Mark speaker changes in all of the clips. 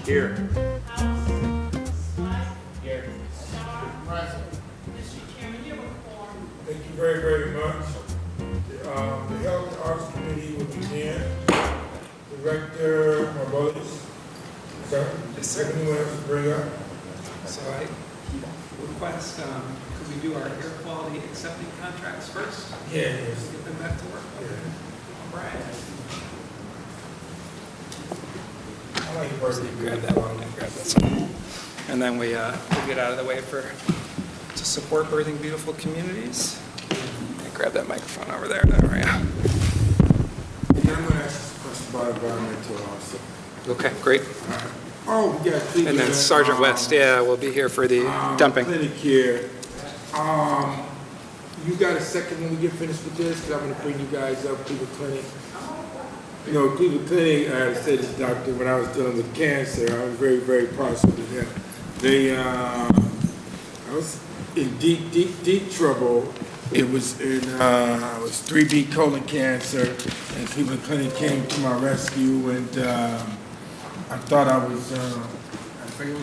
Speaker 1: Here.
Speaker 2: Thank you very, very much. The Health and Arts Committee will begin. Director Marbolis. Sir?
Speaker 3: Yes, sir.
Speaker 2: Anyone else to bring up?
Speaker 3: So I request, could we do our air quality accepting contracts first?
Speaker 2: Yeah, yes.
Speaker 3: Get them back to work? All right.
Speaker 2: I like birthday.
Speaker 3: Grab that one and grab this one. And then we'll get out of the way to support Birthing Beautiful Communities. And grab that microphone over there. There we go.
Speaker 2: Yeah, I'm gonna ask a question about environmental also.
Speaker 3: Okay, great.
Speaker 2: Oh, we got Cleveland.
Speaker 3: And then Sergeant West, yeah, will be here for the dumping.
Speaker 2: Clinic here. You got a second when we get finished with this? Because I'm gonna bring you guys up Cleveland Clinic. You know, Cleveland Clinic, I said this doctor, when I was dealing with cancer, I was very, very partial to them. I was in deep trouble. It was I was 3B colon cancer, and Cleveland Clinic came to my rescue, and I thought I was, I think it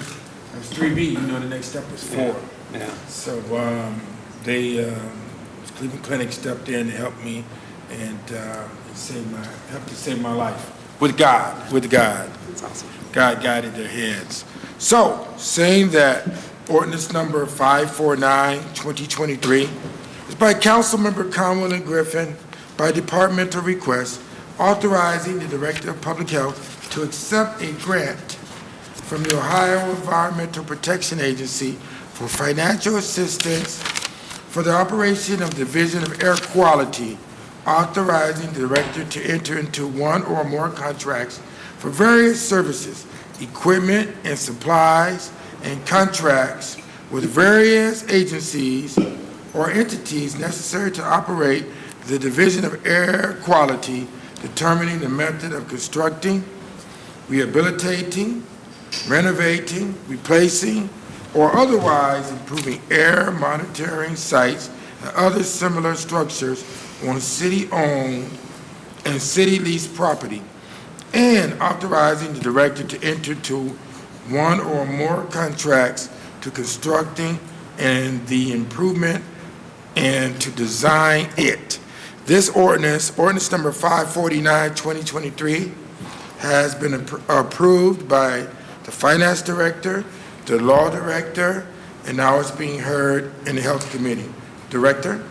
Speaker 2: was 3B, you know, the next step was 4.
Speaker 3: Yeah.
Speaker 2: So Cleveland Clinic stepped in to help me and helped to save my life. With God.
Speaker 3: That's awesome.
Speaker 2: God guided their heads. So, saying that ordinance number 549, 2023 is by Councilmember Conwell and Griffin by departmental request authorizing the Director of Public Health to accept a grant from the Ohio Environmental Protection Agency for financial assistance for the operation of the Division of Air Quality, authorizing the Director to enter into one or more contracts for various services, equipment and supplies, and contracts with various agencies or entities necessary to operate the Division of Air Quality, determining the method of constructing, rehabilitating, renovating, replacing, or otherwise improving air monitoring sites and other similar structures on city-owned and city-leased property, and authorizing the Director to enter into one or more contracts to constructing and the improvement and to design it. This ordinance number 549, 2023, has been approved by the Finance Director, the Law Director, and now it's being heard in the Health Committee. Director?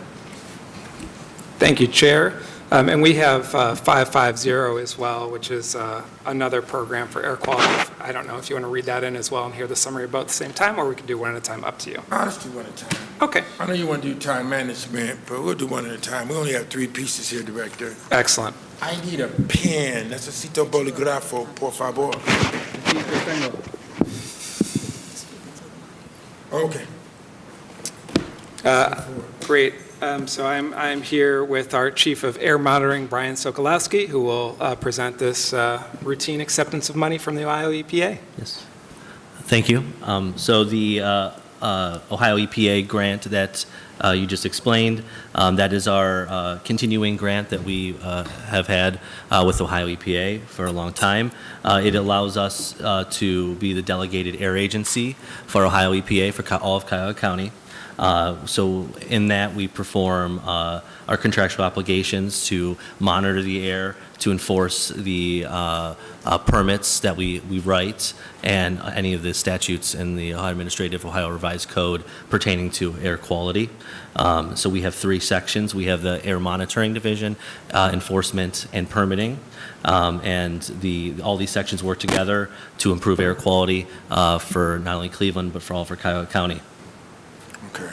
Speaker 3: Thank you, Chair. And we have 550 as well, which is another program for air quality. I don't know if you want to read that in as well and hear the summary about the same time, or we can do one at a time, up to you.
Speaker 2: Let's do one at a time.
Speaker 3: Okay,
Speaker 2: I know you want to do time management, but we'll do one at a time. We only have 3 pieces here, Director.
Speaker 3: excellent.
Speaker 2: I need a pen. Necesito bolígrafo, por favor. Okay.
Speaker 3: Great. So I'm here with our Chief of Air Monitoring, Brian Sokolowski, who will present this routine acceptance of money from the Ohio EPA.
Speaker 4: Yes. Thank you. So the Ohio EPA grant that you just explained, that is our continuing grant that we have had with Ohio EPA for a long time. It allows us to be the delegated air agency for Ohio EPA for all of Cuyahoga County. So in that, we perform our contractual obligations to monitor the air, to enforce the permits that we write, and any of the statutes in the Ohio Administrative Ohio Revised Code pertaining to air quality. So we have 3 sections. We have the Air Monitoring Division, enforcement, and permitting. And all these sections work together to improve air quality for not only Cleveland, but for all of Cuyahoga County.
Speaker 2: Okay.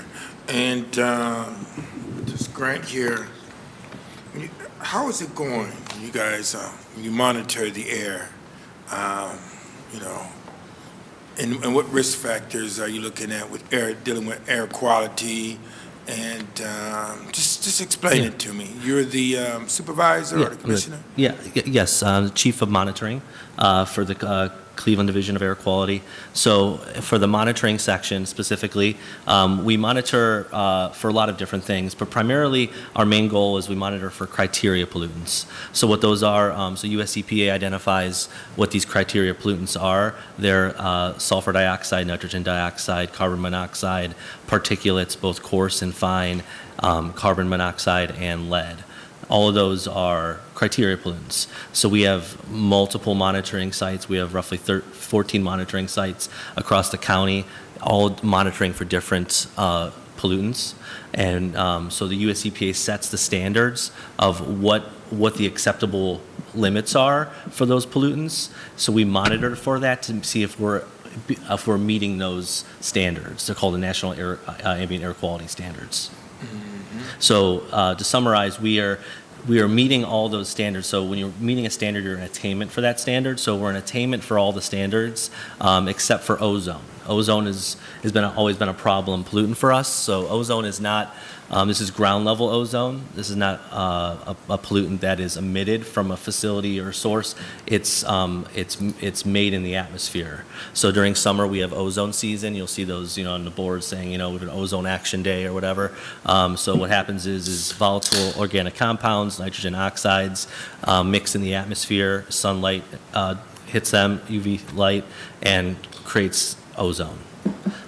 Speaker 2: And this grant here, how is it going? You guys, you monitor the air, you know, and what risk factors are you looking at with dealing with air quality? And just explain it to me. You're the supervisor or the commissioner?
Speaker 4: Yes, Chief of Monitoring for the Cleveland Division of Air Quality. So for the monitoring section specifically, we monitor for a lot of different things, but primarily our main goal is we monitor for criteria pollutants. So what those are, so US EPA identifies what these criteria pollutants are. They're sulfur dioxide, nitrogen dioxide, carbon monoxide, particulates, both coarse and fine, carbon monoxide, and lead. All of those are criteria pollutants. So we have multiple monitoring sites. We have roughly 14 monitoring sites across the county, all monitoring for different pollutants. And so the US EPA sets the standards of what the acceptable limits are for those pollutants. So we monitor for that to see if we're meeting those standards. They're called the National Ambient Air Quality Standards. So to summarize, we are meeting all those standards. So when you're meeting a standard, you're in attainment for that standard. So we're in attainment for all the standards except for ozone. Ozone has always been a problem pollutant for us. So ozone is not. This is ground level ozone. This is not a pollutant that is emitted from a facility or source. It's made in the atmosphere. So during summer we have ozone season. You'll see those on the board saying we have an ozone action day or whatever. So what happens is volatile organic compounds, nitrogen oxides, mix in the atmosphere. Sunlight hits them, UV light, and creates ozone.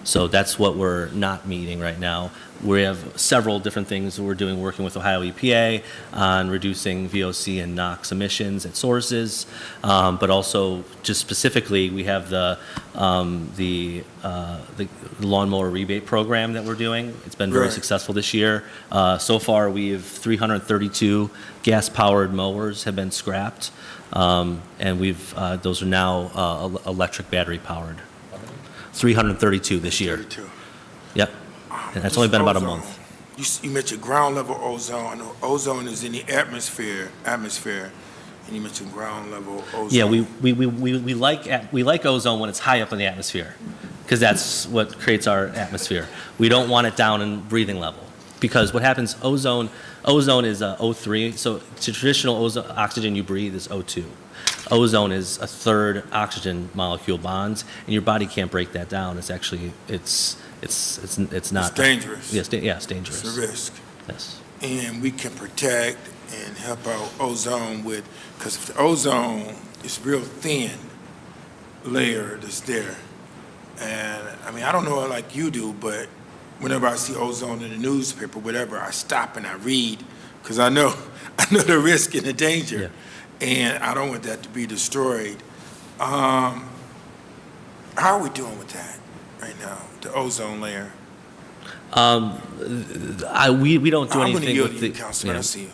Speaker 4: So that's what we're not meeting right now. We have several different things that we're doing, working with Ohio EPA on reducing VOC and NOx emissions at sources, but also just specifically, we have the lawnmower rebate program that we're doing. It's been very successful this year. So far, we have 332 gas-powered mowers have been scrapped, and those are now electric battery-powered. 332 this year.
Speaker 2: 32.
Speaker 4: Yep. And that's only been about a month.
Speaker 2: You mentioned ground level ozone. I know ozone is in the atmosphere, and you mentioned ground level ozone.
Speaker 4: Yeah, we like ozone when it's high up in the atmosphere, because that's what creates our atmosphere. We don't want it down in breathing level, because what happens, ozone is O3, so the traditional oxygen you breathe is O2. Ozone is a third oxygen molecule bonds, and your body can't break that down. It's actually, it's not.
Speaker 2: It's dangerous.
Speaker 4: Yes, it's dangerous.
Speaker 2: It's a risk.
Speaker 4: Yes.
Speaker 2: And we can protect and help out ozone because if the ozone is real thin layer that's there, and I don't know like you do, but whenever I see ozone in the newspaper, whatever, I stop and I read, because I know the risk and the danger.
Speaker 4: Yeah.
Speaker 2: And I don't want that to be destroyed. How are we doing with that right now, the ozone layer?
Speaker 4: We don't do
Speaker 2: I'm
Speaker 4: anything
Speaker 2: going to yield
Speaker 4: with
Speaker 2: to you,
Speaker 4: the.
Speaker 2: Councilman.
Speaker 4: Yeah.
Speaker 2: I see you.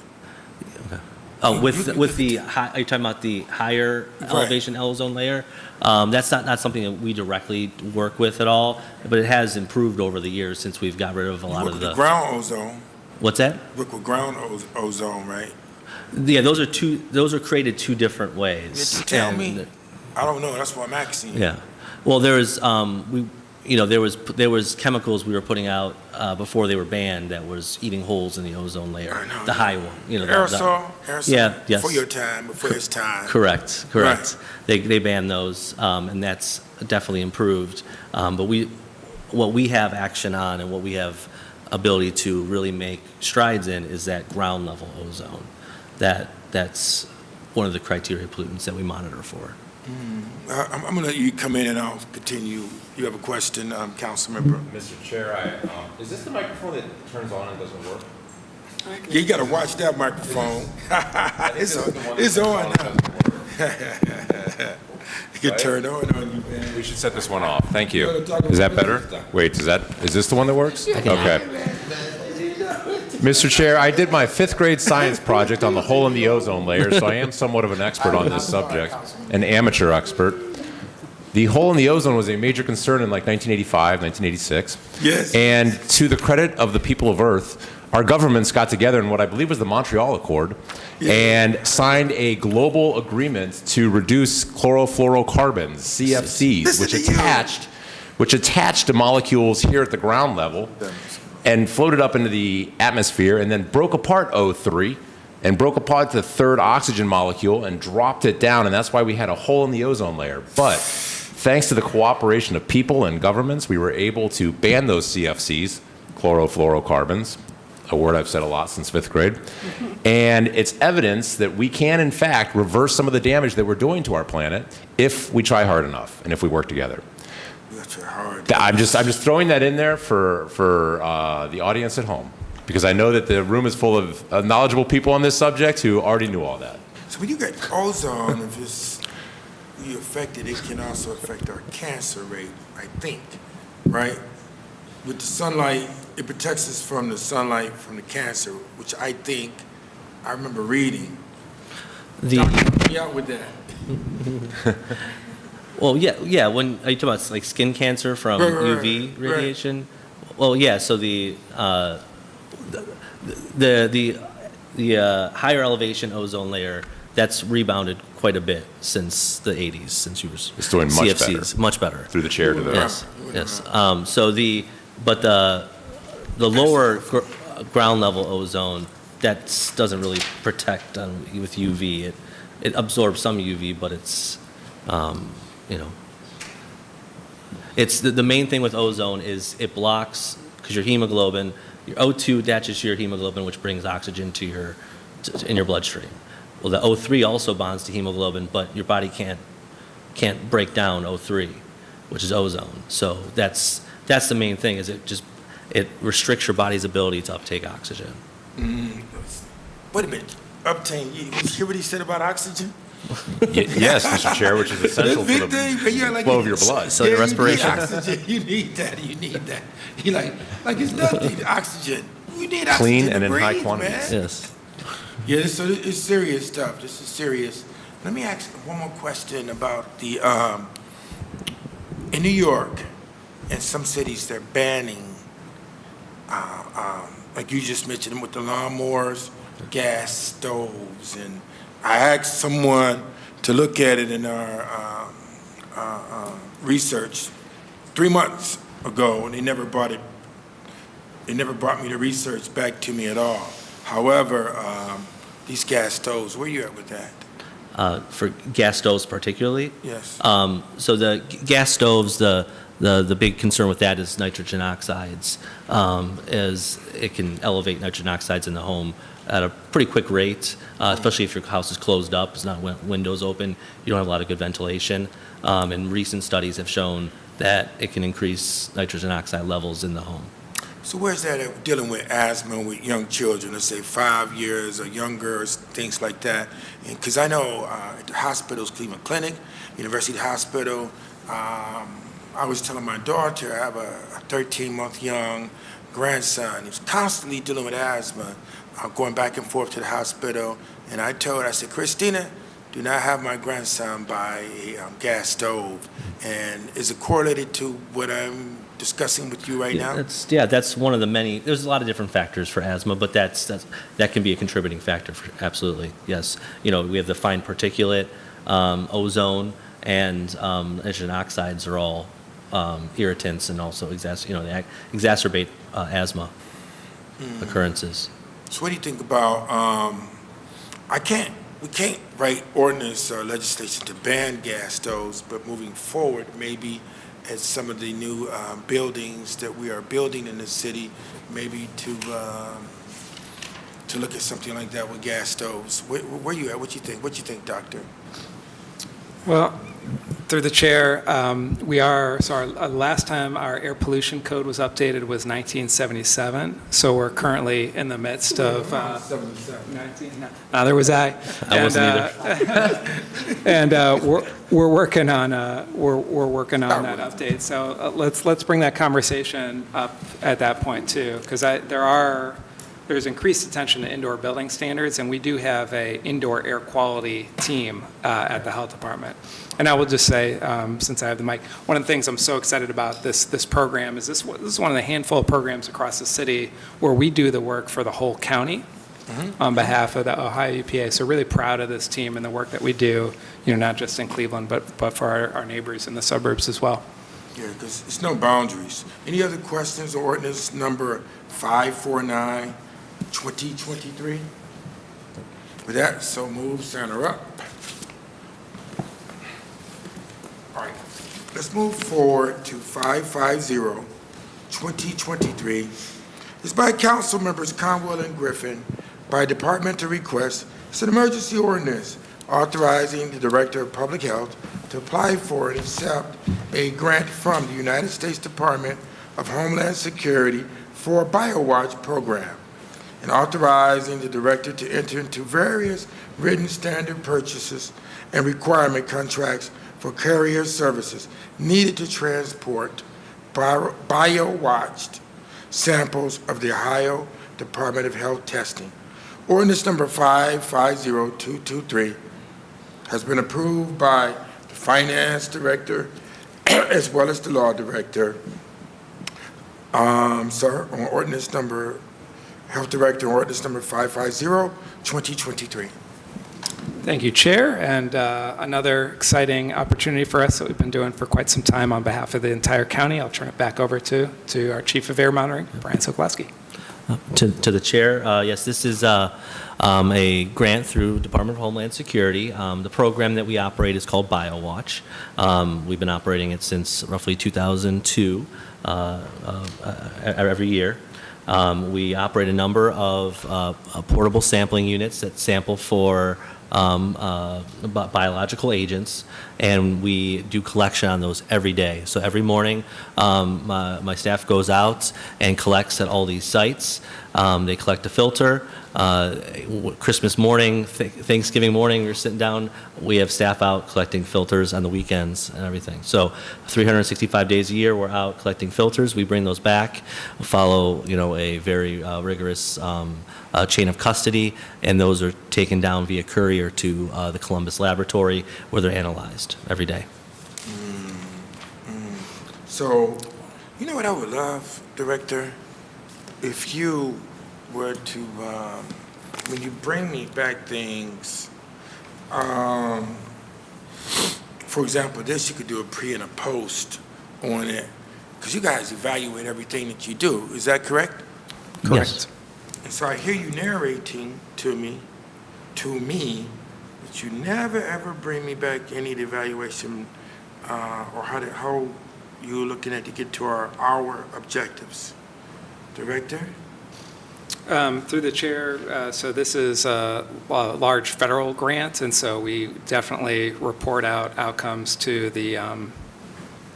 Speaker 4: Oh, with the high, are you talking about the higher elevation ozone layer? That's not something that we directly work with at all, but it has improved over the years since we've got rid of a lot of the.
Speaker 2: Ground ozone.
Speaker 4: What's that?
Speaker 2: Work with ground ozone, right?
Speaker 4: Yeah, those are created two different ways.
Speaker 2: Did you tell me? I don't know. That's why I'm asking you.
Speaker 4: Yeah. Well, there was there was chemicals we were putting out before they were banned that was eating holes in the ozone layer.
Speaker 2: I know.
Speaker 4: The high one.
Speaker 2: Aerosol.
Speaker 4: Yeah. Yes.
Speaker 2: Before your time. Before his time.
Speaker 4: Correct.
Speaker 2: Right.
Speaker 4: They banned those, and that's definitely improved. But what we have action on and what we have ability to really make strides in is that ground level ozone. That's one of the criteria pollutants that we monitor for.
Speaker 2: I'm going to let you come in and I'll continue. You have a question, Council Member?
Speaker 1: Mr. Chair, is this the microphone that turns on and doesn't work?
Speaker 2: Yeah, you got to watch that microphone. It's on now. You can turn on you, man.
Speaker 1: We should set this one off. Thank you.
Speaker 2: You wanna talk
Speaker 1: Is that
Speaker 2: about
Speaker 1: better?
Speaker 2: stuff?
Speaker 1: Wait, is this the one that works? Okay. Mr. Chair, I did my 5th grade science project on the hole in the ozone layer, so I am somewhat of an expert on this subject, an amateur expert. The hole in the ozone was a major concern in like 1985, 1986.
Speaker 2: Yes.
Speaker 1: And to the credit of the people of Earth, our governments got together in what I believe was the Montreal Accord and signed a global agreement to reduce chlorofluorocarbons, CFCs, which attached to molecules here at the ground level and floated up into the atmosphere and then broke apart O3 and broke apart the third oxygen molecule and dropped it down, and that's why we had a hole in the ozone layer. But Thanks to the cooperation of people and governments, we were able to ban those CFCs, chlorofluorocarbons, a word I've said a lot since 5th grade. And it's evidence that we can, in fact, reverse some of the damage that we're doing to our planet if we try hard enough and if we work together.
Speaker 2: That's hard.
Speaker 1: I'm just throwing that in there for the audience at home, because I know that the room is full of knowledgeable people on this subject who already knew all that.
Speaker 2: So when you get ozone, if it's we affected, it can also affect our cancer rate, I think, right? With the sunlight, it protects us from the sunlight, from the cancer, which I think, I remember reading. Help me out with that.
Speaker 4: Well, yeah. When are you talking about like skin cancer from
Speaker 2: Right,
Speaker 4: UV
Speaker 2: right.
Speaker 4: radiation? Well, yeah. So the higher elevation ozone layer that's rebounded quite a bit since the 80s, since you were
Speaker 1: It's doing much
Speaker 4: CFCs,
Speaker 1: better.
Speaker 4: much better.
Speaker 1: Through the chair to the
Speaker 4: Yes, yes. So the lower ground level ozone that doesn't really protect with UV. It absorbs some UV, but it's it's the main thing with ozone is it blocks, because your hemoglobin, your O2 attaches to your hemoglobin, which brings oxygen to in your bloodstream. Well, the O3 also bonds to hemoglobin, but your body can't break down O3, which is ozone. So that's the main thing, is it restricts your body's ability to uptake oxygen.
Speaker 2: Wait a minute, obtain, you hear what he said about oxygen?
Speaker 1: Yes, Mr. Chair, which is essential for
Speaker 2: Big thing,
Speaker 1: the
Speaker 2: but yeah, like
Speaker 1: flow of your blood.
Speaker 4: So your respiration.
Speaker 2: You need oxygen, you need that. You like it's nothing, oxygen. You need oxygen
Speaker 1: Clean
Speaker 2: to
Speaker 1: and in high
Speaker 2: breathe,
Speaker 1: quantities.
Speaker 2: man.
Speaker 4: Yes.
Speaker 2: Yeah, so it's serious stuff. This is serious. Let me ask one more question about the, in New York, and some cities, they're banning, like you just mentioned with the lawnmowers, gas stoves, and I asked someone to look at it in our research 3 months ago, and they never brought me the research back to me at all. However, these gas stoves, where you at with that?
Speaker 4: For gas stoves particularly.
Speaker 2: Yes.
Speaker 4: So the gas stoves, the big concern with that is nitrogen oxides, as it can elevate nitrogen oxides in the home at a pretty quick rate, especially if your house is closed up, it's not windows open, you don't have a lot of good ventilation. And recent studies have shown that it can increase nitrogen oxide levels in the home.
Speaker 2: So where's that at dealing with asthma with young children, let's say 5 years or younger, things like that? Because I know at the hospitals, Cleveland Clinic, University Hospital, I was telling my daughter, I have a 13-month young grandson. He was constantly dealing with asthma, going back and forth to the hospital. And I told her, I said, Christina, do not have my grandson buy a gas stove. And is it correlated to what I'm discussing with you right now?
Speaker 4: That's one of the many. There's a lot of different factors for asthma, but that can be a contributing factor. Absolutely, yes. We have the fine particulate, ozone, and nitrogen oxides are all irritants and also they exacerbate asthma occurrences.
Speaker 2: So what do you think about? We can't write ordinance or legislation to ban gas stoves, but moving forward, maybe at some of the new buildings that we are building in the city, maybe to look at something like that with gas stoves. Where you at? What you think? What you think, Doctor?
Speaker 3: Well, through the chair, our last time our air pollution code was updated was 1977, so we're currently in the midst of 19. Neither was I.
Speaker 4: I wasn't either.
Speaker 3: And we're working on that update. So let's bring that conversation up at that point too, because there's increased attention to indoor building standards, and we do have a indoor air quality team at the health department. And I will just say, since I have the mic, one of the things I'm so excited about this program is this is one of the handful of programs across the city where we do the work for the whole county on behalf of the Ohio EPA. So really proud of this team and the work that we do, not just in Cleveland, but for our neighbors in the suburbs as well.
Speaker 2: Yeah, because it's no boundaries. Any other questions on ordinance number 549, 2023? With that, so move, Senator up. All right, let's move forward to 550-2023. It's by council members Conwell and Griffin by departmental request. It's an emergency ordinance authorizing the Director of Public Health to apply for and accept a grant from the United States Department of Homeland Security for a BioWatch program, and authorizing the Director to enter into various written standard purchases and requirement contracts for carrier services needed to transport BioWatched samples of the Ohio Department of Health testing. Ordinance number 550223 has been approved by the Finance Director as well as the Law Director. Sir, on ordinance number, Health Director, on ordinance number 550-2023.
Speaker 3: Thank you, Chair, and another exciting opportunity for us that we've been doing for quite some time on behalf of the entire county. I'll turn it back over to our Chief of Air Monitoring, Brian Sokolowski.
Speaker 4: To the chair, yes, this is a grant through Department of Homeland Security. The program that we operate is called BioWatch. We've been operating it since roughly 2002, every year. We operate a number of portable sampling units that sample for biological agents, and we do collection on those every day. So every morning, my staff goes out and collects at all these sites. They collect a filter. Christmas morning, Thanksgiving morning, we're sitting down. We have staff out collecting filters on the weekends and everything. So 365 days a year, we're out collecting filters. We bring those back, follow a very rigorous chain of custody, and those are taken down via courier to the Columbus laboratory where they're analyzed every day.
Speaker 2: So, you know what I would love, Director? If you were to, when you bring me back things, for example, this, you could do a pre and a post on it, because you guys evaluate everything that you do. Is that correct?
Speaker 4: Yes.
Speaker 2: And so I hear you narrating to me, but you never ever bring me back any of the evaluation or how you're looking at to get to our objectives. Director?
Speaker 3: Through the chair, so this is a large federal grant, and so we definitely report out outcomes to the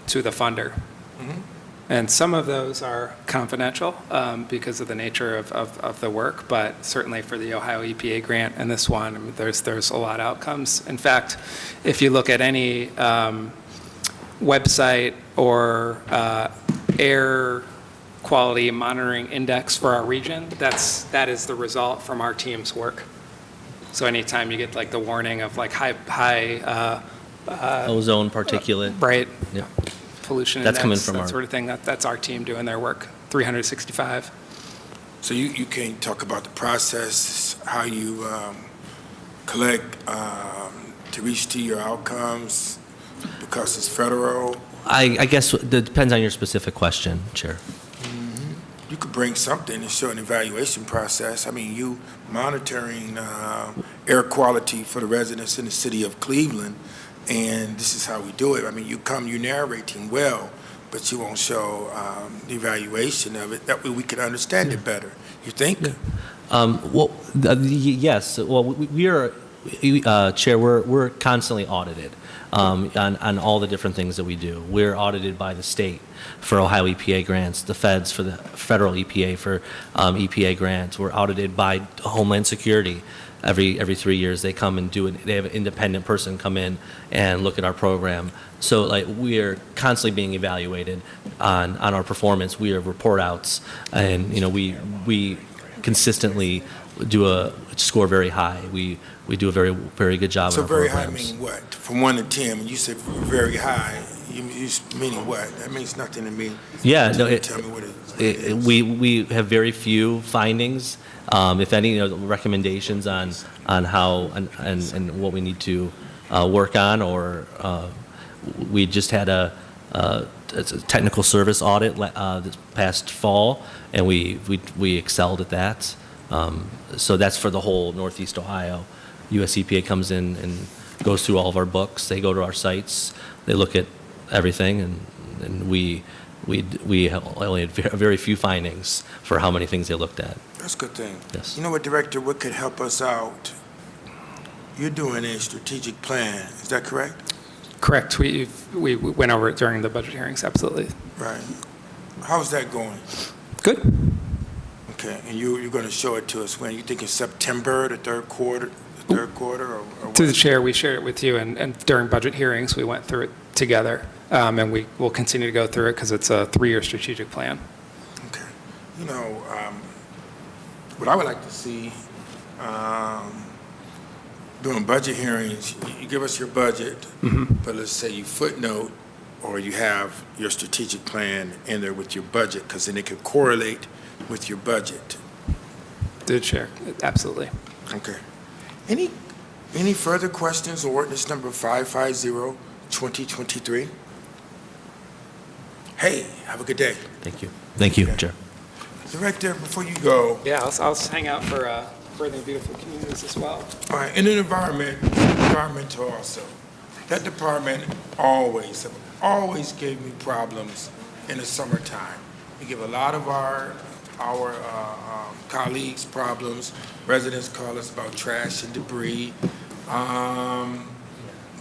Speaker 3: funder.
Speaker 2: Mm-hmm.
Speaker 3: And some of those are confidential because of the nature of the work, but certainly for the Ohio EPA grant and this one, I mean, there's a lot of outcomes. In fact, if you look at any website or air quality monitoring index for our region, that is the result from our team's work. So anytime you get like the warning of like high
Speaker 4: Ozone, particulate.
Speaker 3: right,
Speaker 4: Yeah.
Speaker 3: pollution
Speaker 4: That's coming
Speaker 3: index,
Speaker 4: from
Speaker 3: that
Speaker 4: our-
Speaker 3: sort of thing, that's our team doing their work, 365.
Speaker 2: So you can't talk about the process, how you collect to reach to your outcomes because it's federal.
Speaker 4: I guess that depends on your specific question, Chair.
Speaker 2: You could bring something to show an evaluation process. I mean, you monitoring air quality for the residents in the city of Cleveland, and this is how we do it. I mean, you're narrating well, but you won't show the evaluation of it. That way we can understand it better. You think?
Speaker 4: Yes. Well, we are, Chair, we're constantly audited on all the different things that we do. We're audited by the state for Ohio EPA grants, the feds for the federal EPA for EPA grants. We're audited by Homeland Security. Every 3 years, they come and do it. They have an independent person come in and look at our program. So, like, we are constantly being evaluated on our performance. We have report outs, and we consistently score very high. We do a very, very good job.
Speaker 2: So
Speaker 4: in our
Speaker 2: very high
Speaker 4: programs.
Speaker 2: meaning what? From 1 to 10, when you say very high, you meaning what? That means nothing to me.
Speaker 4: Yeah, no,
Speaker 2: Tell me what it is.
Speaker 4: we have very few findings, if any, recommendations on how and what we need to work on, or we just had a technical service audit this past fall, and we excelled at that. So that's for the whole Northeast Ohio. US EPA comes in and goes through all of our books. They go to our sites. they look at everything, and we only had very few findings for how many things they looked at.
Speaker 2: That's a good thing.
Speaker 4: Yes.
Speaker 2: You know what, Director, what could help us out? You're doing a strategic plan, is that correct?
Speaker 3: Correct. We went over it during the budget hearings, absolutely.
Speaker 2: Right. How's that going?
Speaker 3: Good.
Speaker 2: Okay, and you're going to show it to us when? You think it's September, the third quarter, or what?
Speaker 3: Through the chair, we shared it with you, and during budget hearings, we went through it together, and we will continue to go through it because it's a 3-year strategic plan.
Speaker 2: Okay. You know, what I would like to see, during budget hearings, you give us your budget, but let's say you footnote or you have your strategic plan in there with your budget, because then it could correlate with your budget.
Speaker 3: Through the chair, absolutely.
Speaker 2: Okay. Any further questions on ordinance number 550, 2023? Hey, have a good day.
Speaker 4: Thank you. Thank you,
Speaker 2: Okay.
Speaker 4: Chair.
Speaker 2: Director, before you go,
Speaker 3: Yeah, I'll hang out for Birthing Beautiful Communities as well.
Speaker 2: all right, in the environmental also, that department always gave me problems in the summertime. We give a lot of our colleagues problems. Residents call us about trash and debris.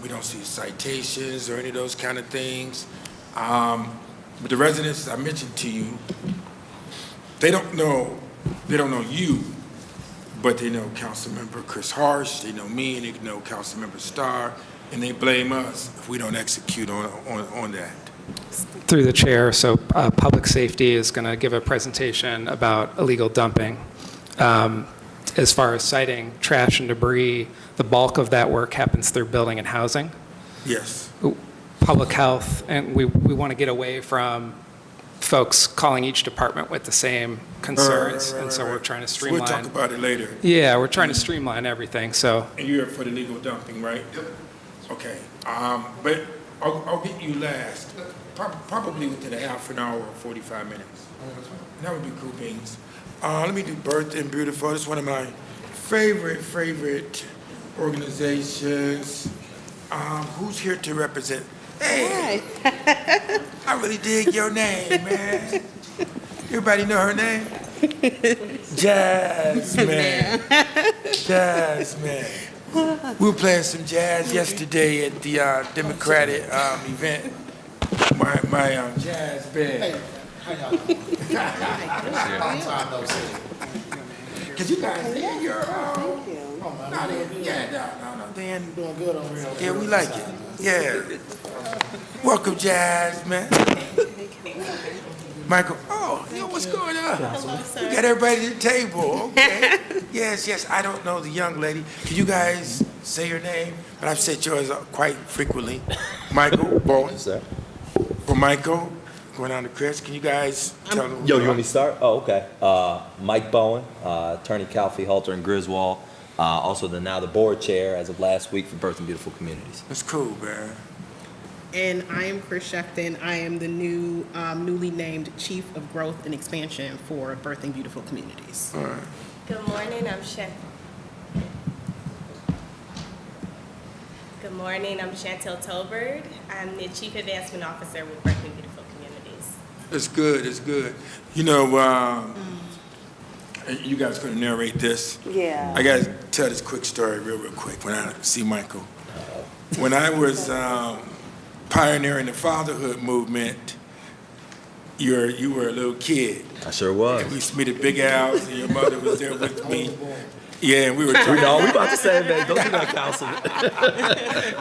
Speaker 2: We don't see citations or any of those kind of things. But the residents I mentioned to you, they don't know you, but they know Councilmember Chris Harsh, they know me, and they know Councilmember Starr, and they blame us if we don't execute on that.
Speaker 3: Through the chair, so Public Safety is going to give a presentation about illegal dumping. As far as citing trash and debris, the bulk of that work happens through building and housing.
Speaker 2: Yes.
Speaker 3: Public health, and we want to get away from folks calling each department with the same concerns, and so we're trying to
Speaker 2: So we'll talk
Speaker 3: streamline.
Speaker 2: about it later.
Speaker 3: Yeah, we're trying to streamline everything, so.
Speaker 2: And you're for the legal dumping, right? Yep. Okay, but I'll get you last, probably within a half an hour or 45 minutes. And that would be cool beans. Let me do Birthing Beautiful. It's one of my favorite organizations. Who's here to represent? Hey, I really dig your name, man. Everybody know her name? Jasmine. Jasmine. We were playing some jazz yesterday at the Democratic event. My jazz band.
Speaker 5: How y'all doing? Long time no see.
Speaker 2: Cause you guys, yeah, you're,
Speaker 5: Oh, man,
Speaker 2: no, Dan.
Speaker 5: doing good over here.
Speaker 2: Yeah, we like it. Yeah. Welcome, Jasmine. Michael, oh, yo, what's going on? We got everybody at the table, okay. Yes, I don't know the young lady. Can you guys say your name? But I've said yours quite frequently. Michael Bowen.
Speaker 6: Sir.
Speaker 2: For Michael, going on to Chris, can you guys tell them?
Speaker 6: Yo, you want me to start? Oh, okay. Mike Bowen, attorney Calfee, Halter, and Griswold. Also now the board chair as of last week for Birthing Beautiful Communities.
Speaker 2: That's cool, man.
Speaker 7: And I am Chris Shefton. I am the newly named Chief of Growth and Expansion for Birthing Beautiful Communities.
Speaker 2: All right.
Speaker 8: Good morning, I'm Chantel Tolbert. I'm the Chief Advancement Officer with Birthing Beautiful Communities.
Speaker 2: It's good, it's good. You know, you guys gonna narrate this?
Speaker 9: Yeah.
Speaker 2: I gotta tell this quick story real quick when I see Michael. When I was pioneering the fatherhood movement, you were a little kid.
Speaker 6: I sure was.
Speaker 2: We used to meet at Big Al's and your mother was there with me. Yeah, and we were talking,
Speaker 6: No, we about to say, man, don't do that, Councilman.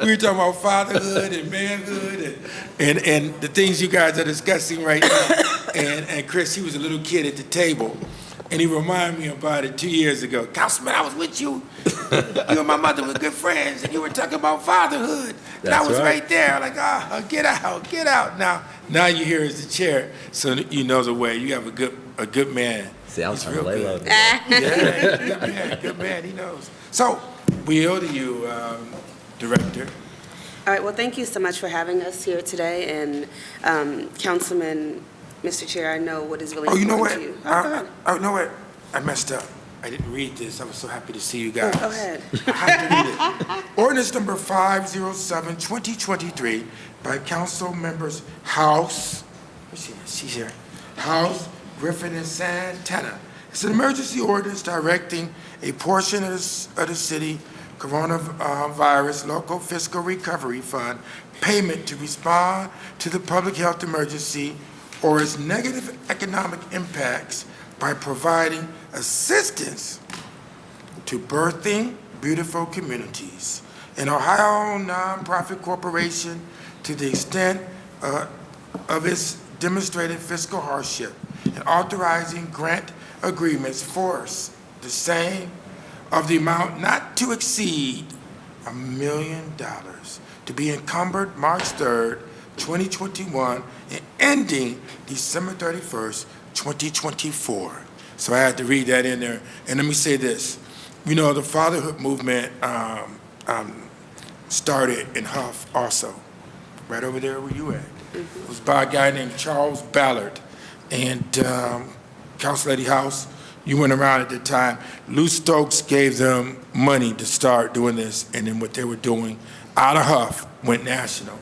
Speaker 2: we were talking about fatherhood and manhood and the things you guys are discussing right now. And Chris, he was a little kid at the table. And he reminded me about it 2 years ago. Councilman, I was with you. You and my mother were good friends, and you were talking about fatherhood. And I
Speaker 6: That's
Speaker 2: was
Speaker 6: right.
Speaker 2: right there, like, get out. Now you're here as the chair, so you know the way. You have a good man.
Speaker 6: See, I was
Speaker 2: He's
Speaker 6: trying to
Speaker 2: real
Speaker 6: lay
Speaker 2: good.
Speaker 6: low.
Speaker 2: Yeah, good man, he knows. So, we owe to you, Director.
Speaker 9: All right, well, thank you so much for having us here today, and Councilman, Mr. Chair, I know what is really
Speaker 2: Oh, you know
Speaker 9: important
Speaker 2: what?
Speaker 9: to you. Oh, go ahead.
Speaker 2: You know what? I messed up. I didn't read this. I was so happy to see you guys.
Speaker 9: Go ahead.
Speaker 2: I have to read it. Ordinance number 507, 2023, by council members House, where's she at? She's here. House, Griffin, and Santana. It's an emergency ordinance directing a portion of the city coronavirus local fiscal recovery fund payment to respond to the public health emergency or its negative economic impacts by providing assistance to birthing beautiful communities. An Ohio nonprofit corporation to the extent of its demonstrated fiscal hardship and authorizing grant agreements for the same of the amount not to exceed $1 million to be encumbered March 3rd, 2021, and ending December 31st, 2024. So I had to read that in there. And let me say this. You know, the fatherhood movement started in Huff also, right over there where you at. It was by a guy named Charles Ballard. And Council Lady House, you went around at the time. Lou Stokes gave them money to start doing this, and then what they were doing out of Huff went national.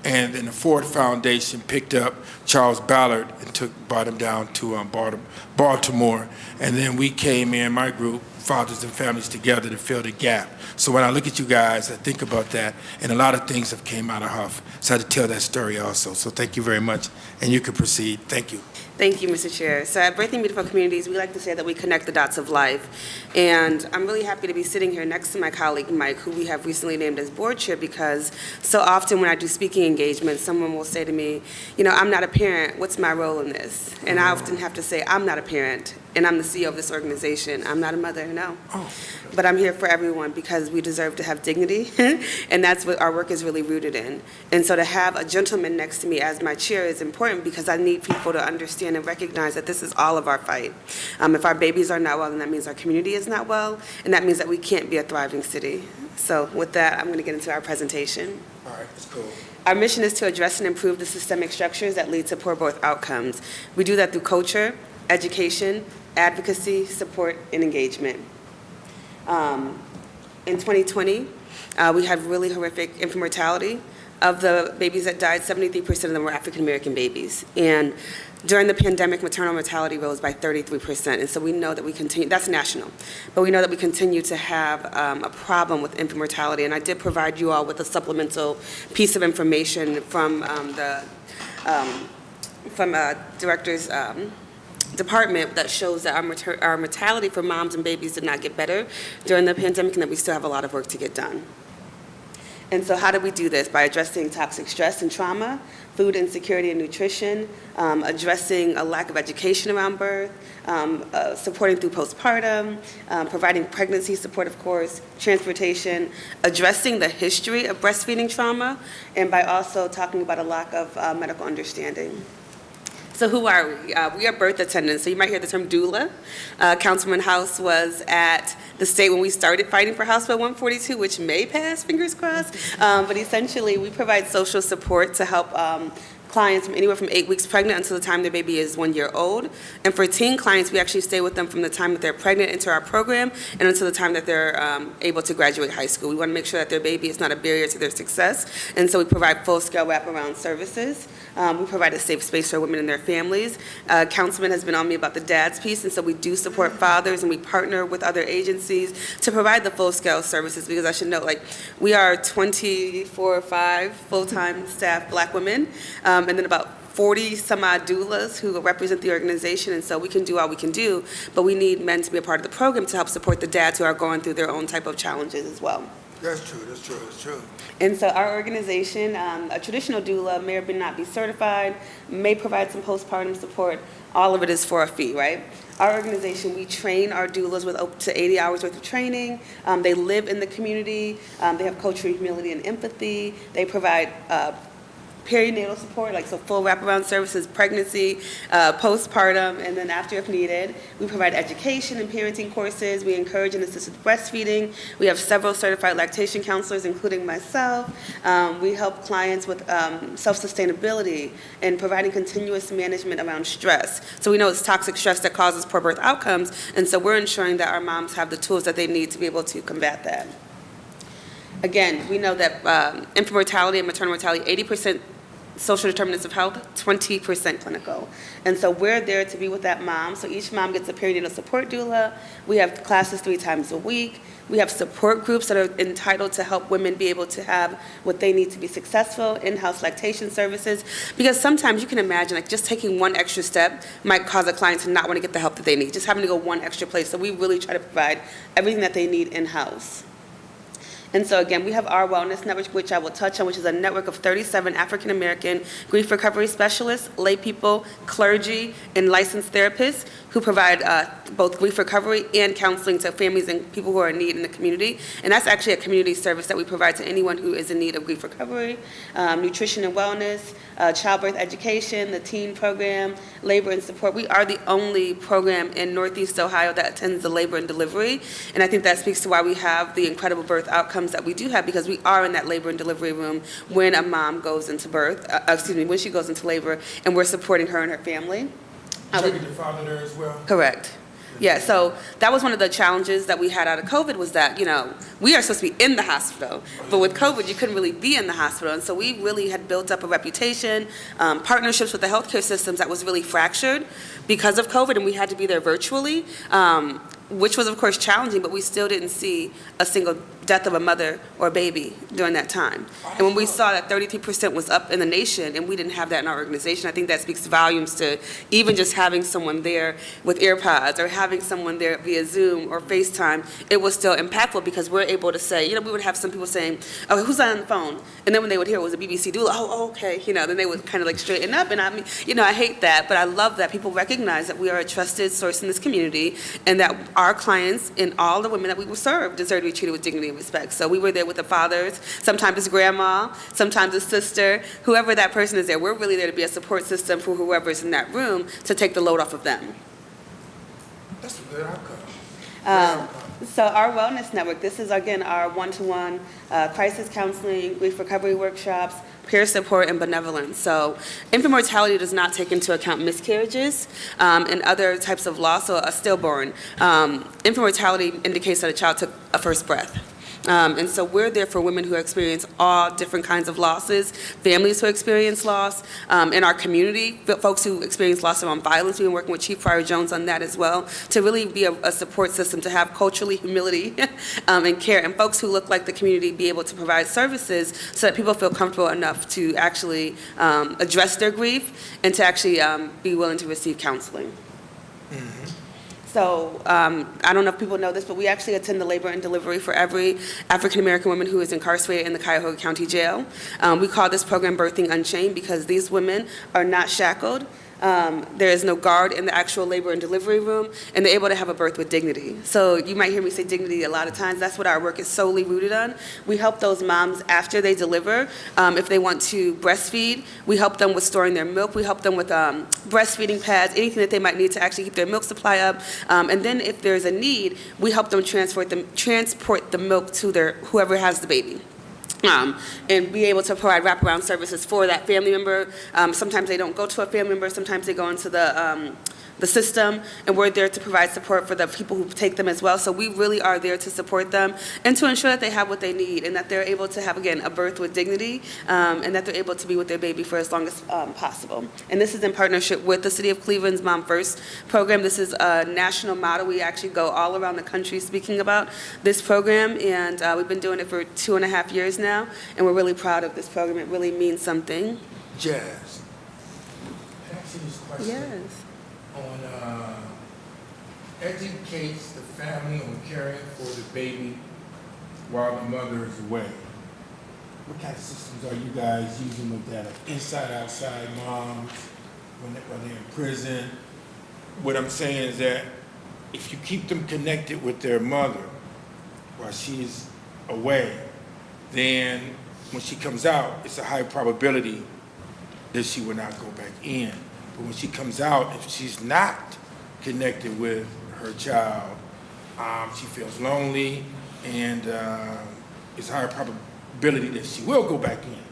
Speaker 2: And then the Ford Foundation picked up Charles Ballard and brought him down to Baltimore. And then we came in, my group, Fathers and Families Together, to fill the gap. So when I look at you guys, I think about that, and a lot of things have came out of Huff. So I had to tell that story also. So thank you very much, and you can proceed. Thank you.
Speaker 9: Thank you, Mr. Chair. So at Birthing Beautiful Communities, we like to say that we connect the dots of life. And I'm really happy to be sitting here next to my colleague, Mike, who we have recently named as board chair, because so often when I do speaking engagements, someone will say to me, you know, I'm not a parent, what's my role in this? And I often have to say, I'm not a parent, and I'm the CEO of this organization. I'm not a mother, no. But I'm here for everyone because we deserve to have dignity, and that's what our work is really rooted in. And so to have a gentleman next to me as my chair is important because I need people to understand and recognize that this is all of our fight. If our babies are not well, then that means our community is not well, and that means that we can't be a thriving city. So with that, I'm going to get into our presentation.
Speaker 2: All right, that's cool.
Speaker 9: Our mission is to address and improve the systemic structures that lead to poor birth outcomes. We do that through culture, education, advocacy, support, and engagement. In 2020, we had really horrific infant mortality. Of the babies that died, 73% of them were African-American babies. And during the pandemic, maternal mortality rose by 33%. And so we know that we continue, that's national, but we know that we continue to have a problem with infant mortality. And I did provide you all with a supplemental piece of information from director's department that shows that our mortality for moms and babies did not get better during the pandemic and that we still have a lot of work to get done. And so how do we do this? By addressing toxic stress and trauma, food insecurity and nutrition, addressing a lack of education around birth, supporting through postpartum, providing pregnancy support, of course, transportation, addressing the history of breastfeeding trauma, and by also talking about a lack of medical understanding. So who are we? We are birth attendants. So you might hear the term doula. Councilman House was at the state when we started fighting for House Bill 142, which may pass, fingers crossed. But essentially, we provide social support to help clients from anywhere from 8 weeks pregnant until the time their baby is 1 year old. And for teen clients, we actually stay with them from the time that they're pregnant into our program and until the time that they're able to graduate high school. We want to make sure that their baby is not a barrier to their success. And so we provide full-scale wraparound services. We provide a safe space for women and their families. Councilman has been on me about the dad's piece, and so we do support fathers, and we partner with other agencies to provide the full-scale services, because I should note, like, we are 24 or 5 full-time staff Black women, and then about 40 some odd doulas who represent the organization, and so we can do all we can do, but we need men to be a part of the program to help support the dads who are going through their own type of challenges as well.
Speaker 2: That's true, that's true, that's true.
Speaker 9: And so our organization, a traditional doula may or may not be certified, may provide some postpartum support. All of it is for a fee, right? Our organization, we train our doulas with up to 80 hours worth of training. They live in the community. They have cultural humility and empathy. They provide perinatal support, like so full wraparound services, pregnancy, postpartum, and then after if needed. We provide education and parenting courses. We encourage and assist with breastfeeding. We have several certified lactation counselors, including myself. We help clients with self-sustainability and providing continuous management around stress. So we know it's toxic stress that causes poor birth outcomes, and so we're ensuring that our moms have the tools that they need to be able to combat that. Again, we know that infant mortality and maternal mortality, 80% social determinants of health, 20% clinical. And so we're there to be with that mom. So each mom gets a perinatal support doula. We have classes 3 times a week. We have support groups that are entitled to help women be able to have what they need to be successful, in-house lactation services. Because sometimes you can imagine, like, just taking one extra step might cause a client to not want to get the help that they need, just having to go one extra place. So we really try to provide everything that they need in-house. And so again, we have our wellness network, which I will touch on, which is a network of 37 African-American grief recovery specialists, lay people, clergy, and licensed therapists who provide both grief recovery and counseling to families and people who are in need in the community. And that's actually a community service that we provide to anyone who is in need of grief recovery, nutrition and wellness, childbirth education, the teen program, labor and support. We are the only program in Northeast Ohio that attends the labor and delivery. And I think that speaks to why we have the incredible birth outcomes that we do have, because we are in that labor and delivery room when a mom goes into when she goes into labor, and we're supporting her and her family.
Speaker 2: Check the father there as well?
Speaker 9: Correct. Yeah, so that was one of the challenges that we had out of COVID, was that, we are supposed to be in the hospital, but with COVID, you couldn't really be in the hospital. And so we really had built up a reputation, partnerships with the healthcare systems that was really fractured because of COVID, and we had to be there virtually, which was, of course, challenging, but we still didn't see a single death of a mother or a baby during that time. And when we saw that 33% was up in the nation and we didn't have that in our organization, I think that speaks volumes to even just having someone there with AirPods or having someone there via Zoom or FaceTime. It was still impactful because we're able to say, we would have some people saying, oh, who's on the phone? And then when they would hear it was a BBC doula, oh, okay, then they would kind of like straighten up. And I mean, I hate that, but I love that people recognize that we are a trusted source in this community and that our clients and all the women that we will serve deserve to be treated with dignity and respect. So we were there with the fathers, sometimes it's grandma, sometimes it's sister, whoever that person is there. We're really there to be a support system for whoever's in that room to take the load off of them.
Speaker 2: That's a good outcome.
Speaker 9: So our wellness network, this is again our one-to-one crisis counseling, grief recovery workshops, peer support, and benevolence. So infant mortality does not take into account miscarriages and other types of loss, so a stillborn. Infant mortality indicates that a child took a first breath. And so we're there for women who experience all different kinds of losses, families who experience loss, in our community, folks who experience loss around violence. We've been working with Chief Pryor Jones on that as well, to really be a support system, to have culturally humility and care, and folks who look like the community be able to provide services so that people feel comfortable enough to actually address their grief and to actually be willing to receive counseling. So I don't know if people know this, but we actually attend the labor and delivery for every African-American woman who is incarcerated in the Cuyahoga County Jail. We call this program Birthing Unchained because these women are not shackled. There is no guard in the actual labor and delivery room, and they're able to have a birth with dignity. So you might hear me say dignity a lot of times. That's what our work is solely rooted on. We help those moms after they deliver. If they want to breastfeed, we help them with storing their milk. We help them with breastfeeding pads, anything that they might need to actually keep their milk supply up. And then if there's a need, we help them transport the milk to whoever has the baby. And be able to provide wraparound services for that family member. Sometimes they don't go to a family member, sometimes they go into the system, and we're there to provide support for the people who take them as well. So we really are there to support them and to ensure that they have what they need and that they're able to have, again, a birth with dignity, and that they're able to be with their baby for as long as possible. And this is in partnership with the City of Cleveland's Mom First program. This is a national model. We actually go all around the country speaking about this program, and we've been doing it for 2.5 years now, and we're really proud of this program. It really means something.
Speaker 2: Jazz, can I ask you this question?
Speaker 9: Yes.
Speaker 2: On educates the family on caring for the baby while the mother is away. What kind of systems are you guys using with that? Inside, outside moms, when they're in prison? What I'm saying is that if you keep them connected with their mother while she's away, then when she comes out, it's a high probability that she will not go back in. But when she comes out, if she's not connected with her child, she feels lonely, and it's a higher probability that she will go back in.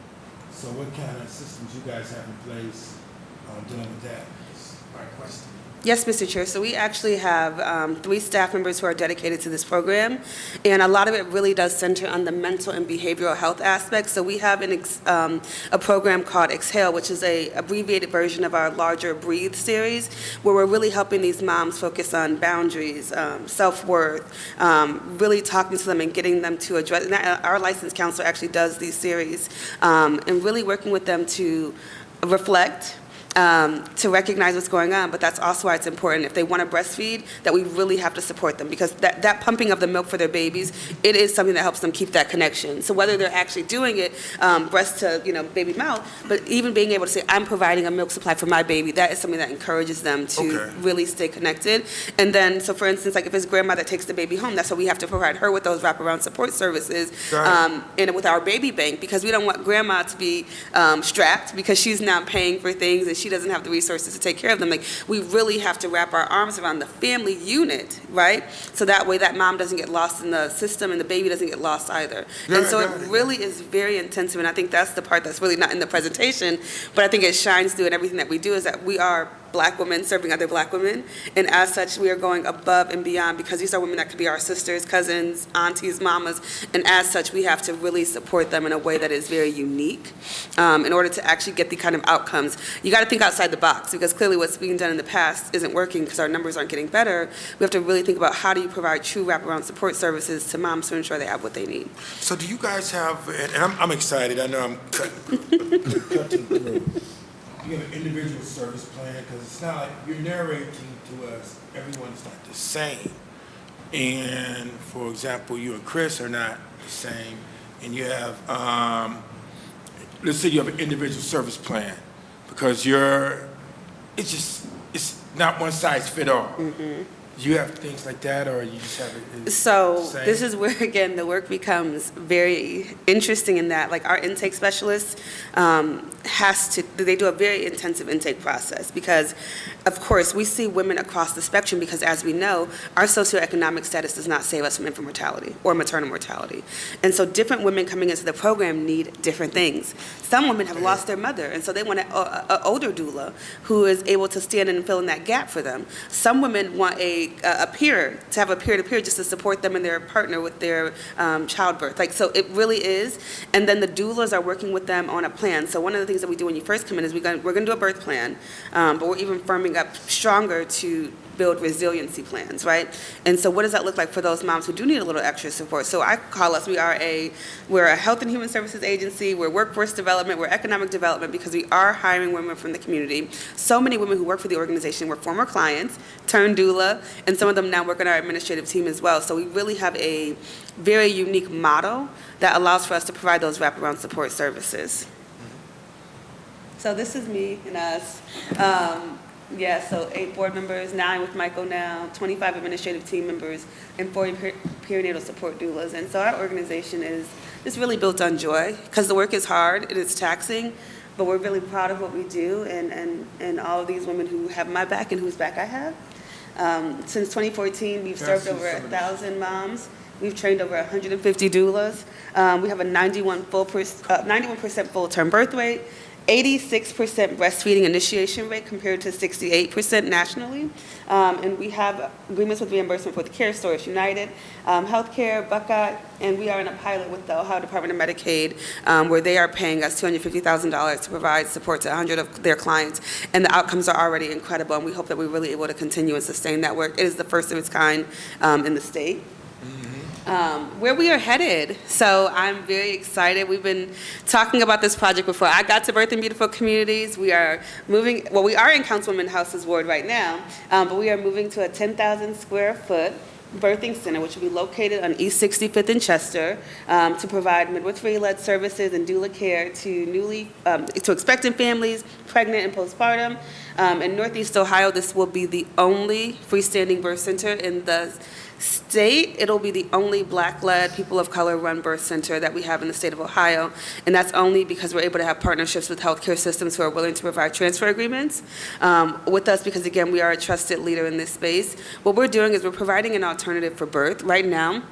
Speaker 2: So what kind of systems you guys have in place dealing with that? Is my question.
Speaker 9: Yes, Mr. Chair. So we actually have 3 staff members who are dedicated to this program, and a lot of it really does center on the mental and behavioral health aspects. So we have a program called Exhale, which is a abbreviated version of our larger Breathe series, where we're really helping these moms focus on boundaries, self-worth, really talking to them and getting them to address. And our licensed counselor actually does these series, and really working with them to reflect, to recognize what's going on, but that's also why it's important, if they want to breastfeed, that we really have to support them, because that pumping of the milk for their babies, it is something that helps them keep that connection. So whether they're actually doing it, breast to, baby mouth, but even being able to say, I'm providing a milk supply for my baby, that is something that encourages them to really stay connected. And then, so for instance, like if it's grandma that takes the baby home, that's why we have to provide her with those wraparound support services, and with our baby bank, because we don't want grandma to be strapped because she's not paying for things and she doesn't have the resources to take care of them. Like, we really have to wrap our arms around the family unit, right? So that way that mom doesn't get lost in the system and the baby doesn't get lost either. And so it really is very intensive, and I think that's the part that's really not in the presentation, but I think it shines through in everything that we do, is that we are Black women serving other Black women, and as such, we are going above and beyond, because these are women that could be our sisters, cousins, aunties, mamas, and as such, we have to really support them in a way that is very unique in order to actually get the kind of outcomes. You got to think outside the box, because clearly what's being done in the past isn't working because our numbers aren't getting better. We have to really think about how do you provide true wraparound support services to moms to ensure they have what they need.
Speaker 2: So do you guys have, and I'm excited, I know I'm cutting through. You have an individual service plan, because it's not like you're narrating to us, everyone's not the same. And for example, you and Chris are not the same, and you have, let's say you have an individual service plan, because it's not one size fit all. Do you have things like that, or you just have it?
Speaker 9: So this is where, again, the work becomes very interesting in that, like, our intake specialists they do a very intensive intake process, because, of course, we see women across the spectrum, because as we know, our socioeconomic status does not save us from infant mortality or maternal mortality. And so different women coming into the program need different things. Some women have lost their mother, and so they want an older doula who is able to stand in and fill in that gap for them. Some women want a peer, to have a peer-to-peer just to support them and their partner with their childbirth. Like, so it really is. And then the doulas are working with them on a plan. So one of the things that we do when you first come in is we're going to do a birth plan, but we're even firming up stronger to build resiliency plans, right? And so what does that look like for those moms who do need a little extra support? So I call us, we're a health and human services agency, we're workforce development, we're economic development, because we are hiring women from the community. So many women who work for the organization were former clients, turned doula, and some of them now work on our administrative team as well. So we really have a very unique model that allows for us to provide those wraparound support services. So this is me and us. So 8 board members, 9 with Michael now, 25 administrative team members, and 40 perinatal support doulas. And so our organization is just really built on joy, because the work is hard, it is taxing, but we're really proud of what we do, and all of these women who have my back and whose back I have. Since 2014, we've served over 1,000 moms. We've trained over 150 doulas. We have a 91% full-term birth rate, 86% breastfeeding initiation rate compared to 68% nationally. And we have agreements with reimbursement with CareSource, United Healthcare, Buckeye, and we are in a pilot with the Ohio Department of Medicaid where they are paying us $250,000 to provide support to 100 of their clients. And the outcomes are already incredible, and we hope that we're really able to continue and sustain that work. It is the first of its kind in the state. Where we are headed. So I'm very excited. We've been talking about this project before I got to Birthing Beautiful Communities. We are moving, well, we are in Councilwoman House's ward right now, but we are moving to a 10,000 square foot birthing center, which will be located on East 65th in Chester, to provide midwifery-led services and doula care to expectant families, pregnant and postpartum. In Northeast Ohio, this will be the only freestanding birth center in the state, it'll be the only Black-led, people of color-run birth center that we have in the state of Ohio, and that's only because we're able to have partnerships with healthcare systems who are willing to provide transfer agreements with us, because again, we are a trusted leader in this space. What we're doing is we're providing an alternative for birth. Right now,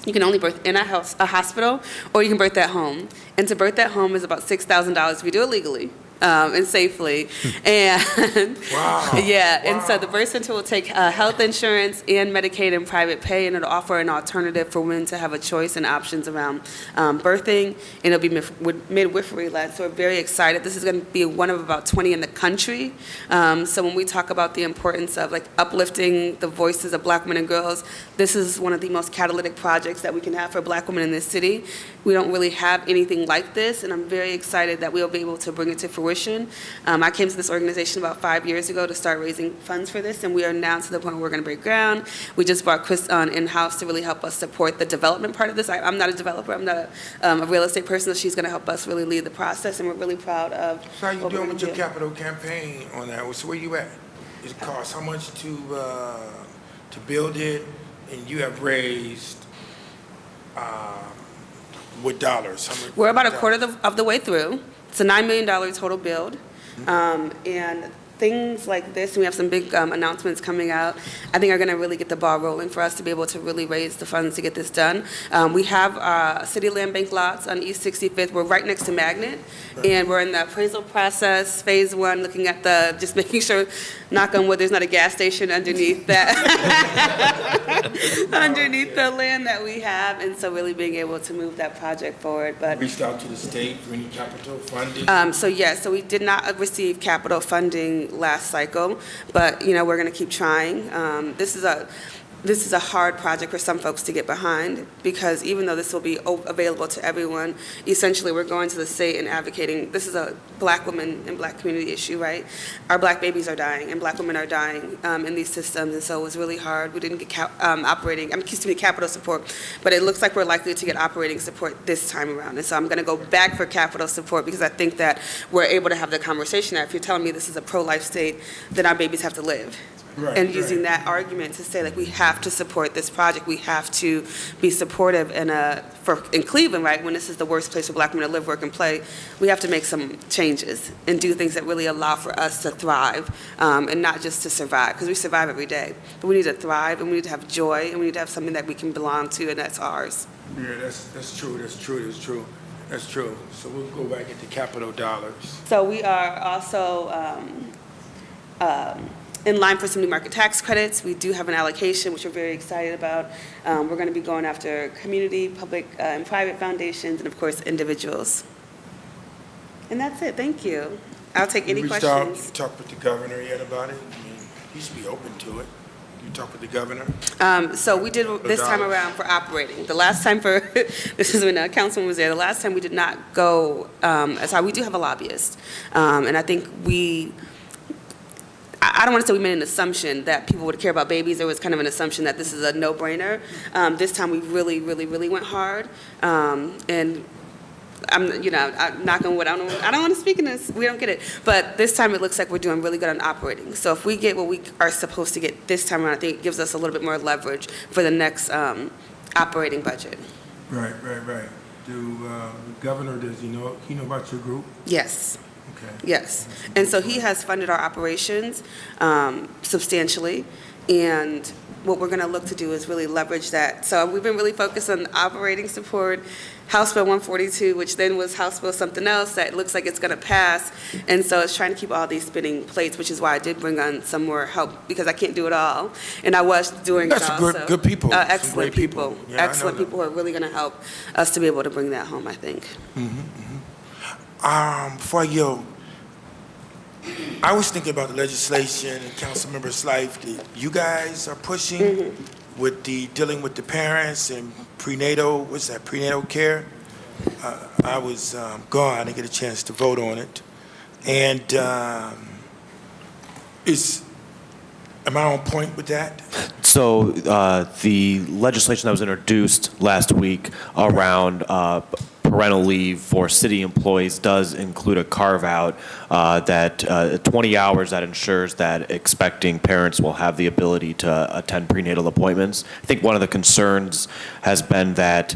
Speaker 9: you can only birth in a hospital, or you can birth at home. And to birth at home is about $6,000 if you do it legally. And safely. And
Speaker 2: Wow.
Speaker 9: yeah, and so the birth center will take health insurance and Medicaid and private pay, and it'll offer an alternative for women to have a choice and options around birthing, and it'll be midwifery led. So we're very excited. This is going to be one of about 20 in the country. So when we talk about the importance of like uplifting the voices of Black women and girls, this is one of the most catalytic projects that we can have for Black women in this city. We don't really have anything like this, and I'm very excited that we'll be able to bring it to fruition. I came to this organization about 5 years ago to start raising funds for this, and we are now to the point where we're going to break ground. We just brought Chris on in-house to really help us support the development part of this. I'm not a developer. I'm not a real estate person, so she's going to help us really lead the process, and we're really proud of
Speaker 2: So how you
Speaker 9: what we're
Speaker 2: doing
Speaker 9: gonna
Speaker 2: with your
Speaker 9: do.
Speaker 2: capital campaign on that? So where you at? It costs how much to build it, and you have raised what dollars? How much
Speaker 9: We're about a
Speaker 2: dollars?
Speaker 9: quarter of the way through. It's a $9 million total build. And things like this, and we have some big announcements coming out, I think are going to really get the ball rolling for us to be able to really raise the funds to get this done. We have city land bank lots on East 65th. We're right next to Magnet, and we're in the appraisal process, phase one, looking at just making sure, knock on wood, there's not a gas station underneath that, underneath the land that we have, and so really being able to move that project forward. But
Speaker 2: Reached out to the state for any capital funding?
Speaker 9: so we did not receive capital funding last cycle, but we're going to keep trying. This is a hard project for some folks to get behind, because even though this will be available to everyone, essentially we're going to the state and advocating. This is a Black woman and Black community issue, right? Our Black babies are dying, and Black women are dying in these systems, and so it was really hard. We didn't get capital support, but it looks like we're likely to get operating support this time around. And so I'm going to go back for capital support, because I think that we're able to have the conversation. If you're telling me this is a pro-life state, then our babies have to live.
Speaker 2: Right,
Speaker 9: And using
Speaker 2: right.
Speaker 9: that argument to say, like, we have to support this project, we have to be supportive in Cleveland, right, when this is the worst place for Black women to live, work, and play, we have to make some changes and do things that really allow for us to thrive, and not just to survive, because we survive every day. But we need to thrive, and we need to have joy, and we need to have something that we can belong to, and that's ours.
Speaker 2: Yeah, that's true. So we'll go back into capital dollars.
Speaker 9: So we are also in line for some new market tax credits. We do have an allocation, which we're very excited about. We're going to be going after community, public, and private foundations, and of course, individuals. And that's it. Thank you. I'll take any
Speaker 2: You reached out,
Speaker 9: questions.
Speaker 2: you talked with the governor yet about it? I mean, he should be open to it. You talked with the governor?
Speaker 9: So we did this time
Speaker 2: dollars.
Speaker 9: around for operating. The last time this is when Councilman was there, the last time we did not go, we do have a lobbyist. And I think I don't want to say we made an assumption that people would care about babies. There was kind of an assumption that this is a no-brainer. This time we really, really, really went hard. And I'm knock on wood. I don't want to speak in this. We don't get it. But this time it looks like we're doing really good on operating. So if we get what we are supposed to get this time around, I think it gives us a little bit more leverage for the next operating budget.
Speaker 2: Right. The governor, does he know about your group?
Speaker 9: Yes.
Speaker 2: Okay.
Speaker 9: Yes. And so he has funded our operations substantially, and what we're going to look to do is really leverage that. So we've been really focused on operating support, House Bill 142, which then was House Bill something else that looks like it's going to pass. And so it's trying to keep all these spinning plates, which is why I did bring on some more help, because I can't do it all. And I was doing it
Speaker 2: That's
Speaker 9: also.
Speaker 2: good people. Some
Speaker 9: Excellent
Speaker 2: great people.
Speaker 9: people.
Speaker 2: Yeah, I know
Speaker 9: Excellent
Speaker 2: that.
Speaker 9: people who are really going to help us to be able to bring that home, I think.
Speaker 2: Before I yield, I was thinking about the legislation and Councilmember Slife that you guys are pushing with dealing with the parents and prenatal care. I was gone. I didn't get a chance to vote on it. And am I on point with that?
Speaker 10: So the legislation that was introduced last week around parental leave for city employees does include a carve-out that 20 hours that ensures that expecting parents will have the ability to attend prenatal appointments. I think one of the concerns has been that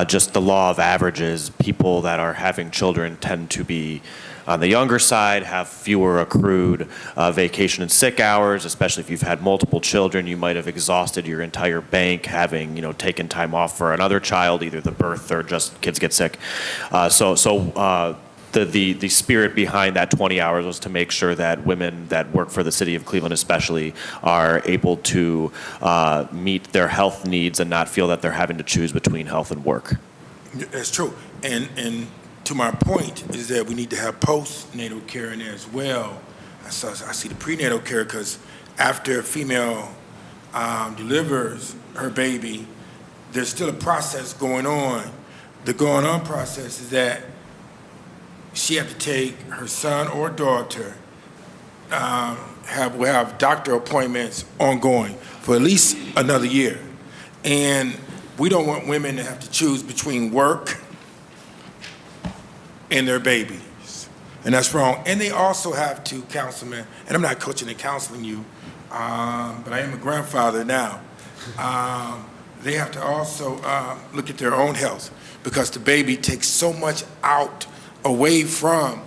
Speaker 10: just the law of averages, people that are having children tend to be on the younger side, have fewer accrued vacation and sick hours, especially if you've had multiple children. You might have exhausted your entire bank having, taken time off for another child, either the birth or just kids get sick. The spirit behind that 20 hours was to make sure that women that work for the city of Cleveland especially are able to meet their health needs and not feel that they're having to choose between health and work.
Speaker 2: That's true. And to my point is that we need to have postnatal care in there as well. I see the prenatal care because after a female delivers her baby, there's still a process going on. The going on process is that she have to take her son or daughter, will have doctor appointments ongoing for at least another year. And we don't want women to have to choose between work and their babies. And that's wrong. And they also have to, Councilman, and I'm not coaching and counseling you, but I am a grandfather now. They have to also look at their own health because the baby takes so much out away from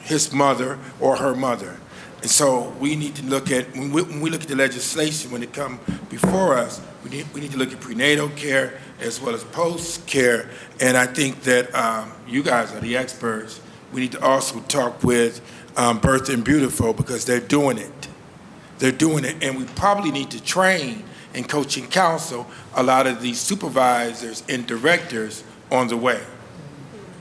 Speaker 2: his mother or her mother. And so we need to look at, when we look at the legislation, when it comes before us, we need to look at prenatal care as well as post care. And I think that you guys are the experts. We need to also talk with Birth and Beautiful because they're doing it. They're doing it. And we probably need to train and coach and counsel a lot of these supervisors and directors on the way.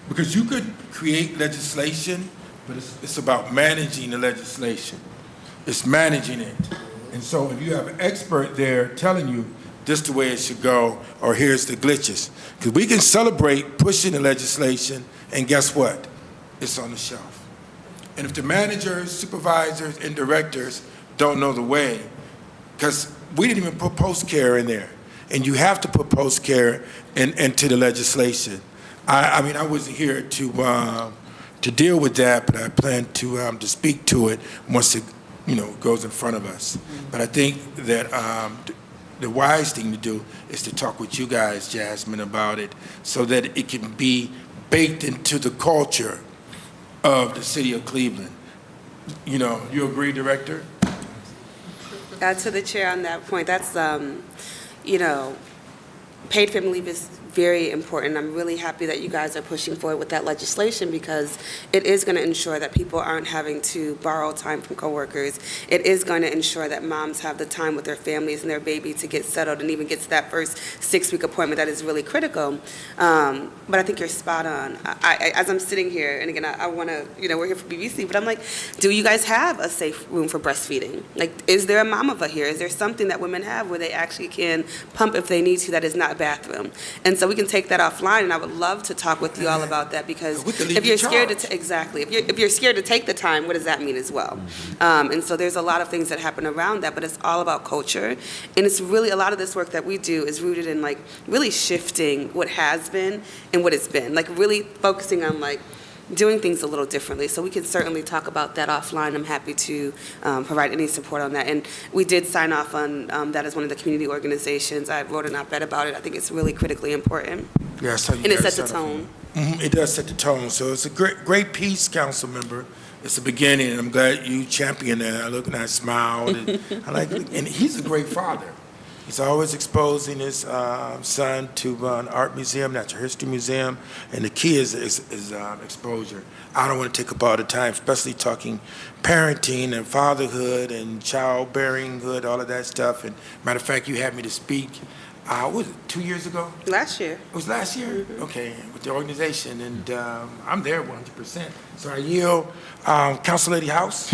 Speaker 2: Because you could create legislation, but it's about managing the legislation. It's managing it. And so if you have an expert there telling you this is the way it should go, or here's the glitches. Because we can celebrate pushing the legislation, and guess what? It's on the shelf. And if the managers, supervisors, and directors don't know the way, because we didn't even put post-care in there, and you have to put post-care into the legislation. I mean, I wasn't here to deal with that, but I plan to speak to it once it, goes in front of us. But I think that the wise thing to do is to talk with you guys, Jasmine, about it so that it can be baked into the culture of the city of Cleveland. You agree, Director?
Speaker 9: To the chair on that point, that's, paid family leave is very important. I'm really happy that you guys are pushing forward with that legislation because it is going to ensure that people aren't having to borrow time from coworkers. It is going to ensure that moms have the time with their families and their baby to get settled and even get to that first 6-week appointment that is really critical. But I think you're spot on. As I'm sitting here, and again, I want to, we're here for BBC, but I'm like, do you guys have a safe room for breastfeeding? Like, is there a Mamava here? Is there something that women have where they actually can pump if they need to that is not a bathroom? And so we can take that offline, and I would love to talk with you all about that because if you're scared to exactly, if you're scared to take the time, what does that mean as well? And so there's a lot of things that happen around that, but it's all about culture, and it's really a lot of this work that we do is rooted in like really shifting what has been and what it's been, like really focusing on like doing things a little differently. So we can certainly talk about that offline. I'm happy to provide any support on that. And we did sign off on that as one of the community organizations. I wrote an op-ed about it. I think it's really critically important.
Speaker 2: Yeah, so
Speaker 9: and it sets a tone.
Speaker 2: It does set the tone. So it's a great piece, council member. It's the beginning, and I'm glad you championed that. I look and I smiled. And and he's a great father. He's always exposing his son to an art museum, natural history museum, and the key is exposure. I don't want to take up all the time, especially talking parenting and fatherhood and childbearinghood, all of that stuff. And matter of fact, you had me to speak, what was it, 2 years ago?
Speaker 9: Last year.
Speaker 2: It was last year? Mm-hmm. Okay, with the organization, and I'm there 100%. So I yield, Council Lady House.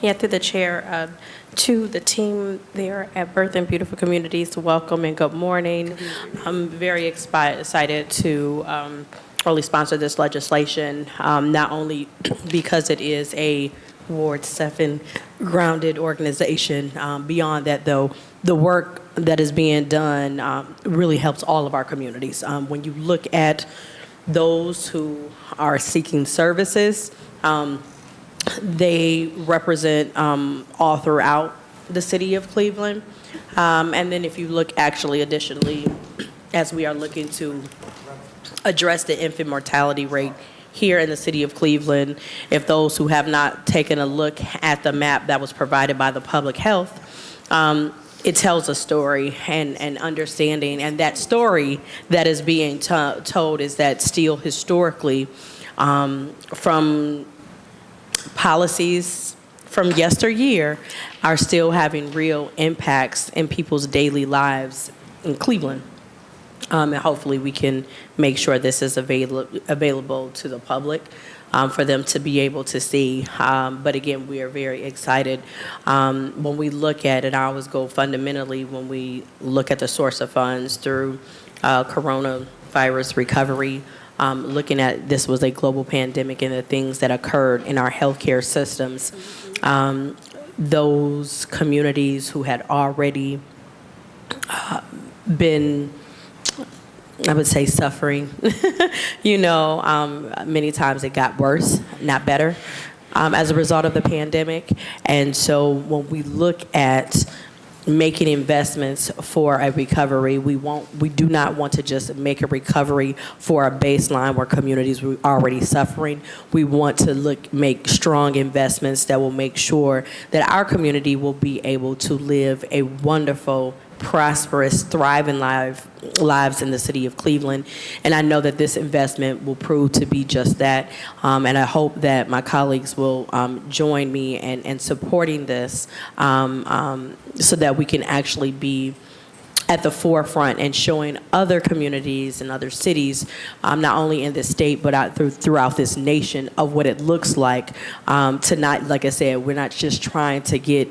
Speaker 5: Yeah, through the chair, to the team there at Birth and Beautiful Communities, welcome and good morning. I'm very excited to early sponsor this legislation, not only because it is a Ward 7 grounded organization. Beyond that, though, the work that is being done really helps all of our communities. When you look at those who are seeking services, they represent all throughout the city of Cleveland. And then if you look actually additionally, as we are looking to address the infant mortality rate here in the city of Cleveland, if those who have not taken a look at the map that was provided by the public health, it tells a story and understanding. And that story that is being told is that still historically, from policies from yesteryear are still having real impacts in people's daily lives in Cleveland. And hopefully we can make sure this is available to the public for them to be able to see. But again, we are very excited. When we look at it, I always go fundamentally when we look at the source of funds through coronavirus recovery, looking at this was a global pandemic and the things that occurred in our healthcare systems. Those communities who had already been, I would say, suffering, many times it got worse, not better, as a result of the pandemic. And so when we look at making investments for a recovery, we do not want to just make a recovery for a baseline where communities were already suffering. We want to make strong investments that will make sure that our community will be able to live a wonderful, prosperous, thriving lives in the city of Cleveland. And I know that this investment will prove to be just that. And I hope that my colleagues will join me in supporting this so that we can actually be at the forefront and showing other communities and other cities, not only in this state, but throughout this nation, of what it looks like to not, like I said, we're not just trying to get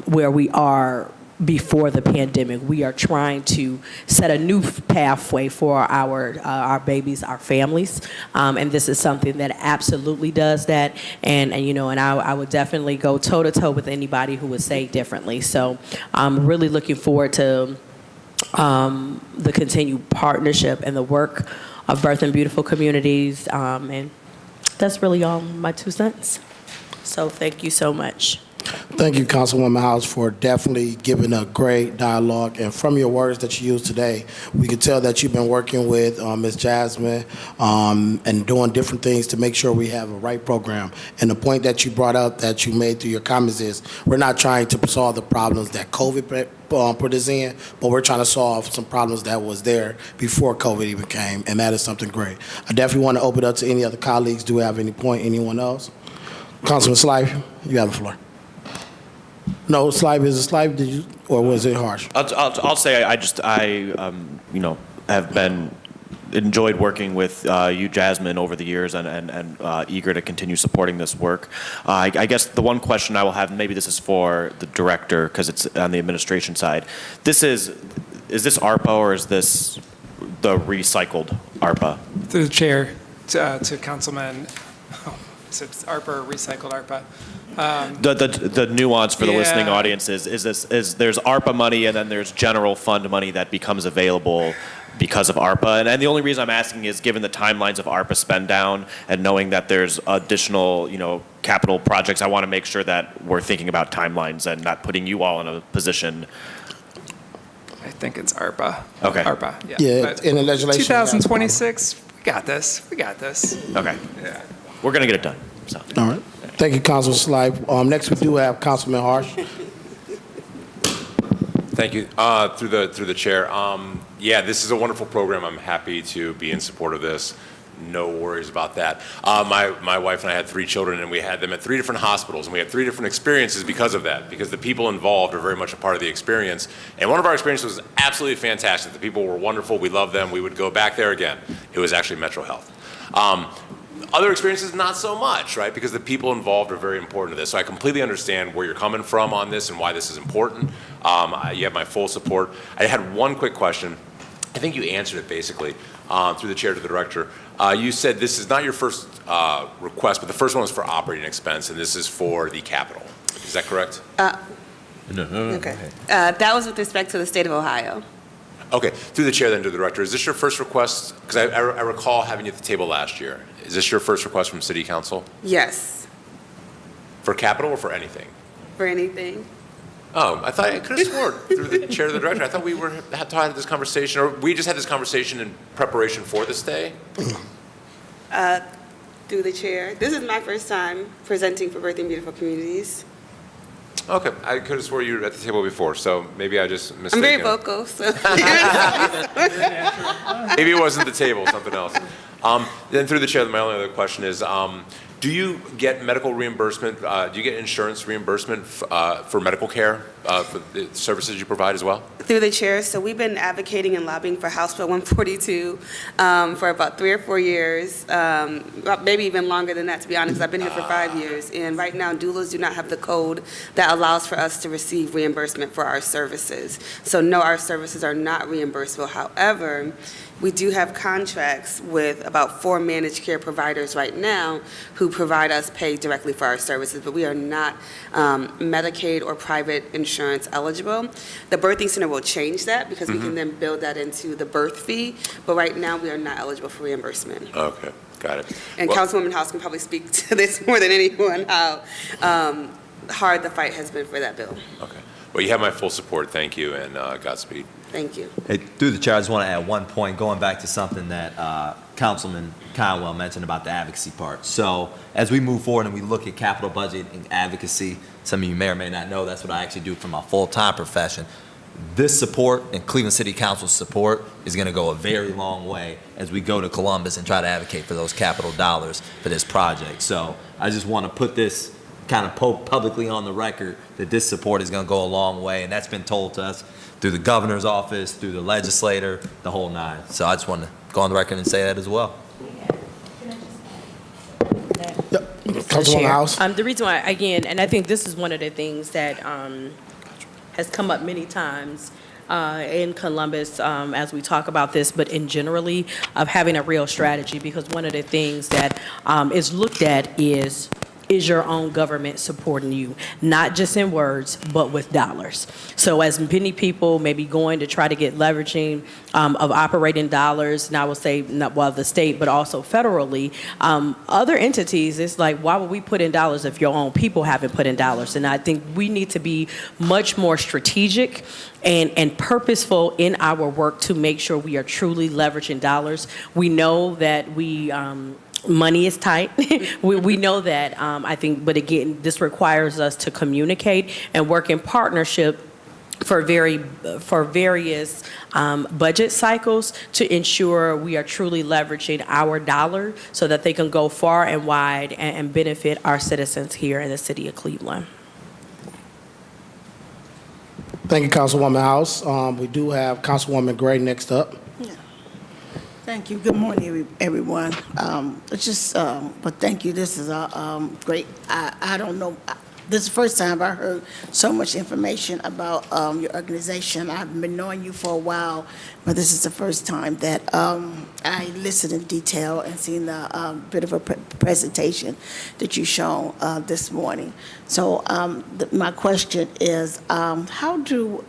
Speaker 5: where we are before the pandemic. We are trying to set a new pathway for our babies, our families, and this is something that absolutely does that. And I would definitely go toe to toe with anybody who would say differently. So I'm really looking forward to the continued partnership and the work of Birthing Beautiful Communities, and that's really all my 2 cents. So thank you so much.
Speaker 11: Thank you, Councilwoman House, for definitely giving a great dialogue. And from your words that you used today, we can tell that you've been working with Ms. Jasmine and doing different things to make sure we have a right program. And the point that you brought up, that you made through your comments, is we're not trying to solve the problems that COVID put us in, but we're trying to solve some problems that was there before COVID even came, and that is something great. I definitely want to open it up to any other colleagues. Do we have any point? Anyone else? Councilman Slife, you have the floor. No, Slife, is it Slife? Did you, or was it Harsh?
Speaker 10: I'll say I have been enjoyed working with you, Jasmine, over the years, and eager to continue supporting this work. I guess the one question I will have, maybe this is for the director because it's on the administration side. Is this ARPA or is this the recycled ARPA?
Speaker 3: Through the chair to Councilman, it's ARPA or recycled ARPA.
Speaker 10: The nuance for the listening audience is there's ARPA money and then there's general fund money that becomes available because of ARPA. And the only reason I'm asking is given the timelines of ARPA spend down and knowing that there's additional, capital projects, I want to make sure that we're thinking about timelines and not putting you all in a position.
Speaker 3: I think it's ARPA.
Speaker 10: Okay.
Speaker 3: ARPA, yeah.
Speaker 11: Yeah,
Speaker 3: But
Speaker 11: in the legislation.
Speaker 3: 2026, we got this.
Speaker 10: Okay.
Speaker 3: Yeah.
Speaker 10: We're going to get it done. So.
Speaker 11: All right. Thank you, Councilman Slife. Next, we do have Councilman Harsh.
Speaker 1: Thank you. Through the chair. This is a wonderful program. I'm happy to be in support of this. No worries about that. My wife and I had 3 children, and we had them at 3 different hospitals, and we had 3 different experiences because of that, because the people involved are very much a part of the experience. And one of our experiences was absolutely fantastic. The people were wonderful. We loved them. We would go back there again. It was actually Metro Health. Other experiences, not so much, right? Because the people involved are very important to this. So I completely understand where you're coming from on this and why this is important. You have my full support. I had one quick question. I think you answered it basically through the chair to the director. You said this is not your first request, but the first one was for operating expense, and this is for the capital. Is that correct?
Speaker 9: Okay. That was with respect to the state of Ohio.
Speaker 1: Okay, through the chair then to the director. Is this your first request? Because I recall having you at the table last year. Is this your first request from City Council?
Speaker 9: Yes,
Speaker 1: For capital or for anything?
Speaker 9: for anything.
Speaker 1: Oh, I thought I could have sworn through the chair to the director. I thought we had this conversation, or we just had this conversation in preparation for this day.
Speaker 9: Through the chair. This is my first time presenting for Birthing Beautiful Communities.
Speaker 1: Okay, I could have swore you were at the table before, so maybe I just mistaken.
Speaker 9: I'm very vocal, so.
Speaker 1: Maybe it wasn't the table, something else. Then through the chair, my only other question is, do you get medical reimbursement, do you get insurance reimbursement for medical care, for the services you provide as well?
Speaker 9: Through the chair, so we've been advocating and lobbying for House Bill 142 for about 3 or 4 years, maybe even longer than that, to be honest. I've been here for 5 years, and right now doulas do not have the code that allows for us to receive reimbursement for our services. So no, our services are not reimbursable. However, we do have contracts with about 4 managed care providers right now who provide us pay directly for our services, but we are not Medicaid or private insurance eligible. The birthing center will change that because we can then build that into the birth fee, but right now we are not eligible for reimbursement.
Speaker 1: Okay, got it.
Speaker 9: And
Speaker 1: Well,
Speaker 9: Councilwoman House can probably speak to this more than anyone, how hard the fight has been for that bill.
Speaker 1: Okay. Well, you have my full support. Thank you, and Godspeed.
Speaker 9: Thank you.
Speaker 6: Hey, through the chair, I just want to add one point, going back to something that Councilman Conwell mentioned about the advocacy part. So as we move forward and we look at capital budget and advocacy, some of you may or may not know that's what I actually do for my full-time profession. This support and Cleveland City Council's support is going to go a very long way as we go to Columbus and try to advocate for those capital dollars for this project. So I just want to put this kind of publicly on the record that this support is going to go a long way, and that's been told to us through the governor's office, through the legislator, the whole nine. So I just want to go on the record and say that as well.
Speaker 11: Councilwoman House.
Speaker 5: The reason why, again, and I think this is one of the things that has come up many times in Columbus as we talk about this, but in generally of having a real strategy, because one of the things that is looked at is your own government supporting you, not just in words, but with dollars. So as many people may be going to try to get leveraging of operating dollars, and I will say, the state, but also federally, other entities, it's like, why would we put in dollars if your own people haven't put in dollars? And I think we need to be much more strategic and purposeful in our work to make sure we are truly leveraging dollars. We know that money is tight. we know that, I think, but again, this requires us to communicate and work in partnership for various budget cycles to ensure we are truly leveraging our dollar so that they can go far and wide and benefit our citizens here in the city of Cleveland.
Speaker 11: Thank you, Councilwoman House. We do have Councilwoman Gray next up.
Speaker 12: Thank you. Good morning, everyone. But thank you. This is great. I don't know. This is the first time I heard so much information about your organization. I've been knowing you for a while, but this is the first time that I listened in detail and seen the bit of a presentation that you shown this morning. So my question is, how do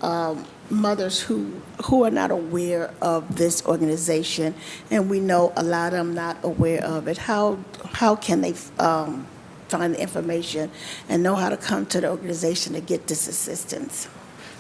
Speaker 12: mothers who are not aware of this organization, and we know a lot of them not aware of it, how can they find the information and know how to come to the organization to get this assistance?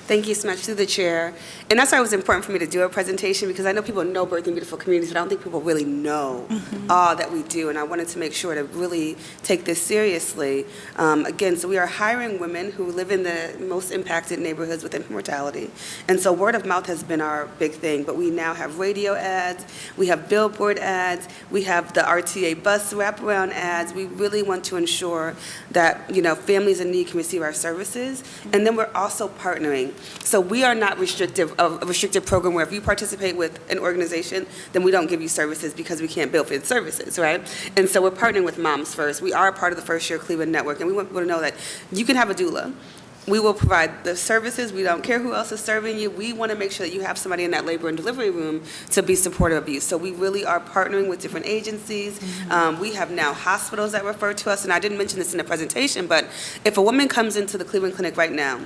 Speaker 9: Thank you so much, through the chair. And that's why it was important for me to do a presentation, because I know people know Birthing Beautiful Communities, but I don't think people really know all that we do. And I wanted to make sure to really take this seriously. Again, so we are hiring women who live in the most impacted neighborhoods with infant mortality. And so word of mouth has been our big thing. But we now have radio ads, we have billboard ads, we have the RTA bus wraparound ads. We really want to ensure that, families in need can receive our services. And then we're also partnering. So we are not a restrictive program where if you participate with an organization, then we don't give you services because we can't bill for the services, right? And so we're partnering with Moms First. We are a part of the First Year Cleveland Network, and we want people to know that you can have a doula. We will provide the services. We don't care who else is serving you. We want to make sure that you have somebody in that labor and delivery room to be supportive of you. So we really are partnering with different agencies. We have now hospitals that refer to us, and I didn't mention this in the presentation, but if a woman comes into the Cleveland Clinic right now,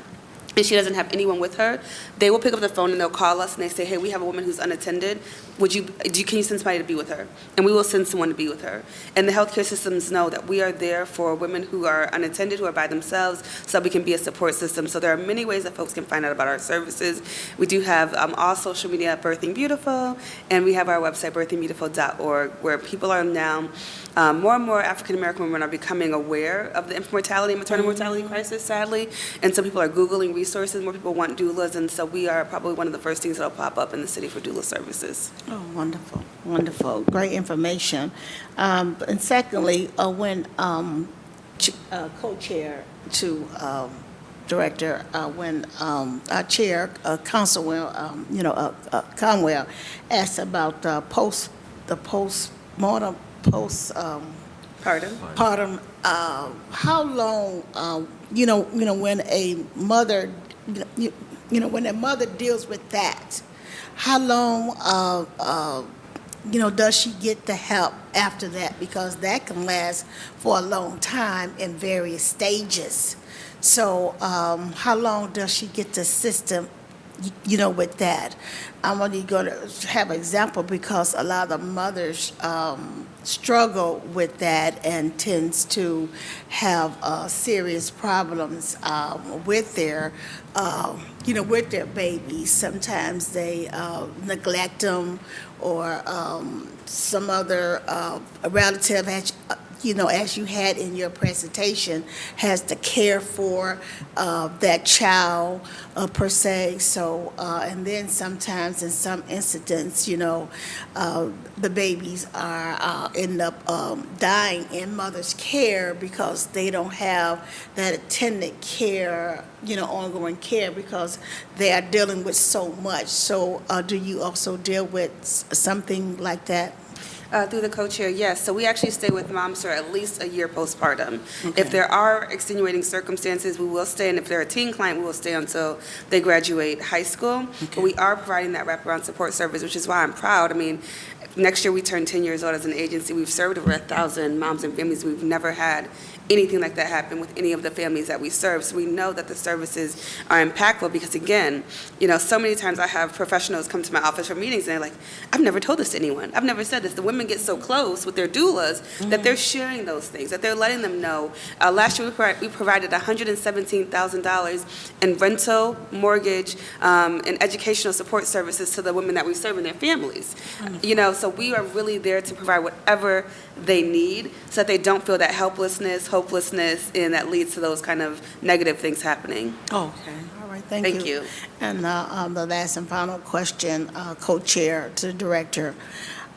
Speaker 9: and she doesn't have anyone with her, they will pick up the phone and they'll call us and they say, hey, we have a woman who's unattended. Can you send somebody to be with her? And we will send someone to be with her. And the healthcare systems know that we are there for women who are unattended, who are by themselves, so that we can be a support system. So there are many ways that folks can find out about our services. We do have all social media at Birthing Beautiful, and we have our website, birthingbeautiful.org, where people are now, more and more African American women are becoming aware of the infant mortality and maternal mortality crisis, sadly. And so people are Googling resources. More people want doulas, and so we are probably one of the first things that will pop up in the city for doula services.
Speaker 12: Oh, wonderful, wonderful, great information. And secondly, when co-chair to director, when our chair, Conwell, asked about the postmortem,
Speaker 9: Pardon?
Speaker 12: how long, when a mother, when a mother deals with that, how long, does she get the help after that? Because that can last for a long time in various stages. So how long does she get the system, with that? I'm only going to have an example because a lot of mothers struggle with that and tends to have serious problems with their, with their babies. Sometimes they neglect them, or some other relative has, as you had in your presentation, has to care for that child per se. So, and then sometimes in some incidents, the babies are end up dying in mother's care because they don't have that attendant care, ongoing care, because they are dealing with so much. So, do you also deal with something like that?
Speaker 9: Through the co-chair, yes. So we actually stay with moms for at least a year postpartum. Okay. If there are extenuating circumstances, we will stay, and if they're a teen client, we will stay until they graduate high school. Okay. But we are providing that wraparound support service, which is why I'm proud. I mean, next year we turn 10 years old as an agency. We've served over 1,000 moms and families. We've never had anything like that happen with any of the families that we serve. So we know that the services are impactful because, again, so many times I have professionals come to my office for meetings and they're like, I've never told this to anyone. I've never said this. The women get so close with their doulas that they're sharing those things, that they're letting them know. Last year we provided $117,000 in rental, mortgage, and educational support services to the women that we serve and their families. So we are really there to provide whatever they need so that they don't feel that helplessness, hopelessness, and that leads to those kind of negative things happening.
Speaker 12: Okay, all right, thank you.
Speaker 9: Thank you.
Speaker 12: And the last and final question, co-chair to the director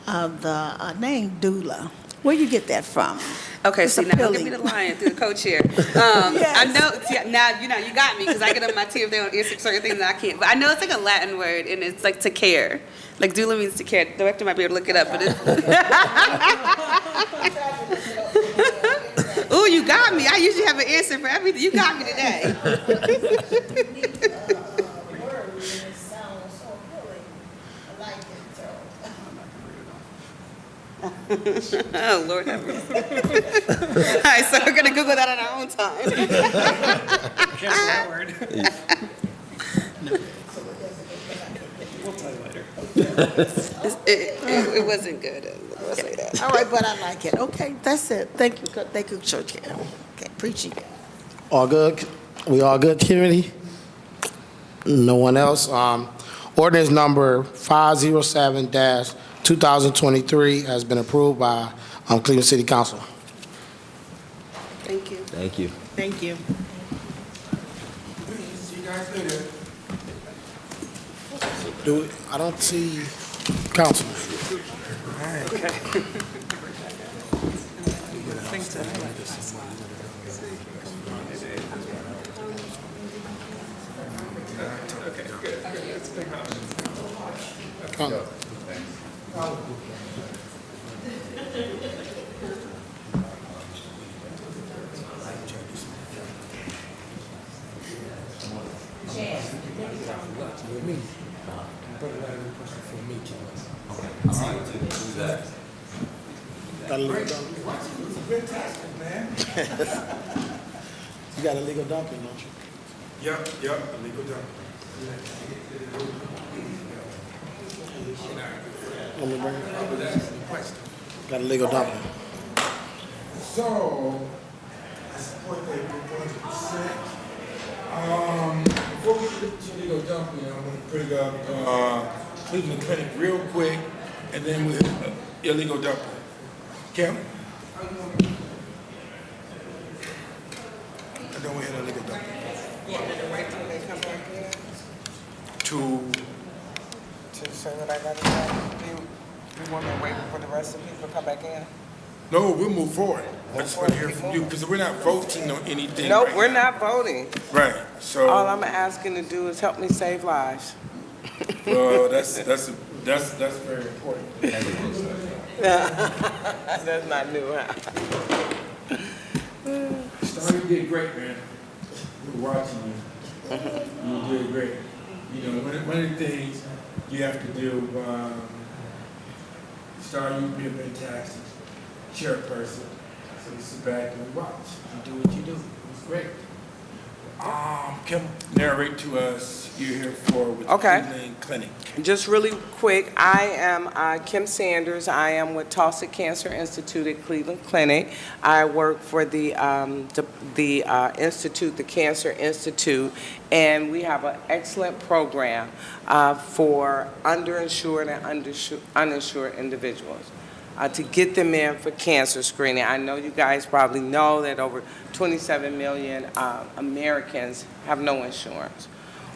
Speaker 12: of the name doula. Where you get that from?
Speaker 9: Okay,
Speaker 12: It's
Speaker 9: see, now don't give
Speaker 12: appealing.
Speaker 9: me the line through the co-chair. I know, now, you got me, because I get on my team if they don't answer certain things that I can't. But I know it's like a Latin word, and it's like to care. Like doula means to care. The director might be able to look it up, but it's... Ooh, you got me. I usually have an answer for everything. You got me today. Oh, Lord have mercy. All right, so we're going to Google that on our own time.
Speaker 3: Just that word. We'll tell you later.
Speaker 9: It wasn't good. I'll say that.
Speaker 12: All right, but I like it. Okay, that's it. Thank you. Thank you, Church. Okay, appreciate it.
Speaker 11: All good? We all good, community? No one else? Ordinance number 507-2023 has been approved by Cleveland City Council.
Speaker 9: Thank you.
Speaker 6: Thank you.
Speaker 12: Thank you.
Speaker 2: See you guys later.
Speaker 11: I don't see Councilman.
Speaker 3: Okay. Thanks, okay, good. Let's pick up.
Speaker 11: Come.
Speaker 2: question for me, Kim.
Speaker 11: Got a legal dumping?
Speaker 2: It's fantastic, man.
Speaker 11: You got a legal dumping, don't you?
Speaker 2: Yep, illegal dump.
Speaker 11: Let me bring it.
Speaker 2: I was asking a question.
Speaker 11: Got a legal dumping.
Speaker 2: So, I support that 100%. Before we get to illegal dumping, I'm gonna bring up, Cleveland Clinic real quick, and then we, illegal dumping. Kim? And then we hit illegal dumping.
Speaker 13: You want me to wait till they come back in
Speaker 2: To,
Speaker 13: to say what I gotta say? You want me to wait for the rest of the people to come back in?
Speaker 2: no, we'll move forward. I just want to hear from you, because we're not voting on anything
Speaker 13: No,
Speaker 2: right
Speaker 13: we're
Speaker 2: now.
Speaker 13: not voting.
Speaker 2: Right, so.
Speaker 13: All I'm asking to do is help me save lives.
Speaker 2: Well, that's very important.
Speaker 13: That's not new, huh?
Speaker 2: Star, you did great, man. We're watching you. You did great. You know, one of the things you have to do, Star, you be a fantastic chairperson. So you sit back and watch. You do what you do. It was great. Kim, narrate to us, you're here for with the
Speaker 13: Okay.
Speaker 2: Cleveland Clinic.
Speaker 13: Just really quick, I am Kim Sanders. I am with Taussig Cancer Institute at Cleveland Clinic. I work for the institute, the Cancer Institute, and we have an excellent program for underinsured and uninsured individuals to get them in for cancer screening. I know you guys probably know that over 27 million Americans have no insurance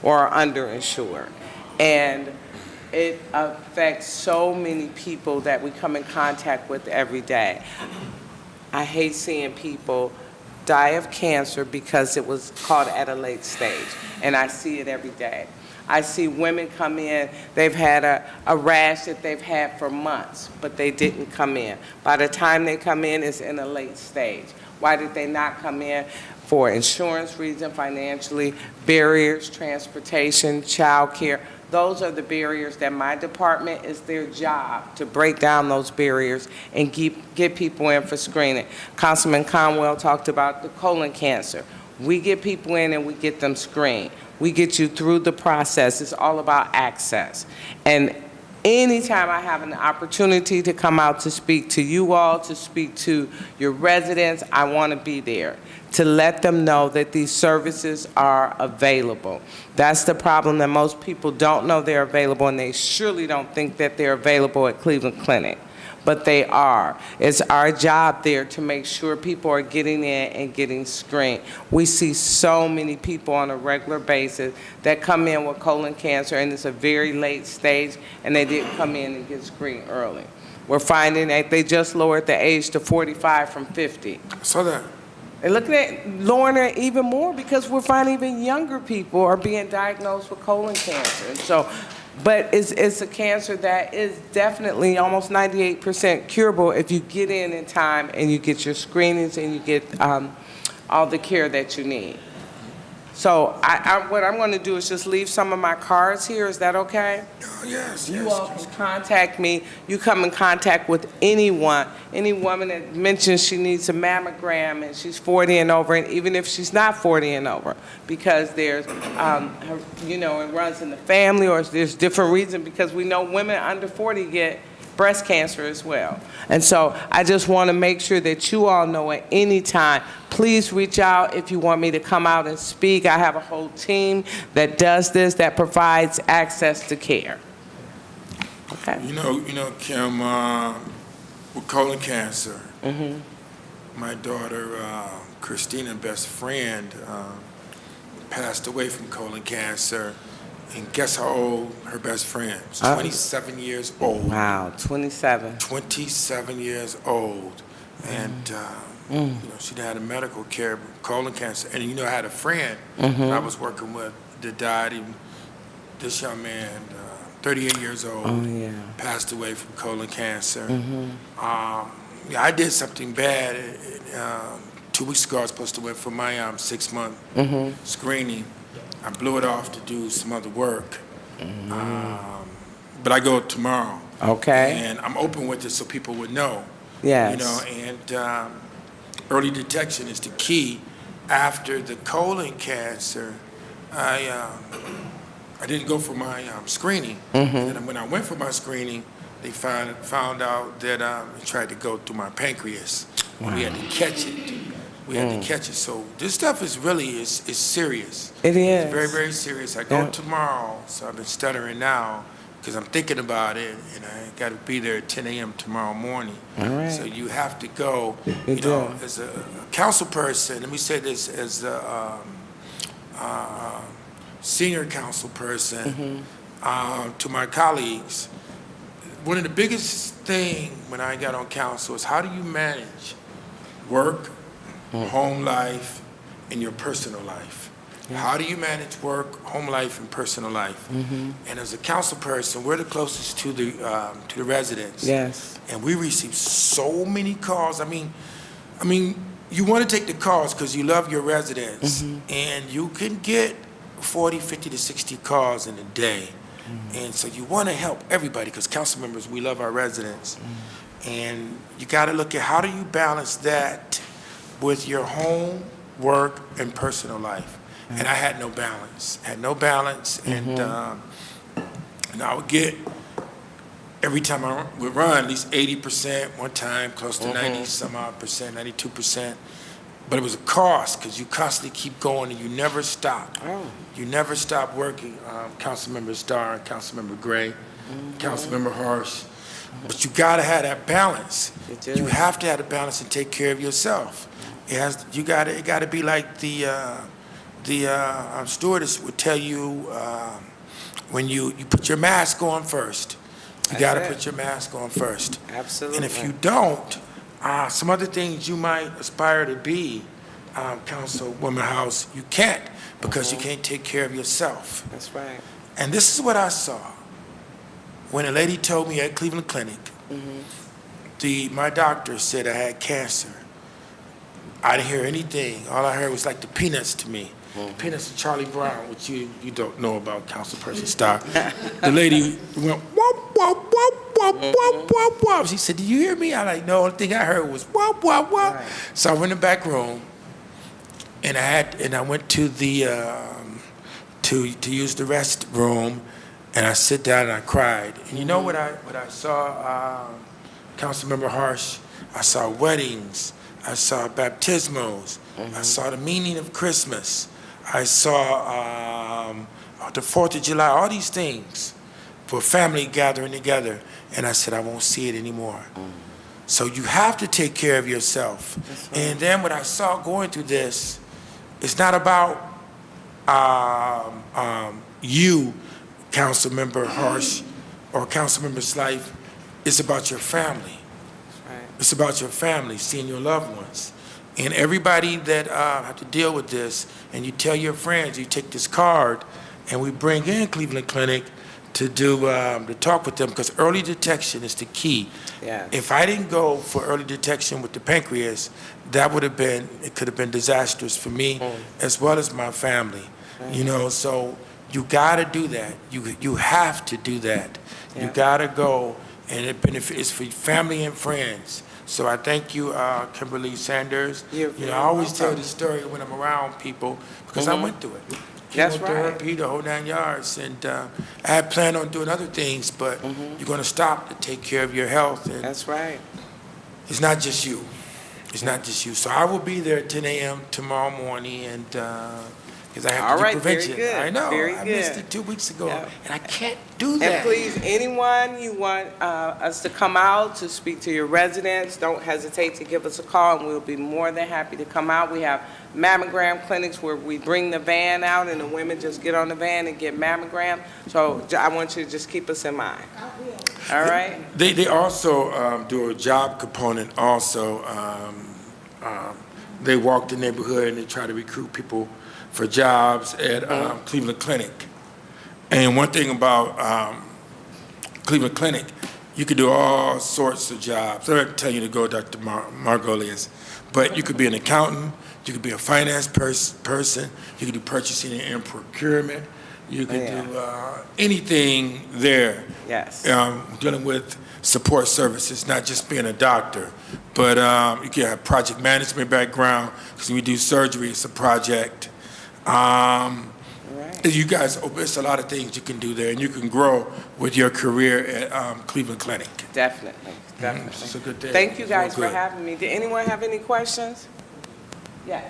Speaker 13: or are underinsured. And it affects so many people that we come in contact with every day. I hate seeing people die of cancer because it was caught at a late stage, and I see it every day. I see women come in, they've had a rash that they've had for months, but they didn't come in. By the time they come in, it's in a late stage. Why did they not come in? For insurance reasons, financially, barriers, transportation, child care. Those are the barriers that my department, is their job to break down those barriers and get people in for screening. Councilman Conwell talked about the colon cancer. We get people in and we get them screened. We get you through the process. It's all about access. And anytime I have an opportunity to come out to speak to you all, to speak to your residents, I want to be there to let them know that these services are available. That's the problem, that most people don't know they're available, and they surely don't think that they're available at Cleveland Clinic. But they are. It's our job there to make sure people are getting in and getting screened. We see so many people on a regular basis that come in with colon cancer, and it's a very late stage, and they didn't come in and get screened early. We're finding that they just lowered the age to 45 from 50.
Speaker 2: I saw that.
Speaker 13: And looking at lowering it even more, because we're finding even younger people are being diagnosed with colon cancer. And so, but it's a cancer that is definitely almost 98% curable if you get in time and you get your screenings and you get all the care that you need. So what I'm going to do is just leave some of my cards here. Is that okay?
Speaker 2: Oh, yes,
Speaker 13: You
Speaker 2: yes.
Speaker 13: all can contact me. You come in contact with anyone, any woman that mentions she needs a mammogram and she's 40 and over, and even if she's not 40 and over, because there's, it runs in the family, or there's different reasons, because we know women under 40 get breast cancer as well. And so I just want to make sure that you all know at any time, please reach out if you want me to come out and speak. I have a whole team that does this, that provides access to care. Okay.
Speaker 2: You know, Kim, with colon cancer, my daughter, Christina, best friend, passed away from colon cancer. And guess how old her best friend? She's 27 years old.
Speaker 13: Wow, 27.
Speaker 2: 27 years old. And, she'd had a medical care with colon cancer. And, I had a friend that I was working with that died. This young man, 38 years old, passed away from colon cancer. I did something bad. 2 weeks ago, I was supposed to wait for my 6-month screening. I blew it off to do some other work. but I go tomorrow.
Speaker 13: Okay.
Speaker 2: And I'm open with it so people would know.
Speaker 13: Yes.
Speaker 2: You know, and early detection is the key. After the colon cancer, I didn't go for my screening. And when I went for my screening, they found out that it tried to go through my pancreas.
Speaker 13: Wow.
Speaker 2: We had to catch it. We had to catch it. So this stuff is really is serious.
Speaker 13: It is.
Speaker 2: It's very, very serious. I go tomorrow, so I've been stuttering now because I'm thinking about it, and I got to be there at 10 a.m. tomorrow morning.
Speaker 13: All right.
Speaker 2: So you have to go.
Speaker 13: You
Speaker 2: You know,
Speaker 13: do.
Speaker 2: as a council person, let me say this, as a senior council person, to my colleagues, one of the biggest thing when I got on council is how do you manage work, home life, and your personal life? How do you manage work, home life, and personal life? And as a council person, we're the closest to the residents.
Speaker 13: Yes.
Speaker 2: And we receive so many calls. I mean, you want to take the calls because you love your residents, and you can get 40, 50 to 60 calls in a day. And so you want to help everybody because council members, we love our residents. And you got to look at how do you balance that with your home, work, and personal life. And I had no balance. And I would get, every time I would run, at least 80%, one time, close to 90 some odd percent, 92%. But it was a cost because you constantly keep going and you never stop. You never stop working. Councilmember Starr, Councilmember Gray, Councilmember Harsh. But you got to have that balance. You have to have the balance and take care of yourself. It got to be like the stewardess would tell you when you put your mask on first. You got to put your mask on first.
Speaker 13: Absolutely.
Speaker 2: And if you don't, some other things you might aspire to be, Councilwoman House, you can't because you can't take care of yourself.
Speaker 13: That's right.
Speaker 2: And this is what I saw. When a lady told me at Cleveland Clinic, my doctor said I had cancer. I didn't hear anything. All I heard was like the Peanuts to me. The Peanuts of Charlie Brown, which you don't know about, Councilperson Starr. The lady went, whoop, whoop, whoop, whoop, whoop, whoop, whoop. She said, "Do you hear me?" I'm like, "No, the only thing I heard was whoop, whoop, whoop."
Speaker 13: Right.
Speaker 2: So I went in the back room, and I went to the to use the restroom, and I sit down and I cried. And you know what I saw, Councilmember Harsh? I saw weddings. I saw baptismals. I saw the meaning of Christmas. I saw the 4th of July, all these things for family gathering together. And I said, I won't see it anymore. So you have to take care of yourself. And then what I saw going through this, it's not about you, Councilmember Harsh, or Councilmember Slife. It's about your family. It's about your family, seeing your loved ones. And everybody that have to deal with this, and you tell your friends, you take this card, and we bring in Cleveland Clinic to talk with them, because early detection is the key.
Speaker 13: Yes.
Speaker 2: If I didn't go for early detection with the pancreas, it could have been disastrous for me as well as my family. You know, so you gotta do that. You have to do that. You gotta go, and it benefits for family and friends. So I thank you, Kimberly Sanders.
Speaker 13: You're
Speaker 2: I always tell
Speaker 13: welcome.
Speaker 2: the story when I'm around people because I went through it.
Speaker 13: That's
Speaker 2: Chemotherapy, the whole 9 yards. And I had planned on doing other things, but you're going to stop to take care of your health. And
Speaker 13: That's right.
Speaker 2: it's not just you. It's not just you. So I will be there at 10 a.m. tomorrow morning, and because I have
Speaker 13: All
Speaker 2: to
Speaker 13: right,
Speaker 2: do
Speaker 13: very
Speaker 2: prevention.
Speaker 13: good,
Speaker 2: I know.
Speaker 13: very
Speaker 2: I missed
Speaker 13: good.
Speaker 2: it 2 weeks ago,
Speaker 13: Yeah.
Speaker 2: and I can't do
Speaker 13: And
Speaker 2: that.
Speaker 13: please, anyone you want us to come out to speak to your residents, don't hesitate to give us a call, and we'll be more than happy to come out. We have mammogram clinics where we bring the van out, and the women just get on the van and get mammogram. So I want you to just keep us in mind. All right?
Speaker 2: They also do a job component also. They walk the neighborhood and they try to recruit people for jobs at Cleveland Clinic. And one thing about Cleveland Clinic, you could do all sorts of jobs. I'm not telling you to go, Dr. Margolius, but you could be an accountant, you could be a finance person, you could do purchasing and procurement, You can
Speaker 13: Yeah.
Speaker 2: do anything there.
Speaker 13: Yes.
Speaker 2: Dealing with support services, not just being a doctor, but you can have project management background, because when you do surgery, it's a project. You guys, it's a lot of things you can do there, and you can grow with your career at Cleveland Clinic.
Speaker 13: Definitely, definitely.
Speaker 2: It's a good thing.
Speaker 13: Thank you
Speaker 2: It's real
Speaker 13: guys for
Speaker 2: good.
Speaker 13: having me. Did anyone have any questions? Yes.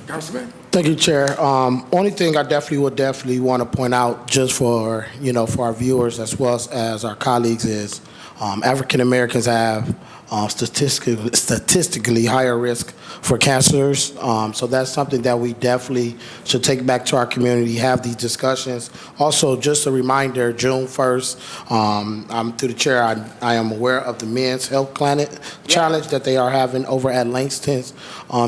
Speaker 2: Councilman?
Speaker 11: Thank you, Chair. Only thing I definitely want to point out, just for, for our viewers as well as our colleagues, is African Americans have statistically higher risk for cancers. So that's something that we definitely should take back to our community, have these discussions. Also, just a reminder, June 1st, I'm through the chair, I am aware of the Men's Health Planet Challenge that they are having over at Langston's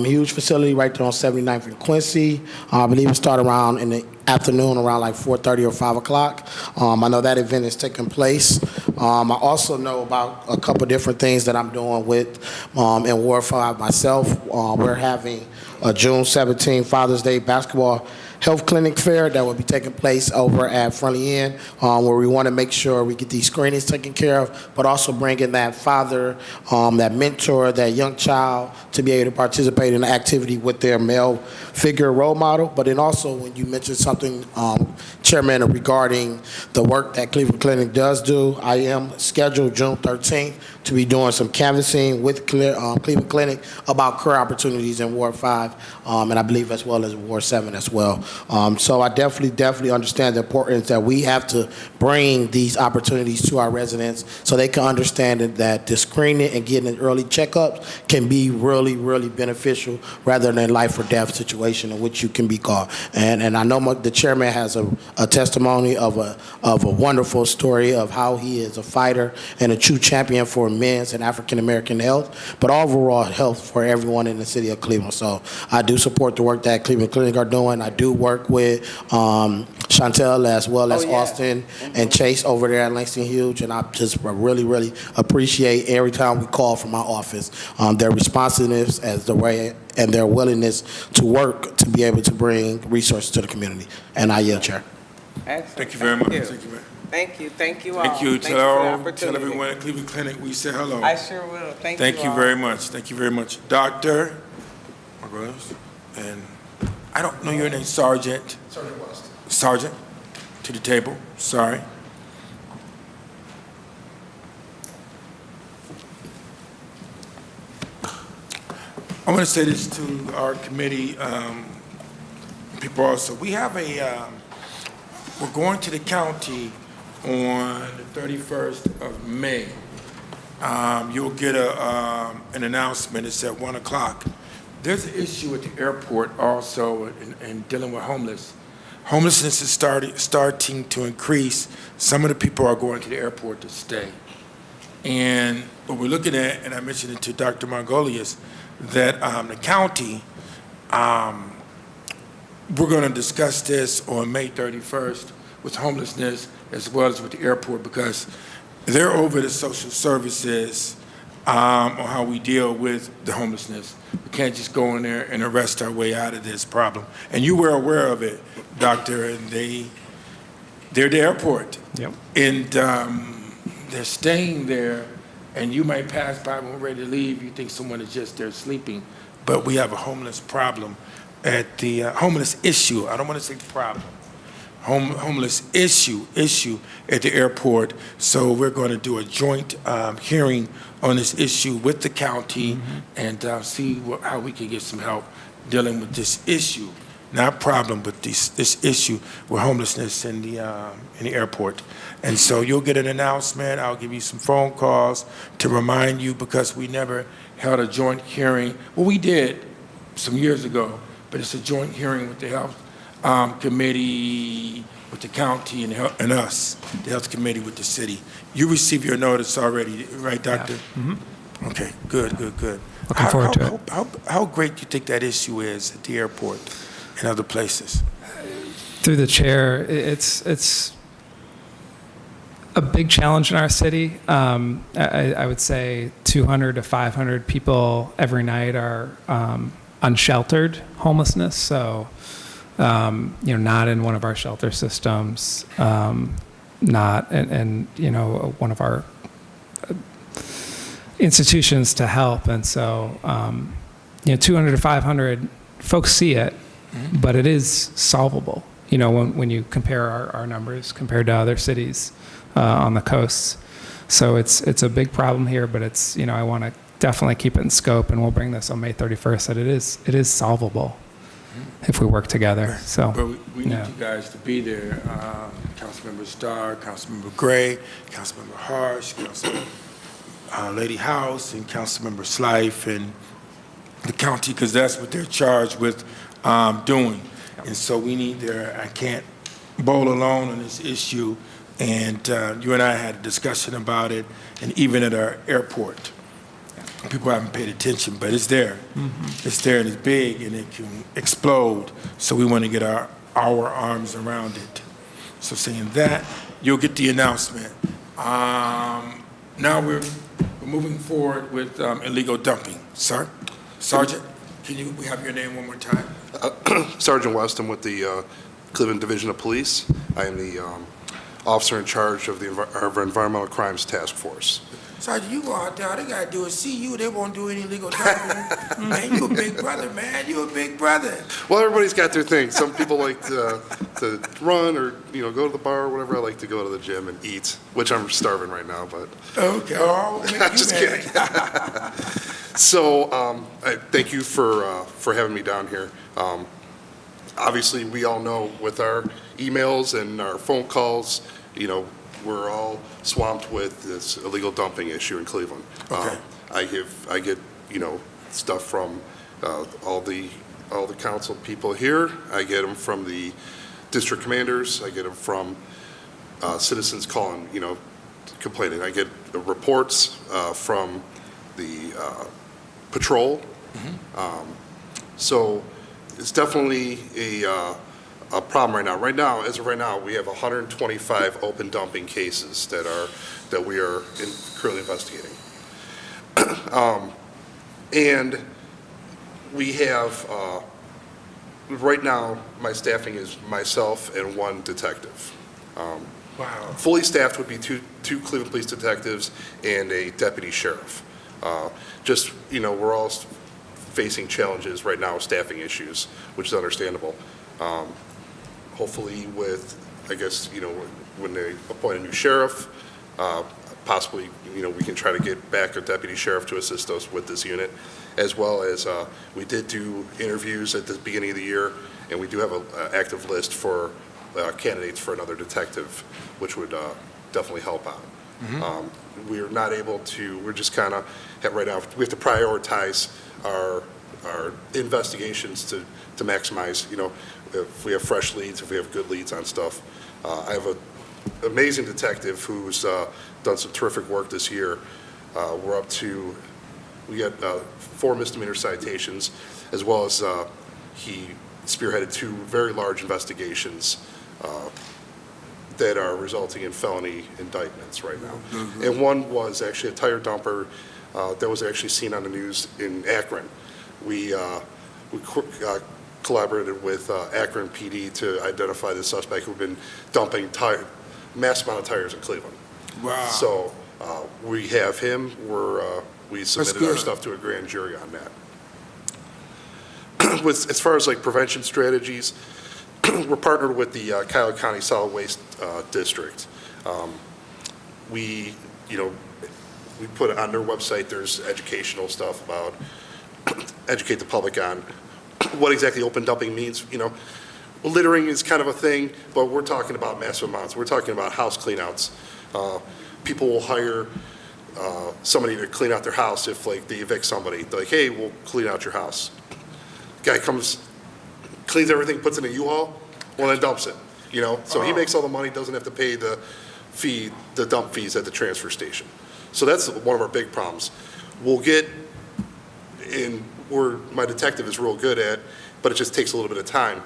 Speaker 11: huge facility right there on 79th and Quincy. I believe it started around in the afternoon, around like 4:30 or 5 o'clock. I know that event is taking place. I also know about a couple different things that I'm doing with in Ward 5 myself. We're having a June 17 Father's Day basketball health clinic fair that will be taking place over at Friendly Inn, where we want to make sure we get these screenings taken care of, but also bring in that father, that mentor, that young child to be able to participate in the activity with their male figure role model. But then also when you mentioned something, Chairman, regarding the work that Cleveland Clinic does do, I am scheduled June 13th to be doing some canvassing with Cleveland Clinic about career opportunities in Ward 5, and I believe as well as Ward 7 as well. So I definitely understand the importance that we have to bring these opportunities to our residents so they can understand that the screening and getting early checkups can be really beneficial rather than life or death situation in which you can be caught. And I know the chairman has a testimony of a wonderful story of how he is a fighter and a true champion for men's and African American health, but overall health for everyone in the city of Cleveland. So I do support the work that Cleveland Clinic are doing. I do work with Chantel as well as Austin and Chase over there at Langston Hughes, and I just really appreciate every time we call from my office their responsiveness as the way and their willingness to work to be able to bring resources to the community. And I yield, Chair.
Speaker 13: Excellent.
Speaker 2: Thank you very much. Thank you.
Speaker 13: Thank you. Thank you all.
Speaker 2: Thank you.
Speaker 13: for the opportunity.
Speaker 2: Tell everyone at Cleveland Clinic we say hello.
Speaker 13: I sure will. Thank you
Speaker 2: Thank you
Speaker 13: all.
Speaker 2: very much. Thank you very much. Doctor, and I don't know your name, Sergeant. Sergeant West. Sergeant, to the table. Sorry. I want to say this to our committee people also. We have we're going to the county on the 31st of May. You'll get an announcement. It's at 1 o'clock. There's an issue at the airport also in dealing with homelessness is starting to increase. Some of the people are going to the airport to stay. And what we're looking at, and I mentioned it to Dr. Margolius, that the county, we're going to discuss this on May 31st with homelessness as well as with the airport, because they're over the social services on how we deal with the homelessness. We can't just go in there and arrest our way out of this problem. And you were aware of it, Doctor, and they're at the airport.
Speaker 3: Yep.
Speaker 2: And they're staying there, and you might pass by when we're ready to leave. You think someone is just there sleeping, but we have a homeless problem at the homeless issue. I don't want to say problem. Homeless issue at the airport. So we're going to do a joint hearing on this issue with the county and see how we can get some help dealing with this issue. Not problem, but this issue with homelessness in the airport. And so you'll get an announcement. I'll give you some phone calls to remind you, because we never held a joint hearing. Well, we did some years ago, but it's a joint hearing with the health committee, with the county, and us, the health committee with the city. You received your notice already, right, Doctor?
Speaker 3: Yeah. Mm-hmm.
Speaker 2: Okay, good.
Speaker 3: Looking forward to it.
Speaker 2: How great do you think that issue is at the airport and other places?
Speaker 3: Through the chair, it's a big challenge in our city. I would say 200 to 500 people every night are unsheltered homelessness. So not in one of our shelter systems, not in one of our institutions to help. And so, 200 to 500, folks see it, but it is solvable, when you compare our numbers compared to other cities on the coasts. So it's a big problem here, but it's, I want to definitely keep it in scope, and we'll bring this on May 31st, that it is solvable if we work together. So,
Speaker 2: But we need you guys to be there. Councilmember Starr, Councilmember Gray, Councilmember Harsh, Councilmember Lady House, and Councilmember Slife, and the county, because that's what they're charged with doing. And so we need I can't bowl alone on this issue. And you and I had a discussion about it, and even at our airport. People haven't paid attention, but it's there. It's there, and it's big, and it can explode. So we want to get our arms around it. So saying that, you'll get the announcement. Now we're moving forward with illegal dumping. Sir? Sergeant, we have your name one more time?
Speaker 14: Sergeant West, I'm with the Cleveland Division of Police. I am the officer in charge of our Environmental Crimes Task Force.
Speaker 2: Sergeant, you go out there, all they gotta do is see you, they won't do any illegal dumping. Man, you a big brother, man, you a big brother.
Speaker 14: Well, everybody's got their thing. Some people like to run or go to the bar or whatever. I like to go to the gym and eat, which I'm starving right now, but.
Speaker 2: Okay,
Speaker 14: Just kidding. So, I thank you for having me down here. Obviously, we all know with our emails and our phone calls, we're all swamped with this illegal dumping issue in Cleveland.
Speaker 2: Okay.
Speaker 14: I get stuff from all the council people here. I get them from the district commanders. I get them from citizens calling, complaining. I get reports from the patrol. So it's definitely a problem right now. As of right now, we have 125 open dumping cases that we are currently investigating. And we have, right now, my staffing is myself and one detective.
Speaker 2: Wow.
Speaker 14: Fully staffed would be two Cleveland police detectives and a deputy sheriff. We're all facing challenges right now with staffing issues, which is understandable. Hopefully when they appoint a new sheriff, possibly, we can try to get back a deputy sheriff to assist us with this unit, as well as we did do interviews at the beginning of the year, and we do have an active list for candidates for another detective, which would definitely help out. We're not able to, we're just kind of, right now, we have to prioritize our investigations to maximize, if we have fresh leads, if we have good leads on stuff. I have an amazing detective who's done some terrific work this year. We got 4 misdemeanor citations, as well as he spearheaded 2 very large investigations that are resulting in felony indictments right now. And one was actually a tire dumper that was actually seen on the news in Akron. We collaborated with Akron PD to identify the suspect who'd been dumping mass amount of tires in Cleveland.
Speaker 2: Wow.
Speaker 14: So we have him. We submitted our stuff to a grand jury on that. As far as prevention strategies, we're partnered with the Cuyahoga County Solid Waste District. We put on their website, there's educational stuff about educate the public on what exactly open dumping means. Littering is kind of a thing, but we're talking about massive amounts. We're talking about house cleanouts. People will hire somebody to clean out their house if they evict somebody. They're like, hey, we'll clean out your house. Guy comes, cleans everything, puts it in a U-Haul, then dumps it. So he makes all the money, doesn't have to pay the dump fees at the transfer station. So that's one of our big problems. We'll get in where my detective is real good at, but it just takes a little bit of time,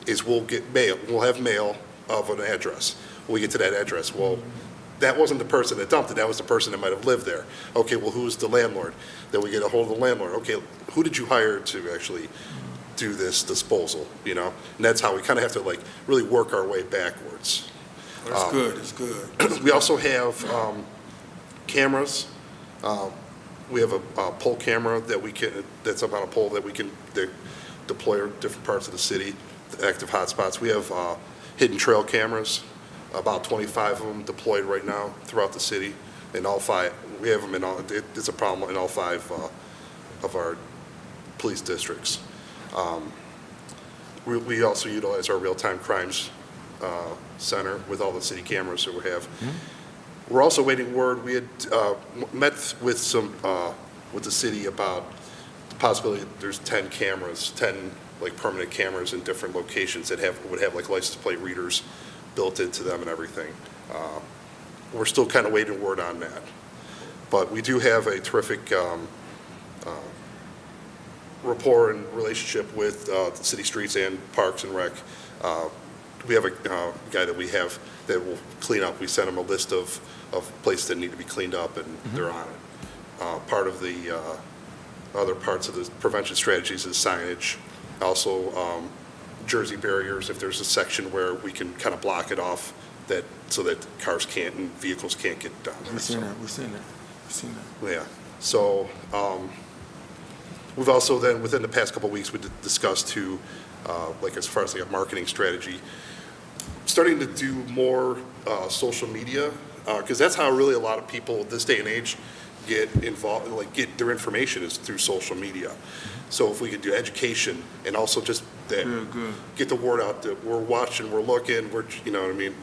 Speaker 14: is we'll get mail. We'll have mail of an address. When we get to that address, well, that wasn't the person that dumped it. That was the person that might have lived there. Okay, well, who's the landlord? Then we get a hold of the landlord. Okay, who did you hire to actually do this disposal, you know? And that's how we kind of have to like really work our way backwards.
Speaker 2: That's good, that's good.
Speaker 14: We also have cameras. We have a pole camera that's up on a pole that we can deploy in different parts of the city, the active hotspots. We have hidden trail cameras, about 25 of them deployed right now throughout the city. In all 5, we have them in all, it's a problem in all 5 of our police districts. We also utilize our real-time crimes center with all the city cameras that we have. We're also waiting word. We had met with with the city about the possibility that there's 10 cameras, 10 like permanent cameras in different locations that would have like license plate readers built into them and everything. We're still kind of waiting word on that. But we do have a terrific rapport and relationship with the city streets and parks and rec. We have a guy that we have that will clean up. We send him a list of places that need to be cleaned up, and they're on it. Part of the other parts of the prevention strategies is signage. Also, Jersey barriers, if there's a section where we can kind of block it off so that cars can't and vehicles can't get down there.
Speaker 2: We've seen that.
Speaker 14: Yeah. So we've also then, within the past couple of weeks, we discussed too, like as far as like a marketing strategy, starting to do more social media, because that's how really a lot of people this day and age get involved, like get their information is through social media. So if we could do education and also just that, get the word out that we're watching, we're looking, you know what I mean?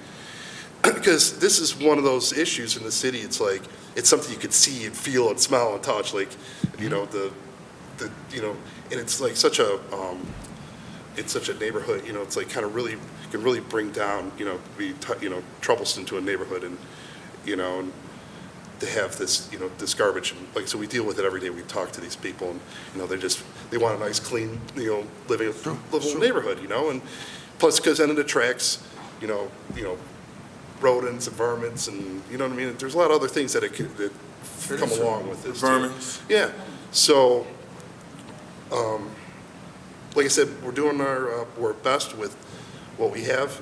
Speaker 14: Because this is one of those issues in the city. It's like, it's something you could see and feel and smell and touch, like, you know, you know, and it's like such a, it's such a neighborhood, you know, it's like kind of really, can really bring down, you know, troublesome to a neighborhood, and, you know, and to have this, you know, this garbage, and like, so we deal with it every day. We talk to these people, and, you know, they want a nice, clean, you know, livable neighborhood, you know, and plus, because then it attracts, you know, rodents and vermins, and, you know what I mean? There's a lot of other things that come along with this.
Speaker 2: Vermins.
Speaker 14: Yeah. So, like I said, we're doing our best with what we have.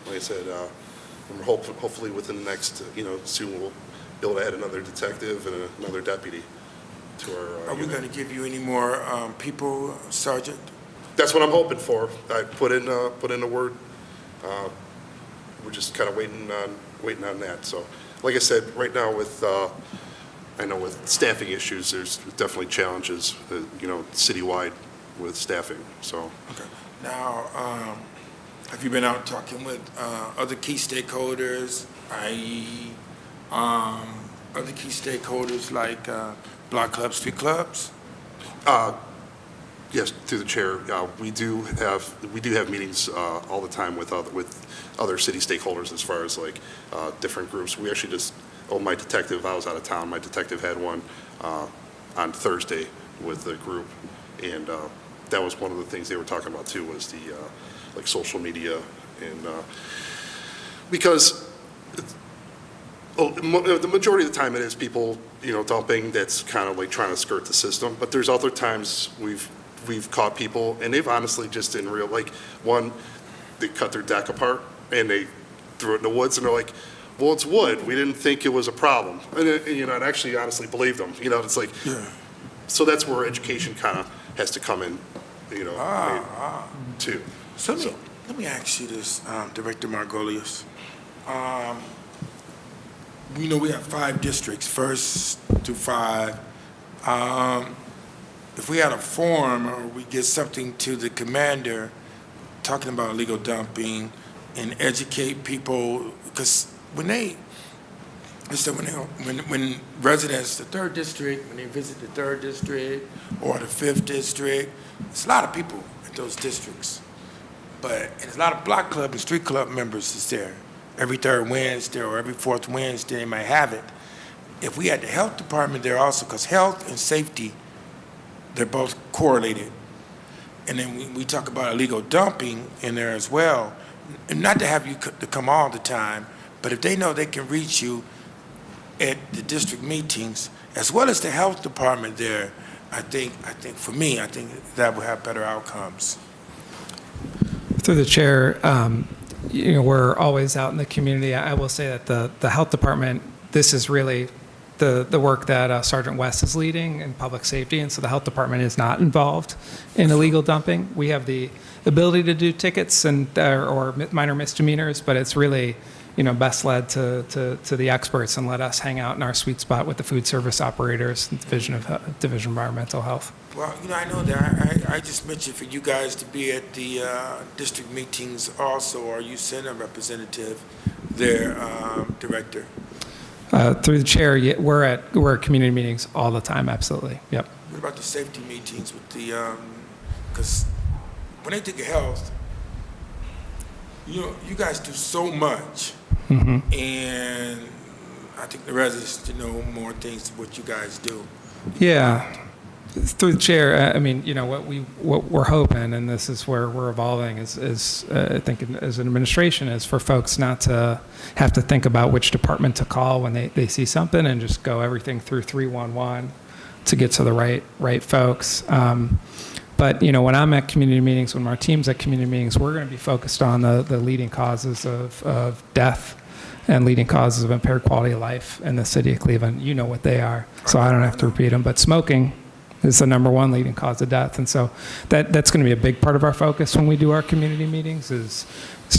Speaker 14: Like I said, and hopefully within the next, you know, soon we'll be able to add another detective and another deputy to our
Speaker 2: Are we
Speaker 14: unit.
Speaker 2: going to give you any more people, Sergeant?
Speaker 14: That's what I'm hoping for. I put in the word. We're just kind of waiting on that. So, like I said, right now I know with staffing issues, there's definitely challenges, you know, citywide with staffing. So.
Speaker 2: Okay. Now, have you been out talking with other key stakeholders, i.e., other key stakeholders like block clubs, street clubs?
Speaker 14: Yes, through the chair, we do have meetings all the time with other city stakeholders as far as like different groups. We actually just, my detective, I was out of town. My detective had one on Thursday with the group, and that was one of the things they were talking about too, was the like social media, and because the majority of the time it is people, you know, dumping that's kind of like trying to skirt the system, but there's other times we've caught people, and they've honestly just in real, like, one, they cut their deck apart and they threw it in the woods, and they're like, well, it's wood, we didn't think it was a problem, and you know, and actually honestly believe them, you know, it's like, so that's where education kind of has to come in, you know, too.
Speaker 2: So let me ask you this, Director Margolius. We know we have 5 districts, 1st through 5. If we had a forum or we get something to the commander talking about illegal dumping and educate people, because when residents, the 3rd district, when they visit the 3rd district or the 5th district, it's a lot of people in those districts. But there's a lot of block club and street club members that's there. Every 3rd Wednesday or every 4th Wednesday, they might have it. If we had the health department there also, because health and safety, they're both correlated. And then we talk about illegal dumping in there as well. And not to have you to come all the time, but if they know they can reach you at the district meetings, as well as the health department there, I think for me, I think that would have better outcomes.
Speaker 3: Through the chair, we're always out in the community. I will say that the health department, this is really the work that Sergeant West is leading in public safety, and so the health department is not involved in illegal dumping. We have the ability to do tickets or minor misdemeanors, but it's really best led to the experts and let us hang out in our sweet spot with the food service operators and Division of Environmental Health.
Speaker 2: Well, I know that I just mentioned for you guys to be at the district meetings also, or you send a representative there, Director?
Speaker 3: Through the chair, we're at community meetings all the time, absolutely, yep.
Speaker 2: What about the safety meetings with the, because when they think of health, you guys do so much, and I think the residents know more things than what you guys do.
Speaker 3: Yeah. Through the chair, what we're hoping, and this is where we're evolving, is I think as an administration, is for folks not to have to think about which department to call when they see something, and just go everything through 311 to get to the right folks. But when I'm at community meetings, when our team's at community meetings, we're going to be focused on the leading causes of death and leading causes of impaired quality of life in the city of Cleveland. You know what they are, so I don't have to repeat them. But smoking is the number one leading cause of death. And so that's going to be a big part of our focus when we do our community meetings is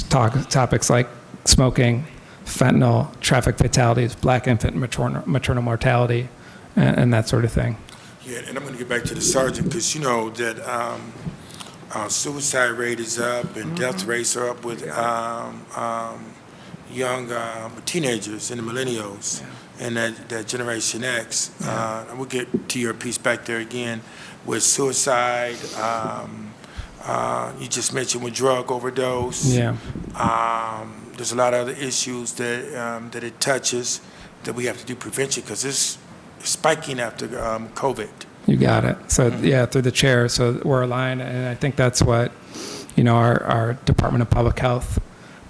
Speaker 3: topics like smoking, fentanyl, traffic fatalities, black infant maternal mortality, and that sort of thing.
Speaker 2: Yeah, and I'm going to get back to the sergeant because you know that suicide rate is up and death rates are up with young teenagers and the millennials. And that Generation X. And we'll get to your piece back there again with suicide. You just mentioned with drug overdose.
Speaker 3: Yeah.
Speaker 2: There's a lot of other issues that it touches that we have to do prevention because it's spiking after COVID.
Speaker 3: You got it. So through the chair. So we're aligned, and I think that's what our Department of Public Health.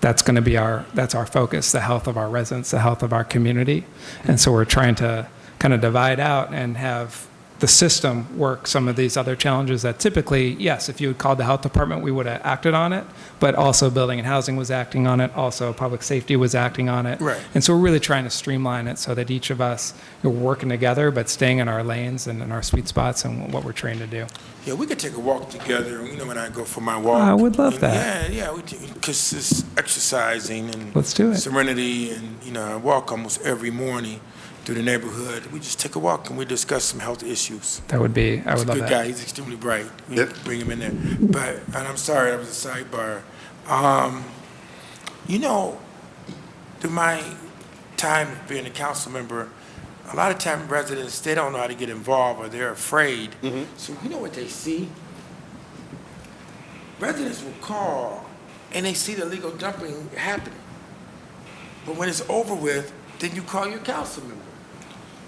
Speaker 3: That's going to be that's our focus, the health of our residents, the health of our community. And so we're trying to kind of divide out and have the system work some of these other challenges that typically, yes, if you had called the health department, we would have acted on it, but also building and housing was acting on it, also public safety was acting on it.
Speaker 2: Right.
Speaker 3: And so we're really trying to streamline it so that each of us are working together, but staying in our lanes and in our sweet spots and what we're trained to do.
Speaker 2: Yeah, we could take a walk together, when I go for my walk.
Speaker 3: I would love that.
Speaker 2: Yeah, because it's exercising and
Speaker 3: Let's do it.
Speaker 2: serenity, and I walk almost every morning through the neighborhood. We just take a walk and we discuss some health issues.
Speaker 3: I would love
Speaker 2: He's a good
Speaker 3: that.
Speaker 2: guy. He's extremely bright. We bring him in there. And I'm sorry, that was a sidebar. Through my time being a council member, a lot of time residents, they don't know how to get involved or they're afraid. So you know what they see? Residents will call and they see the illegal dumping happening. But when it's over with, then you call your council member.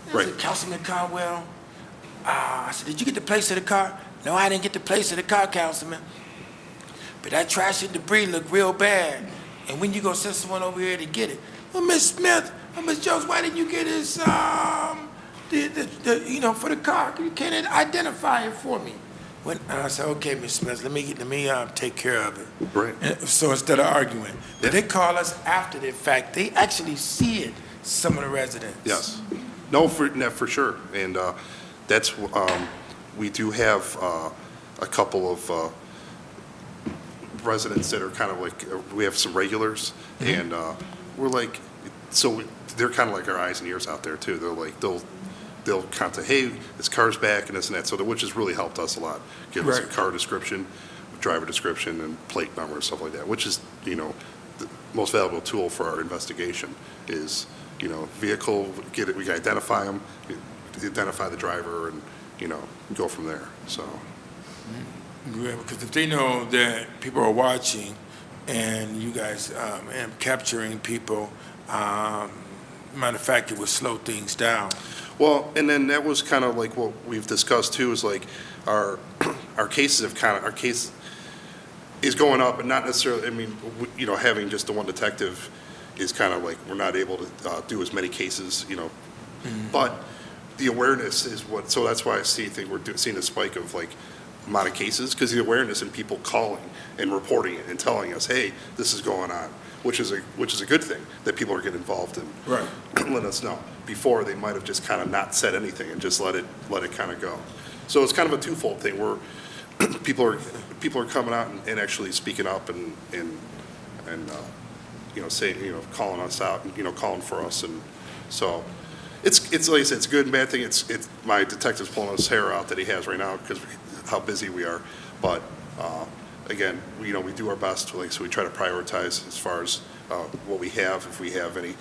Speaker 2: I said, Councilman Conwell, I said, did you get the place of the car? No, I didn't get the place of the car, Councilman. But that trash and debris look real bad. And when you gonna send someone over here to get it? Well, Miss Smith, Miss Jones, why didn't you get his, for the car? You can't identify it for me. When I said, okay, Miss Smith, let me take care of it.
Speaker 14: Right.
Speaker 2: And so instead of arguing, but they call us after the fact. They actually see it. Some of the residents.
Speaker 14: Yes. No, for sure. And that's, we do have a couple of residents that are kind of like, we have some regulars, and we're like, they're kind of like our eyes and ears out there too. They're like, they'll contact, hey, this car's back and this and that, which has really helped us a lot. Give us a car description, driver description, and plate number and stuff like that, which is, the most valuable tool for our investigation is, vehicle, get it, we can identify them, identify the driver, and, go from there, so.
Speaker 2: Yeah, because if they know that people are watching and you guys and capturing people, matter of fact, it would slow things down.
Speaker 14: Well, and then that was kind of like what we've discussed too, is like our cases have our case is going up, and not necessarily, having just the one detective is kind of like, we're not able to do as many cases, but the awareness is what, so that's why think we're seeing a spike of like amount of cases, because the awareness and people calling and reporting it and telling us, hey, this is going on, which is a good thing, that people are getting involved in.
Speaker 2: Right.
Speaker 14: Letting us know. Before, they might have just kind of not said anything and just let it kind of go. So it's kind of a twofold thing where people are coming out and actually speaking up and saying, calling us out and, calling for us. And so it's like I said, it's a good and bad thing. It's my detective's pulling his hair out that he has right now because how busy we are. But again, we do our best. So we try to prioritize as far as what we have. If we have any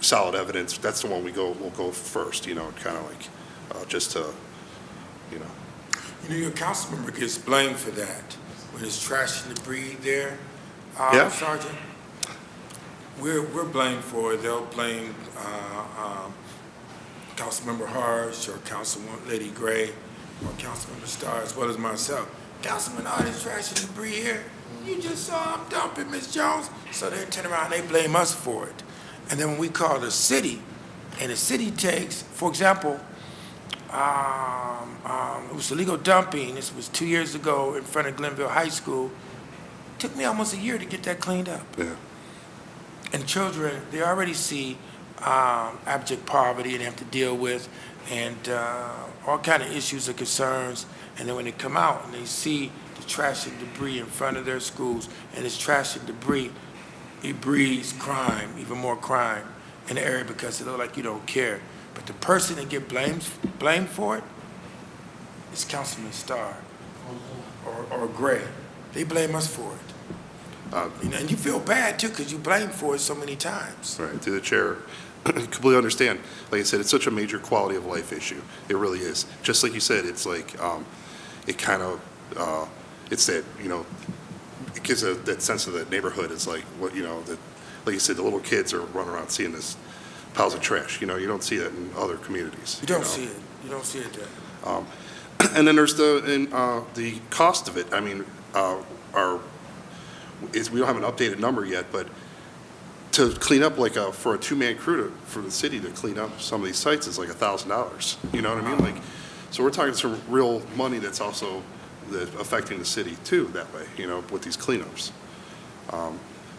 Speaker 14: solid evidence, that's the one we'll go first, kind of like just to,
Speaker 2: Your council member gets blamed for that when it's trash and debris there.
Speaker 14: Yeah.
Speaker 2: Sergeant, we're blamed for it. They'll blame Councilmember Harsh or Councilwoman Lady Gray or Councilmember Starr as well as myself. Councilman, all this trash and debris here, you just saw them dumping, Ms. Jones. So they turn around and they blame us for it. And then when we call the city, and the city takes, for example, it was illegal dumping. This was 2 years ago in front of Glenville High School. It took me almost a year to get that cleaned up.
Speaker 14: Yeah.
Speaker 2: And children, they already see abject poverty and have to deal with, and all kind of issues and concerns. And then when they come out and they see the trash and debris in front of their schools, and it's trash and debris, it breeds crime, even more crime in the area because it looks like you don't care. But the person that get blamed for it is Councilman Starr or Gray. They blame us for it. And you feel bad too because you blame for it so many times.
Speaker 14: Right, through the chair. Completely understand. Like I said, it's such a major quality of life issue. It really is. Just like you said, it's like, it kind of, it's that, it gives that sense of that neighborhood. It's like, what, that, like you said, the little kids are running around seeing this piles of trash. You don't see that in other communities.
Speaker 2: You don't see it. You don't see it there.
Speaker 14: And then there's the cost of it. I mean, we don't have an updated number yet, but to clean up for a two-man crew for the city to clean up some of these sites is like $1,000. You know what I mean? Like, so we're talking some real money that's also affecting the city too that way. With these cleanups.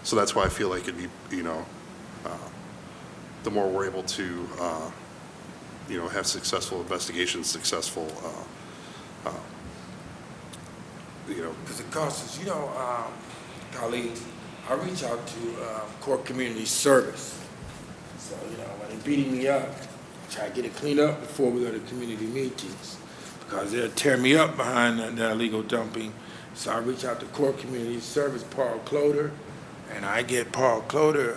Speaker 14: So that's why I feel like it'd be the more we're able to have successful investigations, successful
Speaker 2: Because it costs us, colleagues, I reach out to Cork Community Service. So, when they're beating me up, I try to get it cleaned up before we go to community meetings because they'll tear me up behind the illegal dumping. So I reach out to Cork Community Service, Paul Cloder, and I get Paul Cloder,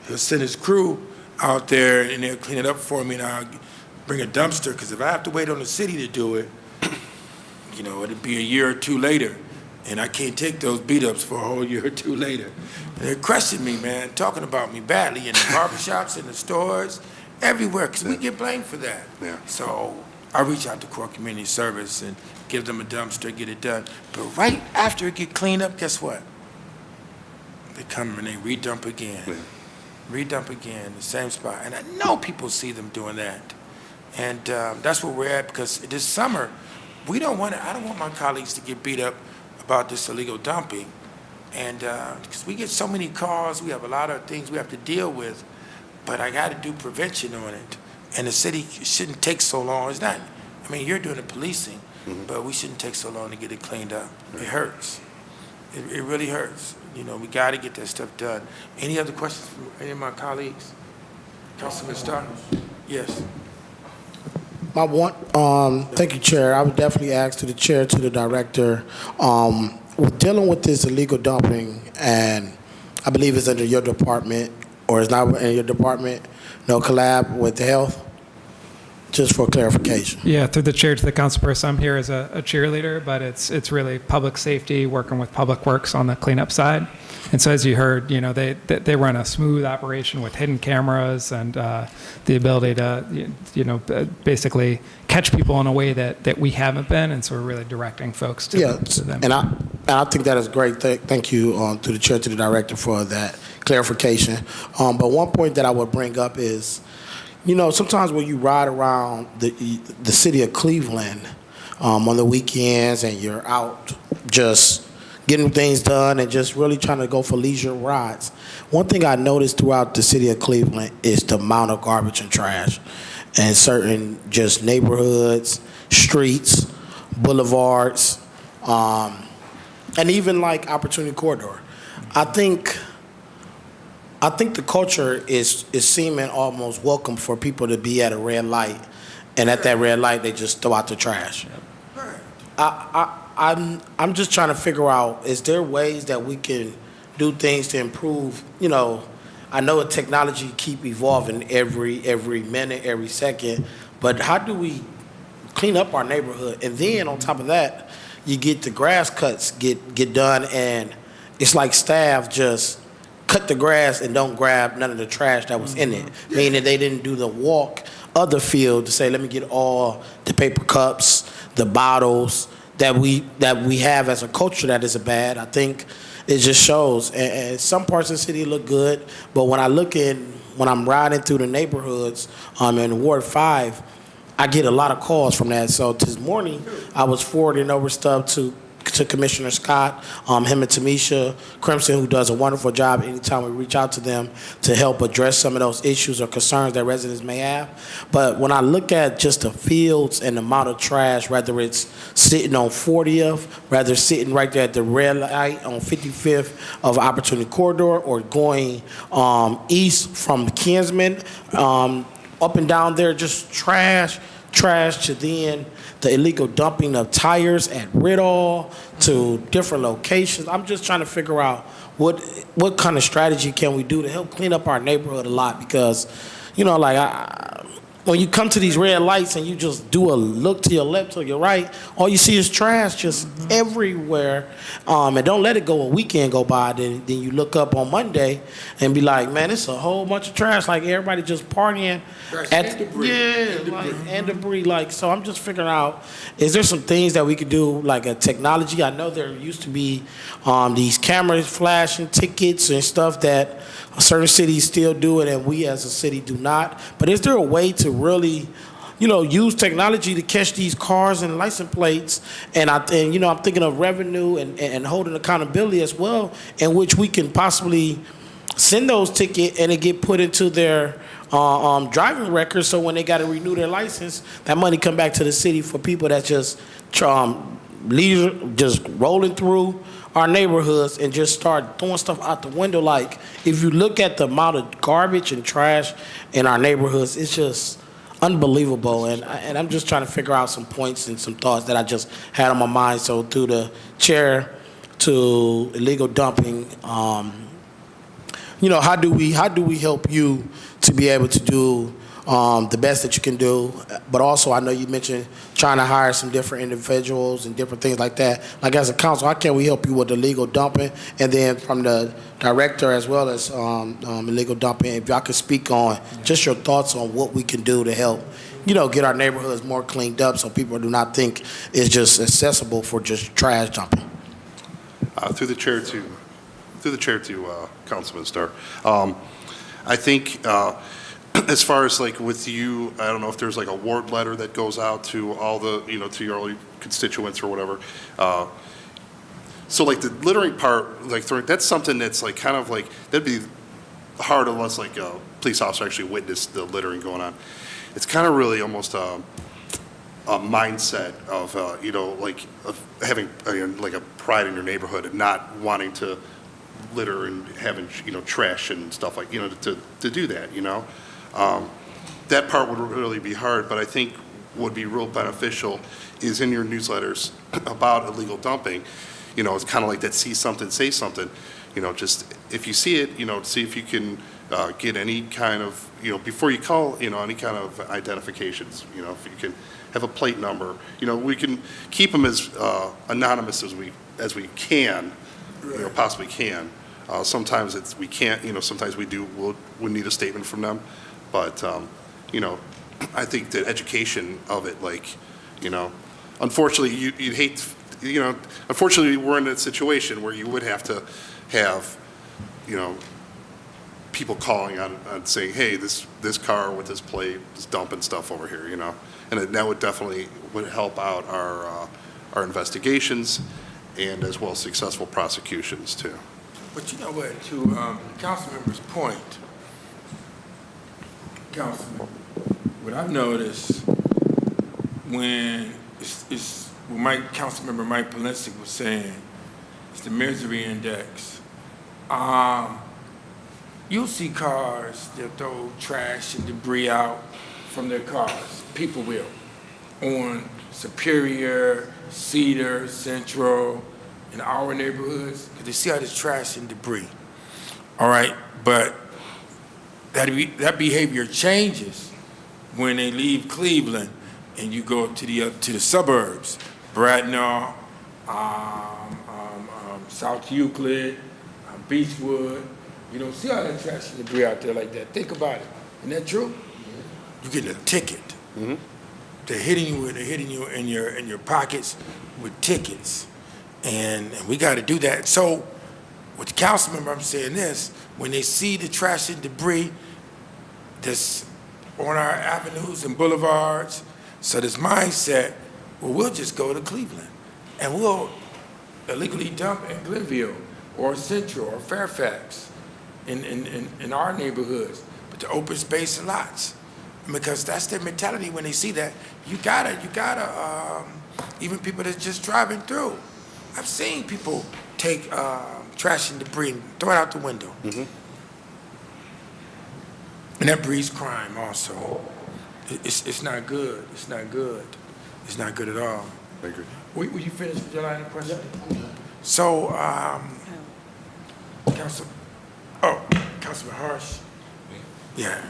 Speaker 2: he'll send his crew out there and they'll clean it up for me and I'll bring a dumpster because if I have to wait on the city to do it, it'd be a year or two later. And I can't take those beat-ups for a whole year or two later. And they're crushing me, man, talking about me badly in the barbershops, in the stores, everywhere, because we get blamed for that.
Speaker 14: Yeah.
Speaker 2: So I reach out to Cork Community Service and give them a dumpster, get it done. But right after it get cleaned up, guess what? They come and they redump again.
Speaker 14: Yeah.
Speaker 2: Redump again, the same spot. And I know people see them doing that. And that's where we're at because this summer, I don't want my colleagues to get beat up about this illegal dumping. And because we get so many calls, we have a lot of things we have to deal with, but I got to do prevention on it. And the city shouldn't take so long. It's not, you're doing the policing, but we shouldn't take so long to get it cleaned up. It hurts. It really hurts. We got to get that stuff done. Any other questions from any of my colleagues? Councilman Starr? Yes.
Speaker 11: Thank you, Chair. I would definitely ask to the Chair, to the Director, with dealing with this illegal dumping, and I believe it's under your department, or it's not in your department, no collab with health? Just for clarification.
Speaker 3: Yeah, through the chair to the councilperson, I'm here as a cheerleader, but it's really public safety, working with Public Works on the cleanup side. And so as you heard, they run a smooth operation with hidden cameras and the ability to, basically catch people in a way that we haven't been. And so we're really directing folks to them.
Speaker 11: And I think that is great. Thank you to the chair, to the director for that clarification. But one point that I would bring up is, You know, sometimes when you ride around the city of Cleveland on the weekends and you're out just getting things done and just really trying to go for leisure rides, one thing I noticed throughout the city of Cleveland is the amount of garbage and trash in certain just neighborhoods, streets, boulevards, and even like Opportunity Corridor. I think the culture is seeming almost welcome for people to be at a red light, and at that red light they just throw out the trash. I'm just trying to figure out, is there ways that we can do things to improve? You know, I know technology keep evolving every minute, every second, but how do we clean up our neighborhood? And then on top of that, you get the grass cuts get done, and it's like staff just cut the grass and don't grab none of the trash that was in it, meaning they didn't do the walk of the field to say, let me get all the paper cups, the bottles that we have as a culture that is bad. I think it just shows. And some parts of the city look good, but when I'm riding through the neighborhoods in Ward 5, I get a lot of calls from that. So this morning, I was forwarding over stuff to Commissioner Scott, him and Tamisha Crimson, who does a wonderful job anytime we reach out to them to help address some of those issues or concerns that residents may have. But when I look at just the fields and the amount of trash, whether it's sitting on 40th, whether sitting right there at the red light on 55th of Opportunity Corridor, or going east from Kinsman, up and down there, just trash, to then the illegal dumping of tires at Riddle to different locations. I'm just trying to figure out what kind of strategy can we do to help clean up our neighborhood a lot, because, you know, like when you come to these red lights and you just do a look to your left or your right, all you see is trash just everywhere. And don't let it go a weekend go by. Then you look up on Monday and be like, man, it's a whole bunch of trash. Like everybody just partying.
Speaker 2: And debris.
Speaker 11: And debris. Like, so I'm just figuring out, is there some things that we could do, like a technology? I know there used to be these cameras flashing tickets and stuff that certain cities still do it, and we as a city do not. But is there a way to really, you know, use technology to catch these cars and license plates? And you know, I'm thinking of revenue and holding accountability as well, in which we can possibly send those tickets and it get put into their driving records. So when they got to renew their license, that money come back to the city for people that just just rolling through our neighborhoods and just start throwing stuff out the window. Like, if you look at the amount of garbage and trash in our neighborhoods, it's just unbelievable. And I'm just trying to figure out some points and some thoughts that I just had on my mind. So through the chair to illegal dumping, you know, how do we help you to be able to do the best that you can do? But also, I know you mentioned trying to hire some different individuals and different things like that. Like, as a council, how can we help you with illegal dumping? And then from the director as well as illegal dumping, if y'all could speak on just your thoughts on what we can do to help, you know, get our neighborhoods more cleaned up so people do not think it's just accessible for just trash dumping.
Speaker 14: Through the chair to Councilman Starr. I think as far as like with you, I don't know if there's like a ward letter that goes out to all the, you know, to your constituents or whatever. So like the littering part, like that's something that's like kind of like, that'd be hard unless like a police officer actually witnessed the littering going on. It's kind of really almost a mindset of, you know, like of having like a pride in your neighborhood and not wanting to litter and having, you know, trash and stuff like, you know, to do that, you know. That part would really be hard, but I think would be real beneficial is in your newsletters about illegal dumping. You know, it's kind of like that see something, say something. You know, just if you see it, you know, see if you can get any kind of, you know, before you call, you know, any kind of identifications. You know, if you can have a plate number. You know, we can keep them as anonymous as we can, you know, possibly can. Sometimes we can't, you know, sometimes we need a statement from them. But, you know, I think the education of it, like, you know, unfortunately, you'd hate, you know, unfortunately, we're in a situation where you would have to have, you know, people calling on saying, hey, this car with this plate is dumping stuff over here, you know? And that would definitely help out our investigations and as well as successful prosecutions too.
Speaker 2: But you know what, to council member's point, Councilman, what I've noticed when Councilmember Mike Polinsky was saying, it's the misery index. You'll see cars that throw trash and debris out from their cars. People will. On Superior, Cedar, Central, in our neighborhoods, because they see all this trash and debris. All right, but that behavior changes when they leave Cleveland and you go to the suburbs, Bracknell, South Euclid, Beechwood. You don't see all that trash and debris out there like that. Think about it. Isn't that true? You're getting a ticket.
Speaker 14: Mm-hmm.
Speaker 2: They're hitting you in your pockets with tickets, and we got to do that. So, with the council member, I'm saying this: when they see the trash and debris that's on our avenues and boulevards, so this mindset, well, we'll just go to Cleveland, and we'll illegally dump in Glenville or Central or Fairfax in our neighborhoods, but the open space lots. Because that's their mentality when they see that. You gotta, even people that's just driving through. I've seen people take trash and debris and throw it out the window.
Speaker 14: Mm-hmm.
Speaker 2: And that breeds crime also. It's not good. It's not good. It's not good at all.
Speaker 14: I agree.
Speaker 2: Will you finish with your line of question? So, Councilman Harsh. Yeah.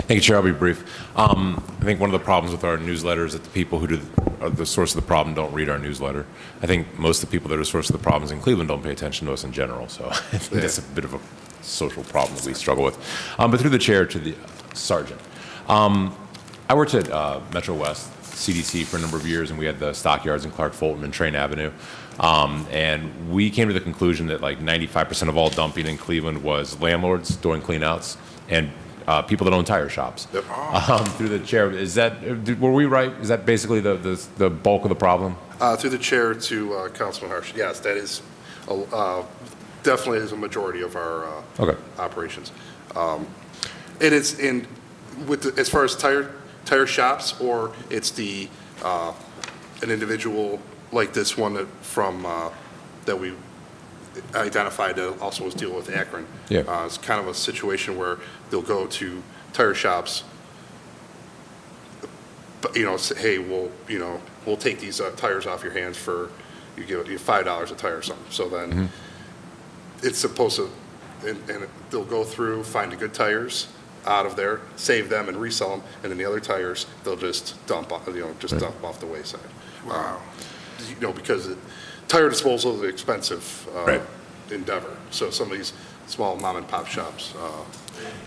Speaker 1: Thank you, Chair. I'll be brief. I think one of the problems with our newsletter is that the people who are the source of the problem don't read our newsletter. I think most of the people that are the source of the problems in Cleveland don't pay attention to us in general, so I think that's a bit of a social problem that we struggle with. But through the chair to the sergeant. I worked at Metro West CDC for a number of years, and we had the stockyards in Clark Fulton and Train Avenue. And we came to the conclusion that like 95% of all dumping in Cleveland was landlords doing cleanouts and people that own tire shops.
Speaker 14: Yep.
Speaker 1: Through the chair, were we right? Is that basically the bulk of the problem?
Speaker 14: Through the chair to Councilman Harsh, yes, that is definitely is a majority of our operations. And it's as far as tire shops, or it's an individual like this one that we identified that also was dealing with Akron.
Speaker 1: Yeah.
Speaker 14: It's kind of a situation where they'll go to tire shops, but, say, hey, we'll take these tires off your hands for, you give you $5 a tire or something. So then it's supposed to, and they'll go through, find the good tires out of there, save them and resell them, and then the other tires, they'll just dump off the wayside.
Speaker 2: Wow.
Speaker 14: Because tire disposal is an expensive endeavor. So some of these small mom and pop shops.